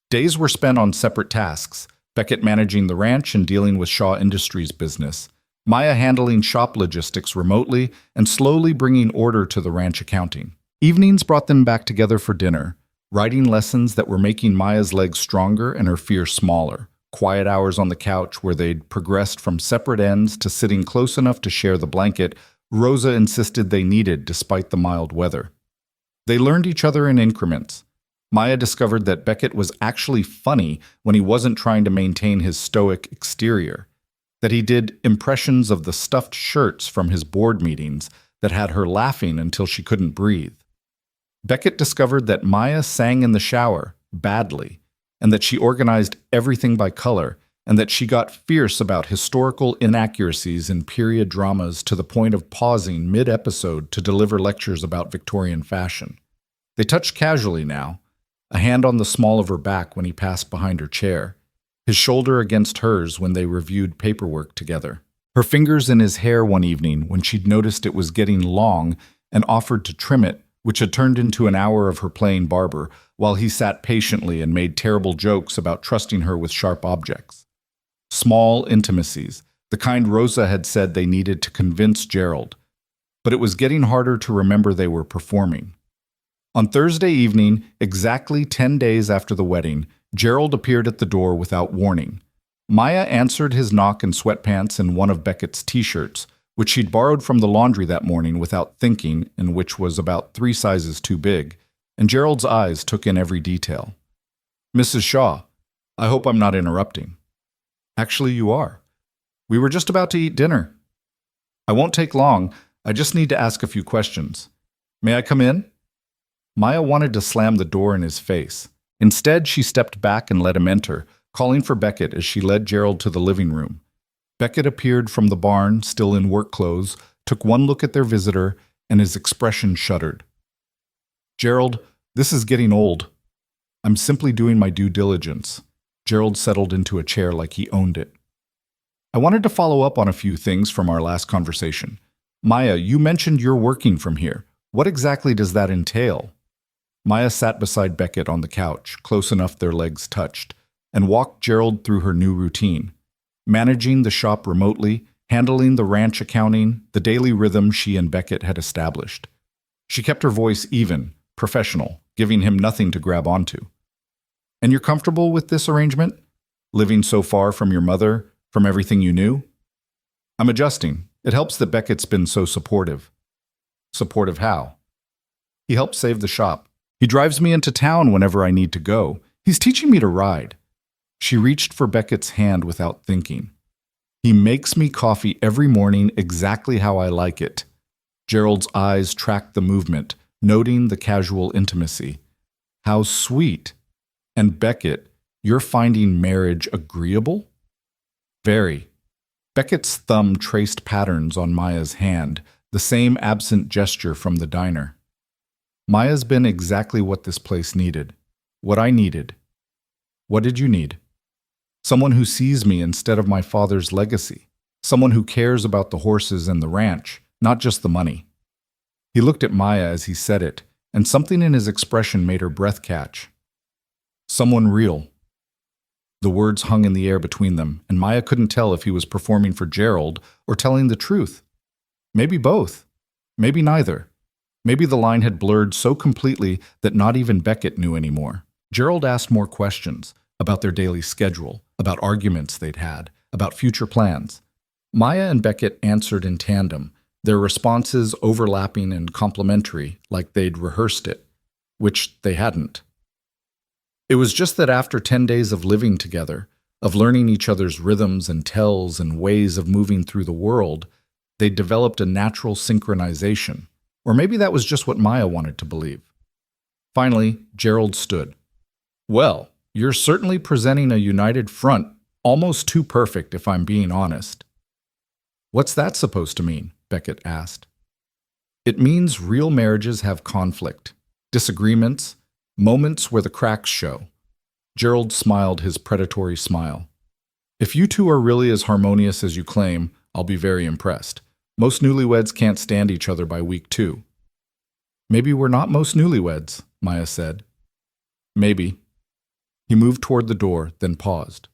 Days were spent on separate tasks, Beckett managing the ranch and dealing with Shaw Industries' business, Maya handling shop logistics remotely and slowly bringing order to the ranch accounting. Evenings brought them back together for dinner, writing lessons that were making Maya's legs stronger and her fear smaller. Quiet hours on the couch where they'd progressed from separate ends to sitting close enough to share the blanket Rosa insisted they needed despite the mild weather. They learned each other in increments. Maya discovered that Beckett was actually funny when he wasn't trying to maintain his stoic exterior, that he did impressions of the stuffed shirts from his board meetings that had her laughing until she couldn't breathe. Beckett discovered that Maya sang in the shower, badly, and that she organized everything by color, and that she got fierce about historical inaccuracies in period dramas to the point of pausing mid-episode to deliver lectures about Victorian fashion. They touched casually now, a hand on the small of her back when he passed behind her chair, his shoulder against hers when they reviewed paperwork together. Her fingers in his hair one evening when she'd noticed it was getting long and offered to trim it, which had turned into an hour of her playing barber, while he sat patiently and made terrible jokes about trusting her with sharp objects. Small intimacies, the kind Rosa had said they needed to convince Gerald. But it was getting harder to remember they were performing. On Thursday evening, exactly 10 days after the wedding, Gerald appeared at the door without warning. Maya answered his knock in sweatpants and one of Beckett's t-shirts, which she'd borrowed from the laundry that morning without thinking and which was about 3 sizes too big, and Gerald's eyes took in every detail. Mrs. Shaw, I hope I'm not interrupting. Actually, you are. We were just about to eat dinner. I won't take long. I just need to ask a few questions. May I come in? Maya wanted to slam the door in his face. Instead, she stepped back and let him enter, calling for Beckett as she led Gerald to the living room. Beckett appeared from the barn, still in work clothes, took one look at their visitor, and his expression shuddered. Gerald, this is getting old. I'm simply doing my due diligence. Gerald settled into a chair like he owned it. I wanted to follow up on a few things from our last conversation. Maya, you mentioned you're working from here. What exactly does that entail? Maya sat beside Beckett on the couch, close enough their legs touched, and walked Gerald through her new routine. Managing the shop remotely, handling the ranch accounting, the daily rhythm she and Beckett had established. She kept her voice even, professional, giving him nothing to grab onto. And you're comfortable with this arrangement? Living so far from your mother, from everything you knew? I'm adjusting. It helps that Beckett's been so supportive. Supportive how? He helps save the shop. He drives me into town whenever I need to go. He's teaching me to ride. She reached for Beckett's hand without thinking. He makes me coffee every morning exactly how I like it. Gerald's eyes tracked the movement, noting the casual intimacy. How sweet. And Beckett, you're finding marriage agreeable? Very. Beckett's thumb traced patterns on Maya's hand, the same absent gesture from the diner. Maya's been exactly what this place needed. What I needed. What did you need? Someone who sees me instead of my father's legacy. Someone who cares about the horses and the ranch, not just the money. He looked at Maya as he said it, and something in his expression made her breath catch. Someone real. The words hung in the air between them, and Maya couldn't tell if he was performing for Gerald or telling the truth. Maybe both. Maybe neither. Maybe the line had blurred so completely that not even Beckett knew anymore. Gerald asked more questions about their daily schedule, about arguments they'd had, about future plans. Maya and Beckett answered in tandem, their responses overlapping and complementary, like they'd rehearsed it, which they hadn't. It was just that after 10 days of living together, of learning each other's rhythms and tells and ways of moving through the world, they'd developed a natural synchronization. Or maybe that was just what Maya wanted to believe. Finally, Gerald stood. Well, you're certainly presenting a united front, almost too perfect if I'm being honest. What's that supposed to mean? Beckett asked. It means real marriages have conflict, disagreements, moments where the cracks show. Gerald smiled his predatory smile. If you two are really as harmonious as you claim, I'll be very impressed. Most newlyweds can't stand each other by week 2. Maybe we're not most newlyweds, Maya said. Maybe. He moved toward the door, then paused.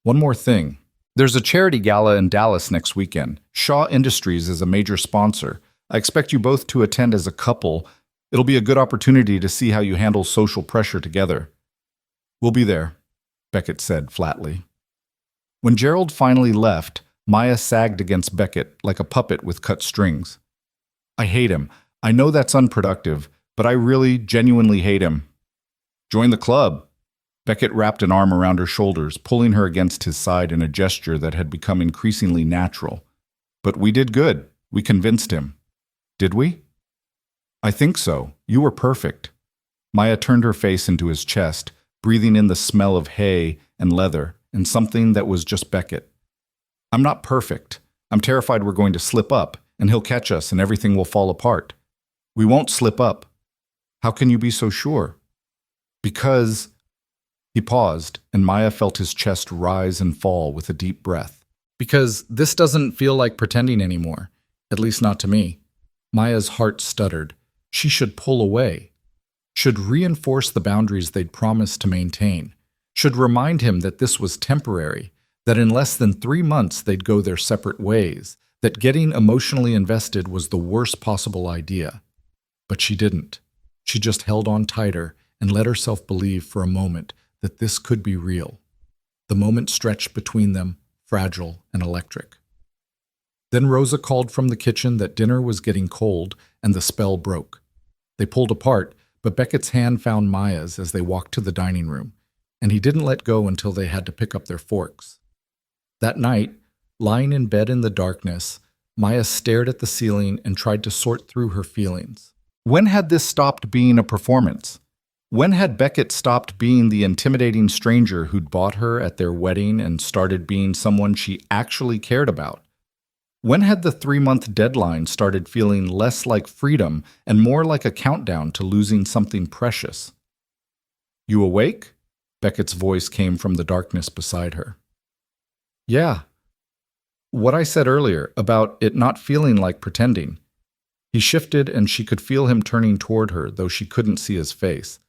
One more thing. There's a charity gala in Dallas next weekend. Shaw Industries is a major sponsor. I expect you both to attend as a couple. It'll be a good opportunity to see how you handle social pressure together. We'll be there, Beckett said flatly. When Gerald finally left, Maya sagged against Beckett like a puppet with cut strings. I hate him. I know that's unproductive, but I really, genuinely hate him. Join the club. Beckett wrapped an arm around her shoulders, pulling her against his side in a gesture that had become increasingly natural. But we did good. We convinced him. Did we? I think so. You were perfect. Maya turned her face into his chest, breathing in the smell of hay and leather and something that was just Beckett. I'm not perfect. I'm terrified we're going to slip up, and he'll catch us and everything will fall apart. We won't slip up. How can you be so sure? Because... He paused, and Maya felt his chest rise and fall with a deep breath. Because this doesn't feel like pretending anymore, at least not to me. Maya's heart stuttered. She should pull away. Should reinforce the boundaries they'd promised to maintain. Should remind him that this was temporary, that in less than 3 months they'd go their separate ways, that getting emotionally invested was the worst possible idea. But she didn't. She just held on tighter and let herself believe for a moment that this could be real. The moment stretched between them, fragile and electric. Then Rosa called from the kitchen that dinner was getting cold and the spell broke. They pulled apart, but Beckett's hand found Maya's as they walked to the dining room, and he didn't let go until they had to pick up their forks. That night, lying in bed in the darkness, Maya stared at the ceiling and tried to sort through her feelings. When had this stopped being a performance? When had Beckett stopped being the intimidating stranger who'd bought her at their wedding and started being someone she actually cared about? When had the 3-month deadline started feeling less like freedom and more like a countdown to losing something precious? You awake? Beckett's voice came from the darkness beside her. Yeah. What I said earlier about it not feeling like pretending. He shifted and she could feel him turning toward her, though she couldn't see his face.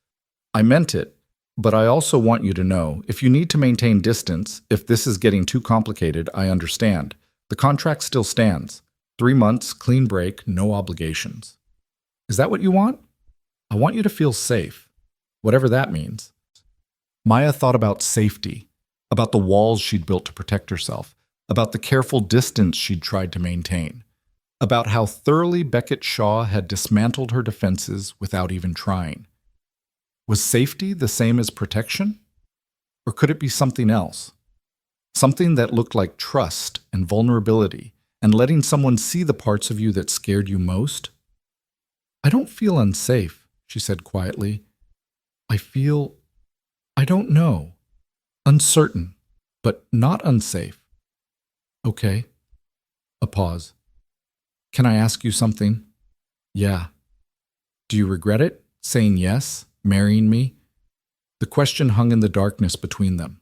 I meant it, but I also want you to know, if you need to maintain distance, if this is getting too complicated, I understand. The contract still stands. 3 months, clean break, no obligations. Is that what you want? I want you to feel safe, whatever that means. Maya thought about safety, about the walls she'd built to protect herself, about the careful distance she'd tried to maintain, about how thoroughly Beckett Shaw had dismantled her defenses without even trying. Was safety the same as protection? Or could it be something else? Something that looked like trust and vulnerability and letting someone see the parts of you that scared you most? I don't feel unsafe, she said quietly. I don't know. Uncertain, but not unsafe. Okay. A pause. Can I ask you something? Yeah. Do you regret it? Saying yes? Marrying me? The question hung in the darkness between them.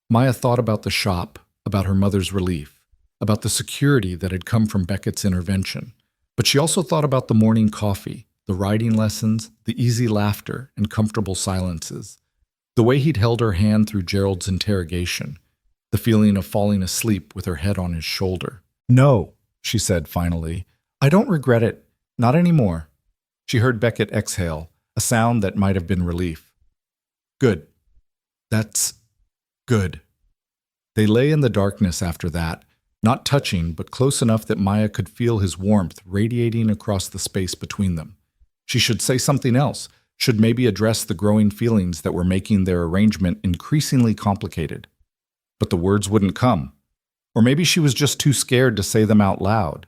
Maya thought about the shop, about her mother's relief, about the security that had come from Beckett's intervention. But she also thought about the morning coffee, the writing lessons, the easy laughter and comfortable silences, the way he'd held her hand through Gerald's interrogation, the feeling of falling asleep with her head on his shoulder. No, she said finally. I don't regret it. Not anymore. She heard Beckett exhale, a sound that might have been relief. Good. That's good. They lay in the darkness after that, not touching, but close enough that Maya could feel his warmth radiating across the space between them. She should say something else, should maybe address the growing feelings that were making their arrangement increasingly complicated. But the words wouldn't come. Or maybe she was just too scared to say them out loud.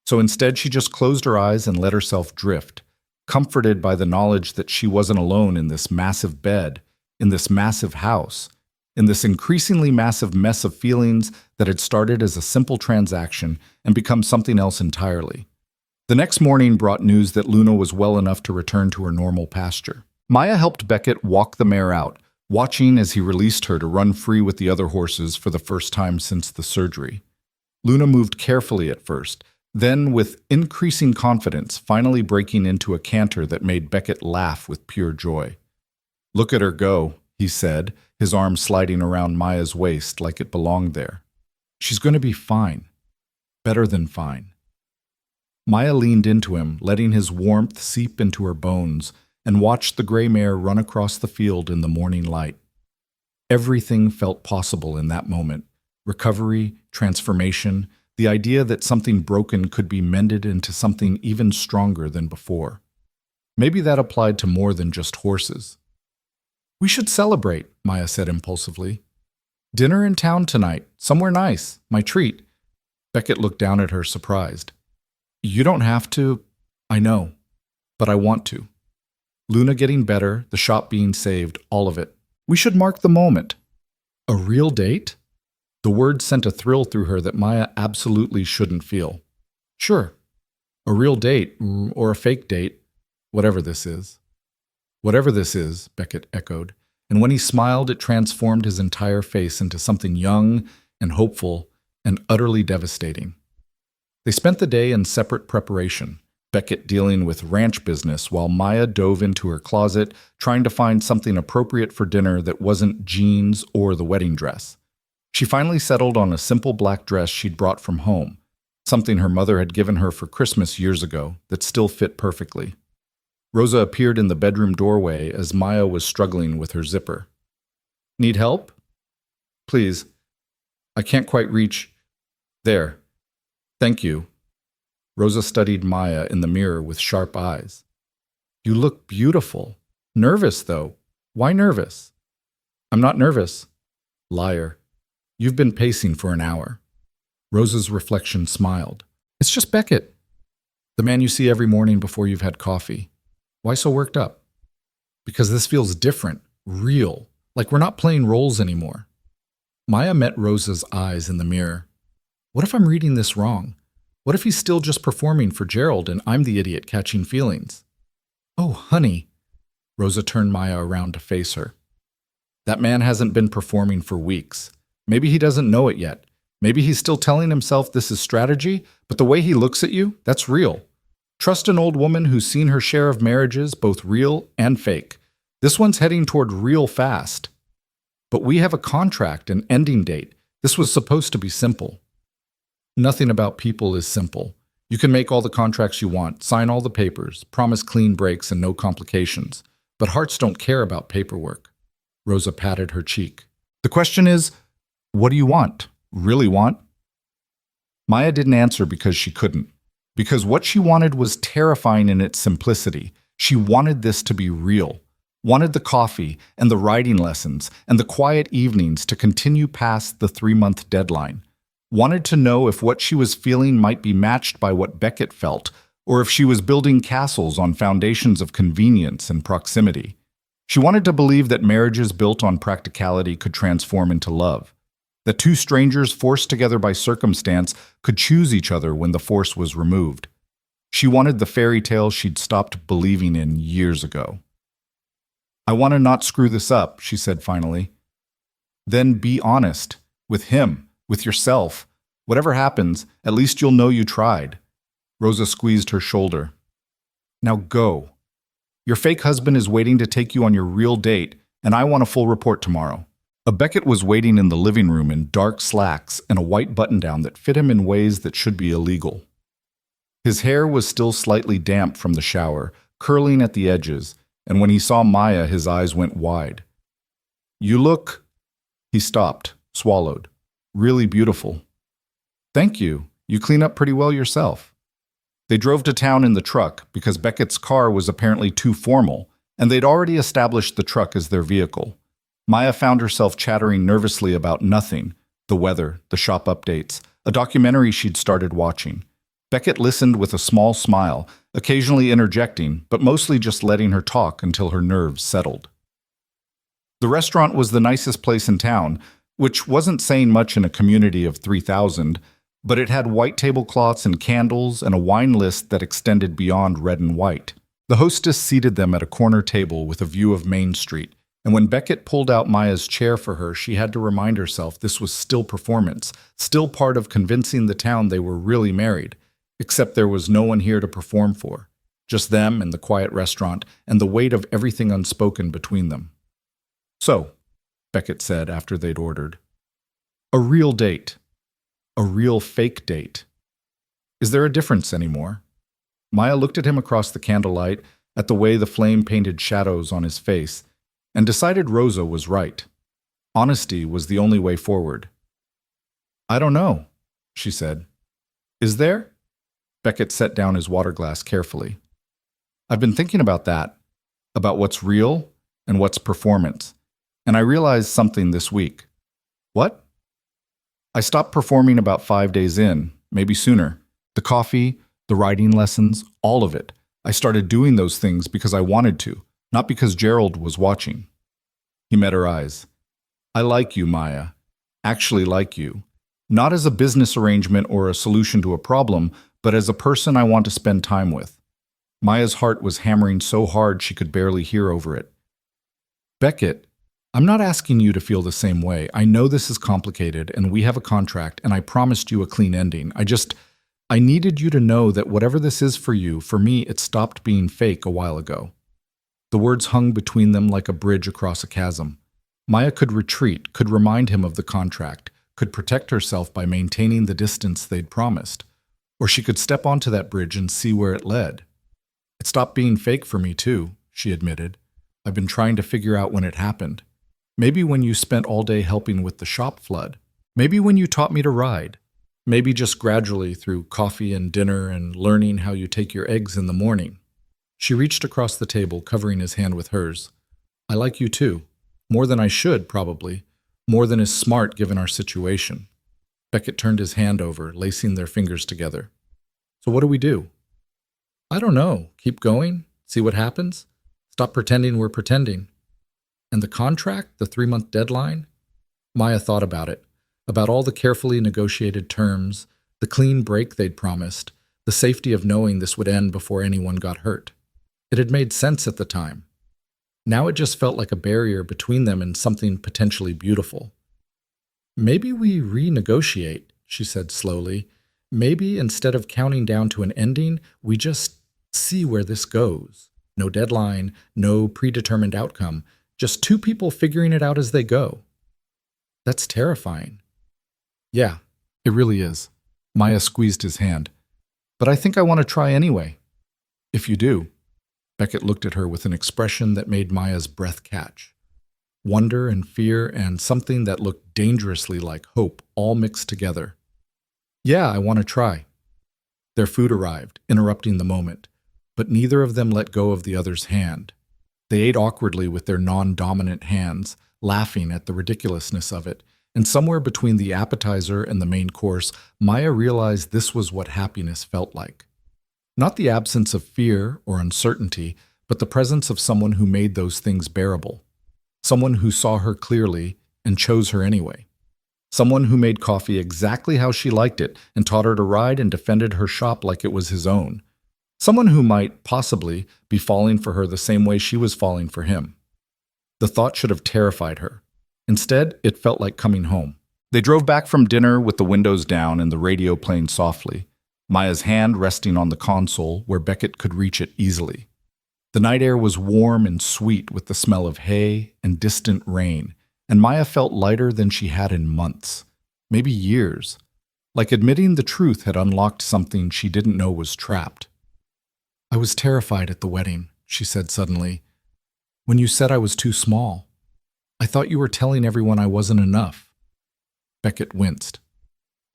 So instead she just closed her eyes and let herself drift, comforted by the knowledge that she wasn't alone in this massive bed, in this massive house, in this increasingly massive mess of feelings that had started as a simple transaction and become something else entirely. The next morning brought news that Luna was well enough to return to her normal pasture. Maya helped Beckett walk the mare out, watching as he released her to run free with the other horses for the first time since the surgery. Luna moved carefully at first, then with increasing confidence, finally breaking into a canter that made Beckett laugh with pure joy. Look at her go, he said, his arm sliding around Maya's waist like it belonged there. She's going to be fine. Better than fine. Maya leaned into him, letting his warmth seep into her bones, and watched the gray mare run across the field in the morning light. Everything felt possible in that moment. Recovery, transformation, the idea that something broken could be mended into something even stronger than before. Maybe that applied to more than just horses. We should celebrate, Maya said impulsively. Dinner in town tonight, somewhere nice, my treat. Beckett looked down at her, surprised. You don't have to. I know, but I want to. Luna getting better, the shop being saved, all of it. We should mark the moment. A real date? The word sent a thrill through her that Maya absolutely shouldn't feel. Sure. A real date, or a fake date, whatever this is. Whatever this is, Beckett echoed, and when he smiled, it transformed his entire face into something young and hopeful and utterly devastating. They spent the day in separate preparation, Beckett dealing with ranch business while Maya dove into her closet, trying to find something appropriate for dinner that wasn't jeans or the wedding dress. She finally settled on a simple black dress she'd brought from home, something her mother had given her for Christmas years ago that still fit perfectly. Rosa appeared in the bedroom doorway as Maya was struggling with her zipper. Need help? Please. I can't quite reach. There. Thank you. Rosa studied Maya in the mirror with sharp eyes. You look beautiful. Nervous, though. Why nervous? I'm not nervous. Liar. You've been pacing for an hour. Rosa's reflection smiled. It's just Beckett. The man you see every morning before you've had coffee. Why so worked up? Because this feels different, real, like we're not playing roles anymore. Maya met Rosa's eyes in the mirror. What if I'm reading this wrong? What if he's still just performing for Gerald and I'm the idiot catching feelings? Oh, honey. Rosa turned Maya around to face her. That man hasn't been performing for weeks. Maybe he doesn't know it yet. Maybe he's still telling himself this is strategy, but the way he looks at you, that's real. Trust an old woman who's seen her share of marriages, both real and fake. This one's heading toward real fast. But we have a contract, an ending date. This was supposed to be simple. Nothing about people is simple. You can make all the contracts you want, sign all the papers, promise clean breaks and no complications. But hearts don't care about paperwork. Rosa patted her cheek. The question is, what do you want? Really want? Maya didn't answer because she couldn't. Because what she wanted was terrifying in its simplicity. She wanted this to be real. Wanted the coffee and the writing lessons and the quiet evenings to continue past the 3-month deadline. wanted to know if what she was feeling might be matched by what Beckett felt, or if she was building castles on foundations of convenience and proximity. She wanted to believe that marriages built on practicality could transform into love, that two strangers forced together by circumstance could choose each other when the force was removed. She wanted the fairy tale she'd stopped believing in years ago. "I want to not screw this up," she said finally. "Then be honest. With him. With yourself. Whatever happens, at least you'll know you tried." Rosa squeezed her shoulder. "Now go. Your fake husband is waiting to take you on your real date, and I want a full report tomorrow." Beckett was waiting in the living room in dark slacks and a white button-down that fit him in ways that should be illegal. His hair was still slightly damp from the shower, curling at the edges, and when he saw Maya, his eyes went wide. "You look—" He stopped, swallowed. "Really beautiful." "Thank you. You clean up pretty well yourself." They drove to town in the truck because Beckett's car was apparently too formal, and they'd already established the truck as their vehicle. Maya found herself chattering nervously about nothing: the weather, the shop updates, a documentary she'd started watching. Beckett listened with a small smile, occasionally interjecting, but mostly just letting her talk until her nerves settled. The restaurant was the nicest place in town, which wasn't saying much in a community of 3,000, but it had white tablecloths and candles and a wine list that extended beyond red and white. The hostess seated them at a corner table with a view of Main Street, and when Beckett pulled out Maya's chair for her, she had to remind herself this was still performance, still part of convincing the town they were really married, except there was no one here to perform for, just them and the quiet restaurant and the weight of everything unspoken between them. "So," Beckett said after they'd ordered, "a real date. A real fake date. Is there a difference anymore?" Maya looked at him across the candlelight, at the way the flame painted shadows on his face, and decided Rosa was right. Honesty was the only way forward. "I don't know," she said. "Is there?" Beckett set down his water glass carefully. "I've been thinking about that, about what's real and what's performance, and I realized something this week." "What?" "I stopped performing about 5 days in, maybe sooner. The coffee, the writing lessons, all of it. I started doing those things because I wanted to, not because Gerald was watching." He met her eyes. "I like you, Maya. Actually like you. Not as a business arrangement or a solution to a problem, but as a person I want to spend time with." Maya's heart was hammering so hard she could barely hear over it. "Beckett, I'm not asking you to feel the same way. I know this is complicated, and we have a contract, and I promised you a clean ending. I needed you to know that whatever this is for you, for me, it stopped being fake a while ago." The words hung between them like a bridge across a chasm. Maya could retreat, could remind him of the contract, could protect herself by maintaining the distance they'd promised. Or she could step onto that bridge and see where it led. "It stopped being fake for me, too," she admitted. "I've been trying to figure out when it happened. Maybe when you spent all day helping with the shop flood. Maybe when you taught me to ride. Maybe just gradually through coffee and dinner and learning how you take your eggs in the morning." She reached across the table, covering his hand with hers. "I like you too. More than I should, probably. More than is smart given our situation." Beckett turned his hand over, lacing their fingers together. "So what do we do?" "I don't know. Keep going? See what happens? Stop pretending we're pretending." "And the contract, the 3-month deadline?" Maya thought about it, about all the carefully negotiated terms, the clean break they'd promised, the safety of knowing this would end before anyone got hurt. It had made sense at the time. Now it just felt like a barrier between them and something potentially beautiful. "Maybe we renegotiate," she said slowly. "Maybe instead of counting down to an ending, we just see where this goes. No deadline, no predetermined outcome. Just two people figuring it out as they go." "That's terrifying." "Yeah, it really is." Maya squeezed his hand. "But I think I want to try anyway." "If you do." Beckett looked at her with an expression that made Maya's breath catch. Wonder and fear and something that looked dangerously like hope all mixed together. "Yeah, I want to try." Their food arrived, interrupting the moment, but neither of them let go of the other's hand. They ate awkwardly with their non-dominant hands, laughing at the ridiculousness of it, And somewhere between the appetizer and the main course, Maya realized this was what happiness felt like. Not the absence of fear or uncertainty, but the presence of someone who made those things bearable. Someone who saw her clearly and chose her anyway. Someone who made coffee exactly how she liked it and taught her to ride and defended her shop like it was his own. Someone who might, possibly, be falling for her the same way she was falling for him. The thought should have terrified her. Instead, it felt like coming home. They drove back from dinner with the windows down and the radio playing softly, Maya's hand resting on the console where Beckett could reach it easily. The night air was warm and sweet with the smell of hay and distant rain, and Maya felt lighter than she had in months, maybe years, like admitting the truth had unlocked something she didn't know was trapped. "I was terrified at the wedding," she said suddenly. "When you said I was too small. I thought you were telling everyone I wasn't enough." Beckett winced.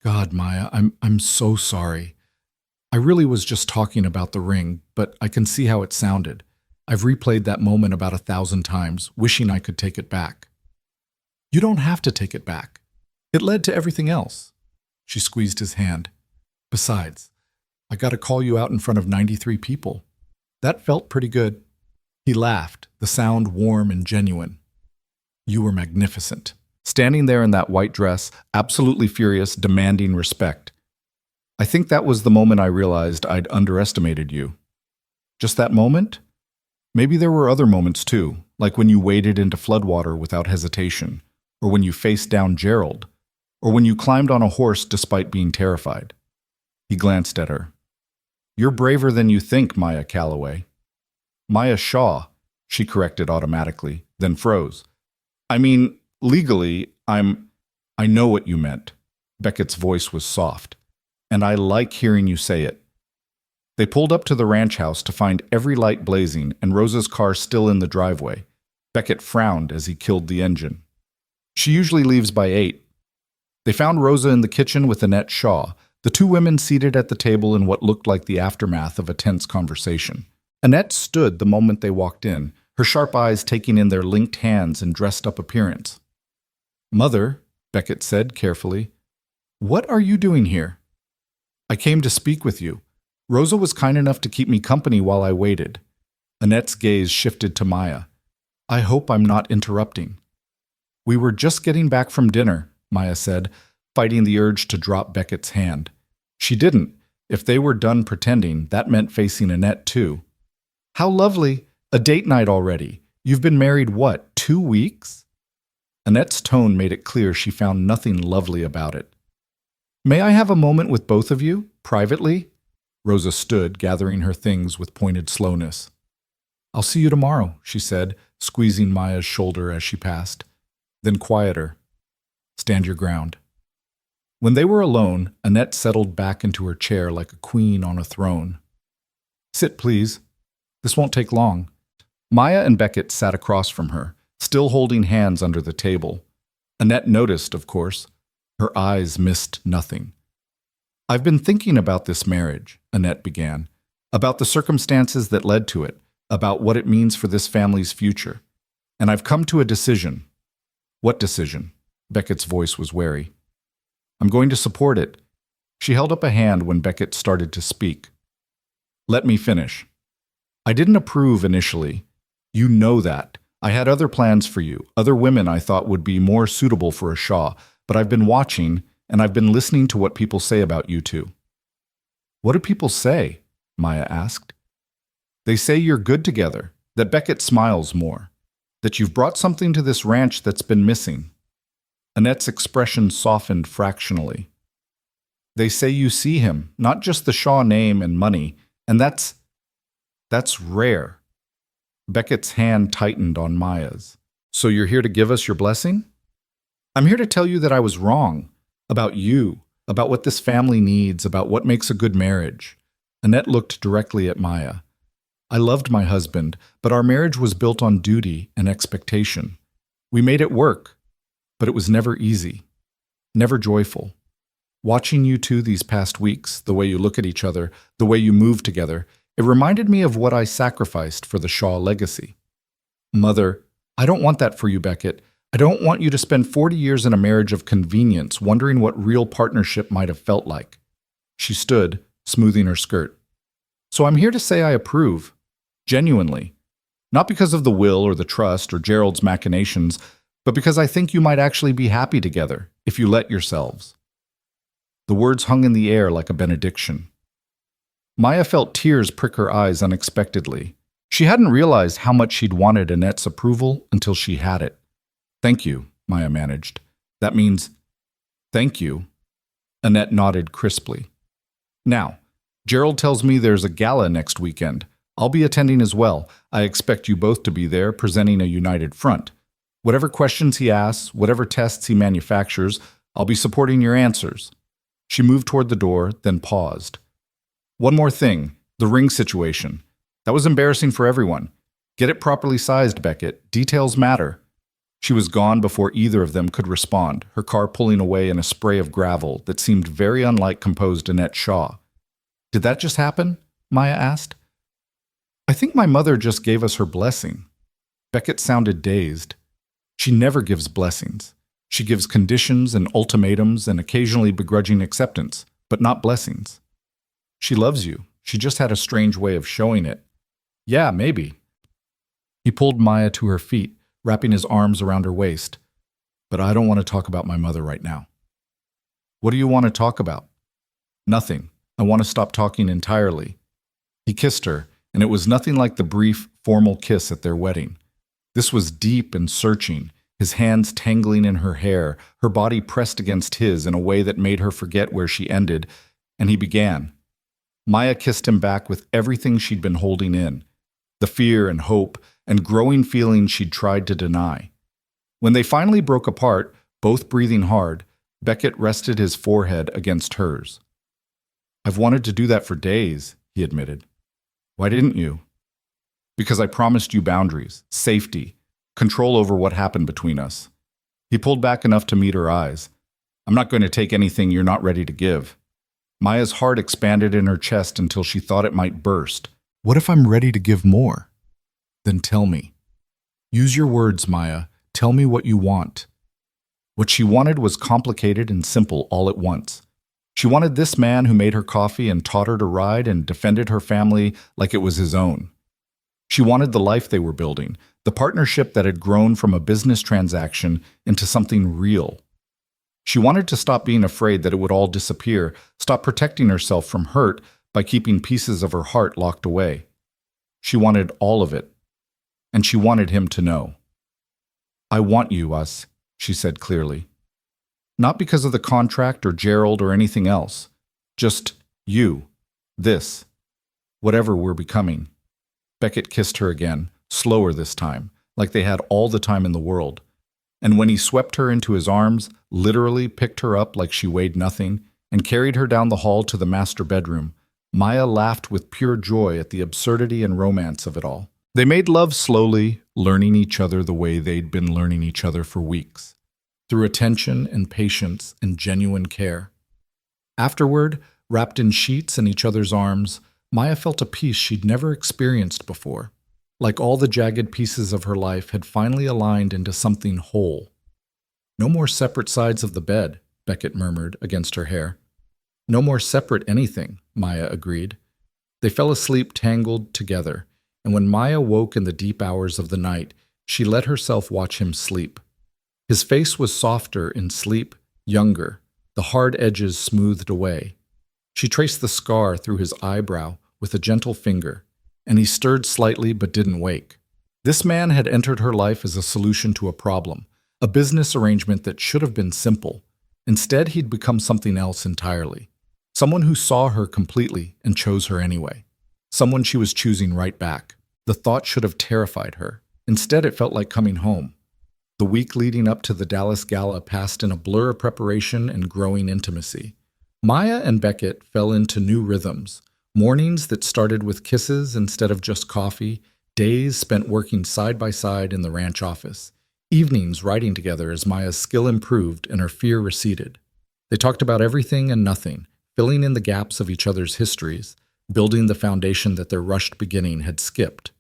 "God, Maya, I'm so sorry. I really was just talking about the ring, but I can see how it sounded. I've replayed that moment about 1,000 times, wishing I could take it back." "You don't have to take it back. It led to everything else." She squeezed his hand. "Besides, I got to call you out in front of 93 people. That felt pretty good." He laughed, the sound warm and genuine. "You were magnificent. Standing there in that white dress, absolutely furious, demanding respect. I think that was the moment I realized I'd underestimated you." "Just that moment?" "Maybe there were other moments too, like when you waded into floodwater without hesitation, or when you faced down Gerald, or when you climbed on a horse despite being terrified." He glanced at her. "You're braver than you think, Maya Calloway." "Maya Shaw," she corrected automatically, then froze. "I mean, legally, I know what you meant." Beckett's voice was soft. "And I like hearing you say it." They pulled up to the ranch house to find every light blazing and Rosa's car still in the driveway. Beckett frowned as he killed the engine. "She usually leaves by 8. They found Rosa in the kitchen with Annette Shaw, the two women seated at the table in what looked like the aftermath of a tense conversation. Annette stood the moment they walked in, her sharp eyes taking in their linked hands and dressed-up appearance. "Mother," Beckett said carefully, "what are you doing here?" "I came to speak with you. Rosa was kind enough to keep me company while I waited." Annette's gaze shifted to Maya. "I hope I'm not interrupting." "We were just getting back from dinner," Maya said, fighting the urge to drop Beckett's hand. She didn't. If they were done pretending, that meant facing Annette too. "How lovely! A date night already. You've been married, what, 2 weeks?" Annette's tone made it clear she found nothing lovely about it. "May I have a moment with both of you, privately?" Rosa stood, gathering her things with pointed slowness. "I'll see you tomorrow," she said, squeezing Maya's shoulder as she passed. Then quieter. "Stand your ground." When they were alone, Annette settled back into her chair like a queen on a throne. "Sit, please. This won't take long." Maya and Beckett sat across from her, still holding hands under the table. Annette noticed, of course. Her eyes missed nothing. "I've been thinking about this marriage," Annette began, "about the circumstances that led to it, about what it means for this family's future. And I've come to a decision." "What decision?" Beckett's voice was wary. "I'm going to support it." She held up a hand when Beckett started to speak. "Let me finish. I didn't approve initially. You know that. I had other plans for you, other women I thought would be more suitable for a Shaw, but I've been watching, and I've been listening to what people say about you two." "What do people say?" Maya asked. "They say you're good together, that Beckett smiles more, that you've brought something to this ranch that's been missing." Annette's expression softened fractionally. "They say you see him, not just the Shaw name and money, and that's rare." Beckett's hand tightened on Maya's. "So you're here to give us your blessing?" "I'm here to tell you that I was wrong. About you, about what this family needs, about what makes a good marriage." Annette looked directly at Maya. "I loved my husband, but our marriage was built on duty and expectation. We made it work, but it was never easy, never joyful. Watching you two these past weeks, the way you look at each other, the way you move together, it reminded me of what I sacrificed for the Shaw legacy." "Mother, I don't want that for you, Beckett. I don't want you to spend 40 years in a marriage of convenience wondering what real partnership might have felt like. She stood, smoothing her skirt. So I'm here to say I approve. Genuinely. Not because of the will or the trust or Gerald's machinations, but because I think you might actually be happy together if you let yourselves. The words hung in the air like a benediction. Maya felt tears prick her eyes unexpectedly. She hadn't realized how much she'd wanted Annette's approval until she had it. Thank you, Maya managed. That means, thank you. Annette nodded crisply. Now, Gerald tells me there's a gala next weekend. I'll be attending as well. I expect you both to be there, presenting a united front. Whatever questions he asks, whatever tests he manufactures, I'll be supporting your answers. She moved toward the door, then paused. One more thing, the ring situation. That was embarrassing for everyone. Get it properly sized, Beckett. Details matter. She was gone before either of them could respond, her car pulling away in a spray of gravel that seemed very unlike composed Annette Shaw. Did that just happen? Maya asked. I think my mother just gave us her blessing. Beckett sounded dazed. She never gives blessings. She gives conditions and ultimatums and occasionally begrudging acceptance, but not blessings. She loves you. She just had a strange way of showing it. Yeah, maybe. He pulled Maya to her feet, wrapping his arms around her waist. But I don't want to talk about my mother right now. What do you want to talk about? Nothing. I want to stop talking entirely. He kissed her, and it was nothing like the brief, formal kiss at their wedding. This was deep and searching, his hands tangling in her hair, her body pressed against his in a way that made her forget where she ended, and he began. Maya kissed him back with everything she'd been holding in, the fear and hope and growing feelings she'd tried to deny. When they finally broke apart, both breathing hard, Beckett rested his forehead against hers. I've wanted to do that for days, he admitted. Why didn't you? Because I promised you boundaries, safety, control over what happened between us. He pulled back enough to meet her eyes. I'm not going to take anything you're not ready to give. Maya's heart expanded in her chest until she thought it might burst. What if I'm ready to give more? Then tell me. Use your words, Maya. Tell me what you want. What she wanted was complicated and simple all at once. She wanted this man who made her coffee and taught her to ride and defended her family like it was his own. She wanted the life they were building, the partnership that had grown from a business transaction into something real. She wanted to stop being afraid that it would all disappear, stop protecting herself from hurt by keeping pieces of her heart locked away. She wanted all of it, and she wanted him to know. I want you, us, she said clearly. Not because of the contract or Gerald or anything else. Just you, this, whatever we're becoming. Beckett kissed her again, slower this time, like they had all the time in the world. And when he swept her into his arms, literally picked her up like she weighed nothing, and carried her down the hall to the master bedroom, Maya laughed with pure joy at the absurdity and romance of it all. They made love slowly, learning each other the way they'd been learning each other for weeks, through attention and patience and genuine care. Afterward, wrapped in sheets in each other's arms, Maya felt a peace she'd never experienced before, like all the jagged pieces of her life had finally aligned into something whole. No more separate sides of the bed, Beckett murmured against her hair. No more separate anything, Maya agreed. They fell asleep tangled together, and when Maya woke in the deep hours of the night, she let herself watch him sleep. His face was softer in sleep, younger, the hard edges smoothed away. She traced the scar through his eyebrow with a gentle finger, and he stirred slightly but didn't wake. This man had entered her life as a solution to a problem, a business arrangement that should have been simple. Instead, he'd become something else entirely. Someone who saw her completely and chose her anyway. Someone she was choosing right back. The thought should have terrified her. Instead, it felt like coming home. The week leading up to the Dallas Gala passed in a blur of preparation and growing intimacy. Maya and Beckett fell into new rhythms. Mornings that started with kisses instead of just coffee, days spent working side by side in the ranch office, evenings writing together as Maya's skill improved and her fear receded. They talked about everything and nothing, filling in the gaps of each other's histories, building the foundation that their rushed beginning had skipped.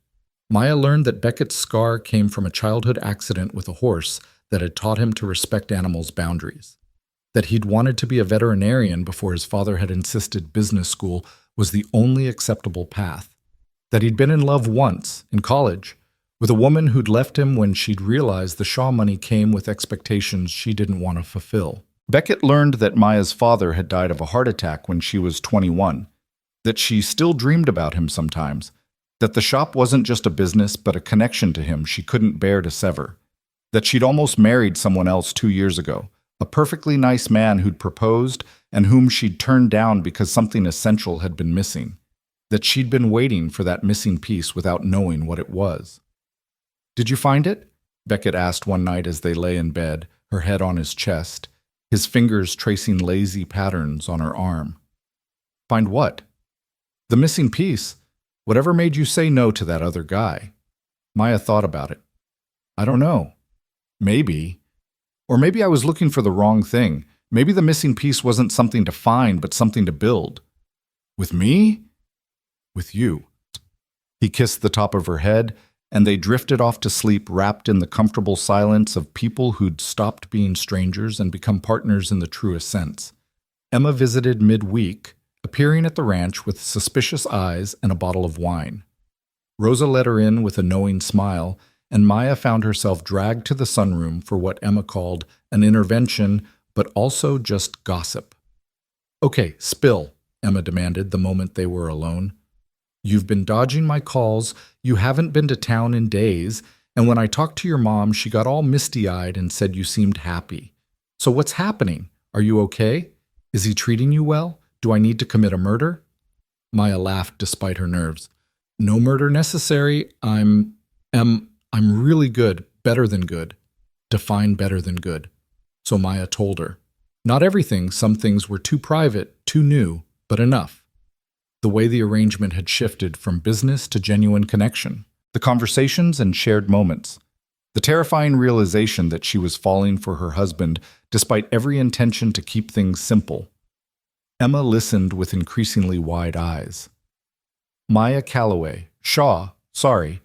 Maya learned that Beckett's scar came from a childhood accident with a horse that had taught him to respect animals' boundaries. That he'd wanted to be a veterinarian before his father had insisted business school was the only acceptable path. That he'd been in love once, in college, with a woman who'd left him when she'd realized the Shaw money came with expectations she didn't want to fulfill. Beckett learned that Maya's father had died of a heart attack when she was 21, that she still dreamed about him sometimes, that the shop wasn't just a business but a connection to him she couldn't bear to sever, that she'd almost married someone else 2 years ago, a perfectly nice man who'd proposed and whom she'd turned down because something essential had been missing, that she'd been waiting for that missing piece without knowing what it was. "Did you find it?" Beckett asked one night as they lay in bed, her head on his chest, his fingers tracing lazy patterns on her arm. "Find what?" "The missing piece. Whatever made you say no to that other guy?" Maya thought about it. "I don't know. Maybe. Or maybe I was looking for the wrong thing. Maybe the missing piece wasn't something to find, but something to build." "With me?" "With you." He kissed the top of her head, and they drifted off to sleep wrapped in the comfortable silence of people who'd stopped being strangers and become partners in the truest sense. Emma visited midweek, appearing at the ranch with suspicious eyes and a bottle of wine. Rosa let her in with a knowing smile, and Maya found herself dragged to the sunroom for what Emma called an intervention, but also just gossip. "Okay, spill," Emma demanded the moment they were alone. "You've been dodging my calls, you haven't been to town in days, and when I talked to your mom, she got all misty-eyed and said you seemed happy. So what's happening? Are you okay? Is he treating you well? Do I need to commit a murder?" Maya laughed despite her nerves. "No murder necessary. I'm really good, better than good. Define better than good." So Maya told her. Not everything, some things were too private, too new, but enough. The way the arrangement had shifted from business to genuine connection. The conversations and shared moments. The terrifying realization that she was falling for her husband despite every intention to keep things simple. Emma listened with increasingly wide eyes. "Maya Calloway, Shaw, sorry.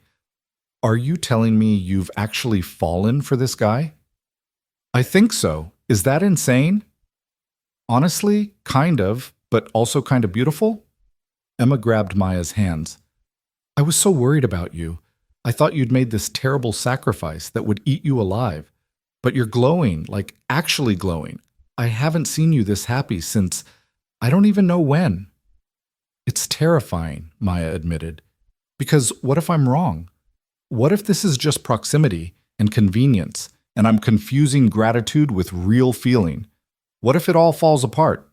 Are you telling me you've actually fallen for this guy?" "I think so. Is that insane?" "Honestly, kind of, but also kind of beautiful." Emma grabbed Maya's hands. "I was so worried about you. I thought you'd made this terrible sacrifice that would eat you alive. But you're glowing, like actually glowing. I haven't seen you this happy since I don't even know when." "It's terrifying," Maya admitted. "Because what if I'm wrong? What if this is just proximity and convenience, and I'm confusing gratitude with real feeling? What if it all falls apart?"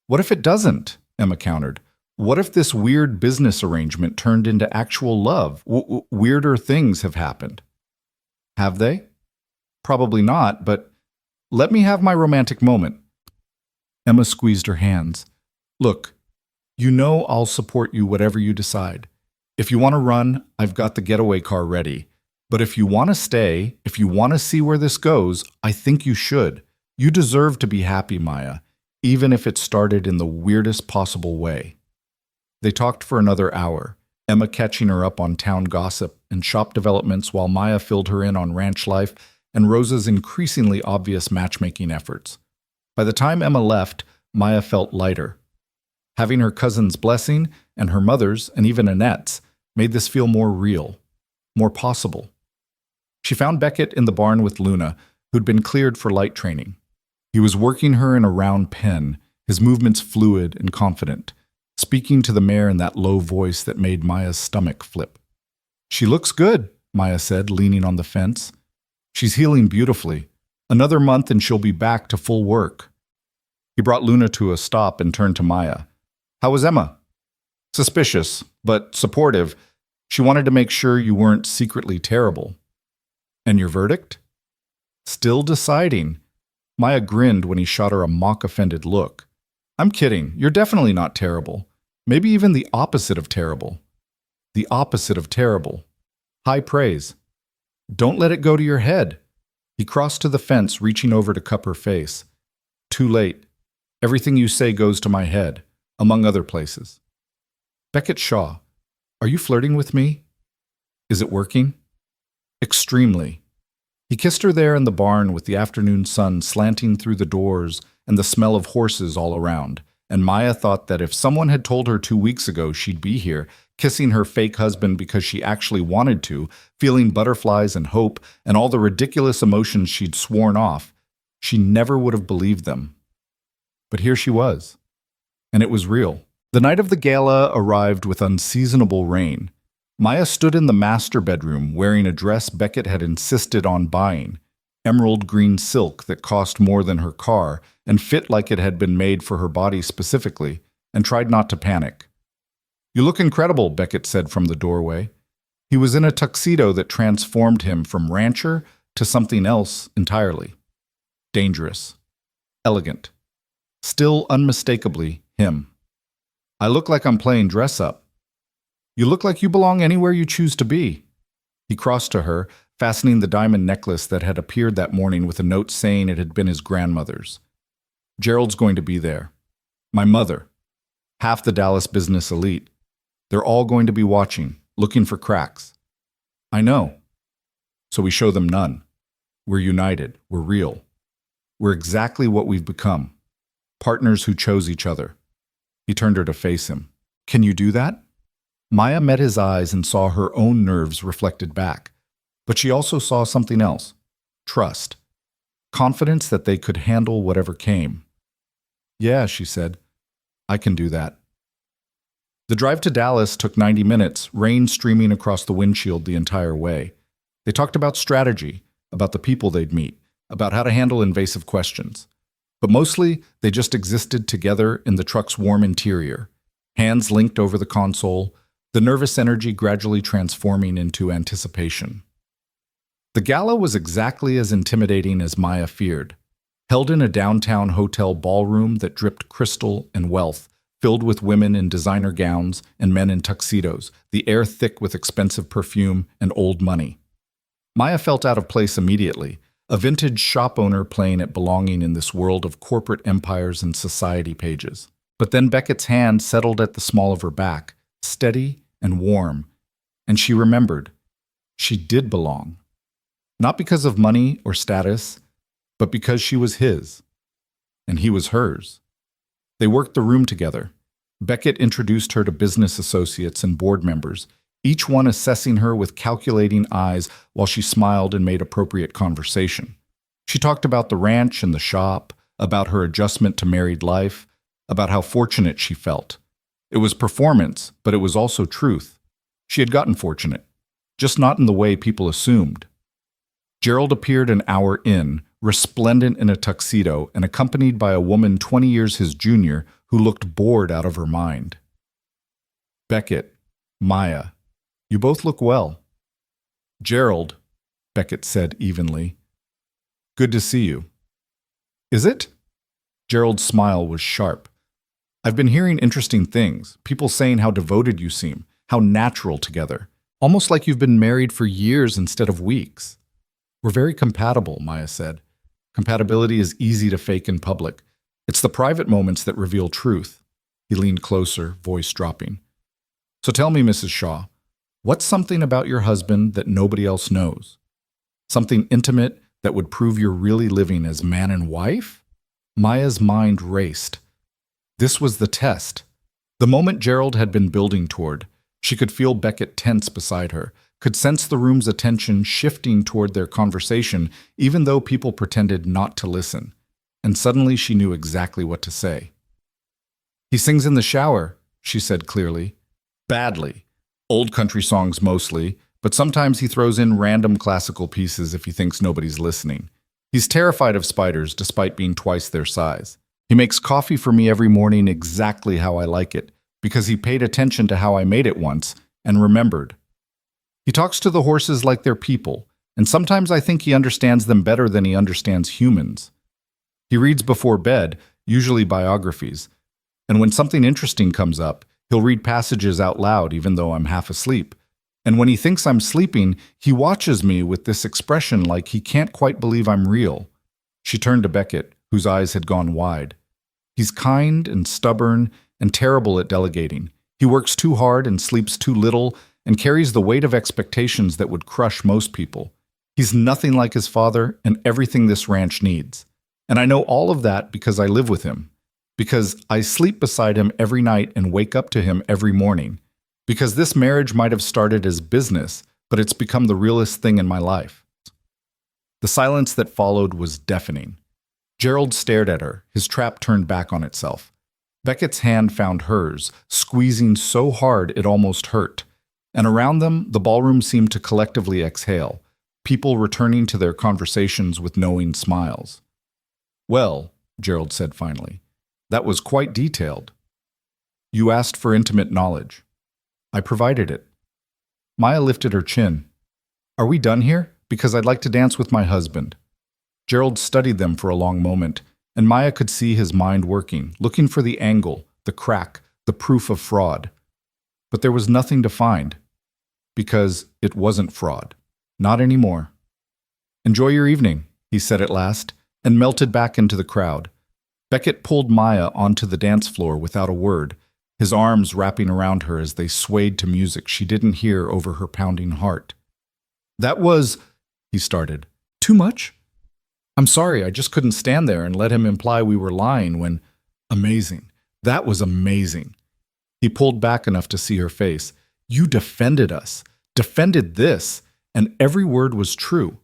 "What if it doesn't?" Emma countered. "What if this weird business arrangement turned into actual love? Weirder things have happened." "Have they?" "Probably not, but let me have my romantic moment." Emma squeezed her hands. "Look, you know I'll support you whatever you decide. If you want to run, I've got the getaway car ready. But if you want to stay, if you want to see where this goes, I think you should. You deserve to be happy, Maya, even if it started in the weirdest possible way." They talked for another hour, Emma catching her up on town gossip and shop developments while Maya filled her in on ranch life and Rosa's increasingly obvious matchmaking efforts. By the time Emma left, Maya felt lighter. Having her cousin's blessing and her mother's and even Annette's made this feel more real, more possible. She found Beckett in the barn with Luna, who'd been cleared for light training. He was working her in a round pen, his movements fluid and confident, speaking to the mare in that low voice that made Maya's stomach flip. "She looks good," Maya said, leaning on the fence. "She's healing beautifully. Another month and she'll be back to full work." He brought Luna to a stop and turned to Maya. "How was Emma?" "Suspicious, but supportive. She wanted to make sure you weren't secretly terrible." "And your verdict?" "Still deciding." Maya grinned when he shot her a mock-offended look. "I'm kidding. You're definitely not terrible. Maybe even the opposite of terrible." "The opposite of terrible." High praise. "Don't let it go to your head." He crossed to the fence, reaching over to cup her face. "Too late. Everything you say goes to my head, among other places." "Beckett Shaw, are you flirting with me? Is it working?" "Extremely." He kissed her there in the barn with the afternoon sun slanting through the doors and the smell of horses all around, and Maya thought that if someone had told her 2 weeks ago she'd be here, kissing her fake husband because she actually wanted to, feeling butterflies and hope and all the ridiculous emotions she'd sworn off, she never would have believed them. But here she was, and it was real. The night of the gala arrived with unseasonable rain. Maya stood in the master bedroom wearing a dress Beckett had insisted on buying, emerald green silk that cost more than her car and fit like it had been made for her body specifically, and tried not to panic. "You look incredible," Beckett said from the doorway. He was in a tuxedo that transformed him from rancher to something else entirely. Dangerous. Elegant. Still unmistakably him. "I look like I'm playing dress-up." "You look like you belong anywhere you choose to be." He crossed to her, fastening the diamond necklace that had appeared that morning with a note saying it had been his grandmother's. "Gerald's going to be there. My mother. Half the Dallas business elite. They're all going to be watching, looking for cracks." "I know." "So we show them none. We're united. We're real. We're exactly what we've become. Partners who chose each other." He turned her to face him. "Can you do that?" Maya met his eyes and saw her own nerves reflected back. But she also saw something else. Trust. Confidence that they could handle whatever came. "Yeah," she said. "I can do that." The drive to Dallas took 90 minutes, rain streaming across the windshield the entire way. They talked about strategy, about the people they'd meet, about how to handle invasive questions. But mostly, they just existed together in the truck's warm interior, hands linked over the console, the nervous energy gradually transforming into anticipation. The gala was exactly as intimidating as Maya feared. Held in a downtown hotel ballroom that dripped crystal and wealth, filled with women in designer gowns and men in tuxedos, the air thick with expensive perfume and old money. Maya felt out of place immediately, a vintage shop owner playing at belonging in this world of corporate empires and society pages. But then Beckett's hand settled at the small of her back, steady and warm, and she remembered. She did belong. Not because of money or status, but because she was his, and he was hers. They worked the room together. Beckett introduced her to business associates and board members, each one assessing her with calculating eyes while she smiled and made appropriate conversation. She talked about the ranch and the shop, about her adjustment to married life, about how fortunate she felt. It was performance, but it was also truth. She had gotten fortunate, just not in the way people assumed. Gerald appeared an hour in, resplendent in a tuxedo and accompanied by a woman 20 years his junior who looked bored out of her mind. "Beckett, Maya, you both look well." "Gerald," Beckett said evenly. "Good to see you." "Is it?" Gerald's smile was sharp. "I've been hearing interesting things, people saying how devoted you seem, how natural together, almost like you've been married for years instead of weeks." "We're very compatible," Maya said. "Compatibility is easy to fake in public. It's the private moments that reveal truth." He leaned closer, voice dropping. "So tell me, Mrs. Shaw, what's something about your husband that nobody else knows? Something intimate that would prove you're really living as man and wife?" Maya's mind raced. This was the test. The moment Gerald had been building toward. She could feel Beckett tense beside her, could sense the room's attention shifting toward their conversation, even though people pretended not to listen. And suddenly she knew exactly what to say. "He sings in the shower," she said clearly. "Badly. Old country songs mostly, but sometimes he throws in random classical pieces if he thinks nobody's listening. He's terrified of spiders despite being twice their size. He makes coffee for me every morning exactly how I like it, because he paid attention to how I made it once and remembered. He talks to the horses like they're people, and sometimes I think he understands them better than he understands humans. He reads before bed, usually biographies, and when something interesting comes up, he'll read passages out loud even though I'm half asleep. And when he thinks I'm sleeping, he watches me with this expression like he can't quite believe I'm real." She turned to Beckett, whose eyes had gone wide. "He's kind and stubborn and terrible at delegating. He works too hard and sleeps too little and carries the weight of expectations that would crush most people. He's nothing like his father and everything this ranch needs. And I know all of that because I live with him. Because I sleep beside him every night and wake up to him every morning. Because this marriage might have started as business, but it's become the realest thing in my life. The silence that followed was deafening. Gerald stared at her, his trap turned back on itself. Beckett's hand found hers, squeezing so hard it almost hurt. And around them, the ballroom seemed to collectively exhale, people returning to their conversations with knowing smiles. "Well," Gerald said finally, "that was quite detailed. You asked for intimate knowledge. I provided it." Maya lifted her chin. "Are we done here? Because I'd like to dance with my husband." Gerald studied them for a long moment, and Maya could see his mind working, looking for the angle, the crack, the proof of fraud. But there was nothing to find, because it wasn't fraud. Not anymore. "Enjoy your evening," he said at last, and melted back into the crowd. Beckett pulled Maya onto the dance floor without a word, his arms wrapping around her as they swayed to music she didn't hear over her pounding heart. "That was," he started, "too much? I'm sorry, I just couldn't stand there and let him imply we were lying when—" "Amazing. That was amazing." He pulled back enough to see her face. "You defended us, defended this, and every word was true.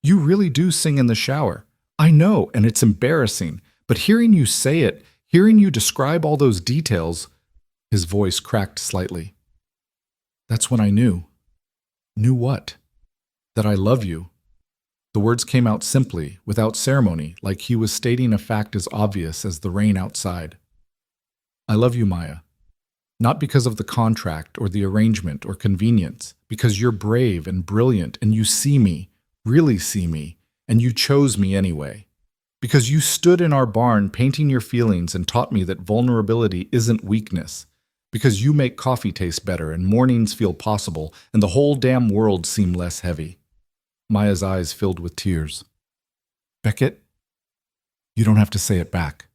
You really do sing in the shower. I know, and it's embarrassing, but hearing you say it, hearing you describe all those details—" His voice cracked slightly. "That's when I knew." "Knew what?" "That I love you." The words came out simply, without ceremony, like he was stating a fact as obvious as the rain outside. "I love you, Maya. Not because of the contract or the arrangement or convenience, because you're brave and brilliant and you see me, really see me, and you chose me anyway. Because you stood in our barn painting your feelings and taught me that vulnerability isn't weakness. Because you make coffee taste better and mornings feel possible and the whole damn world seem less heavy." Maya's eyes filled with tears. "Beckett, you don't have to say it back."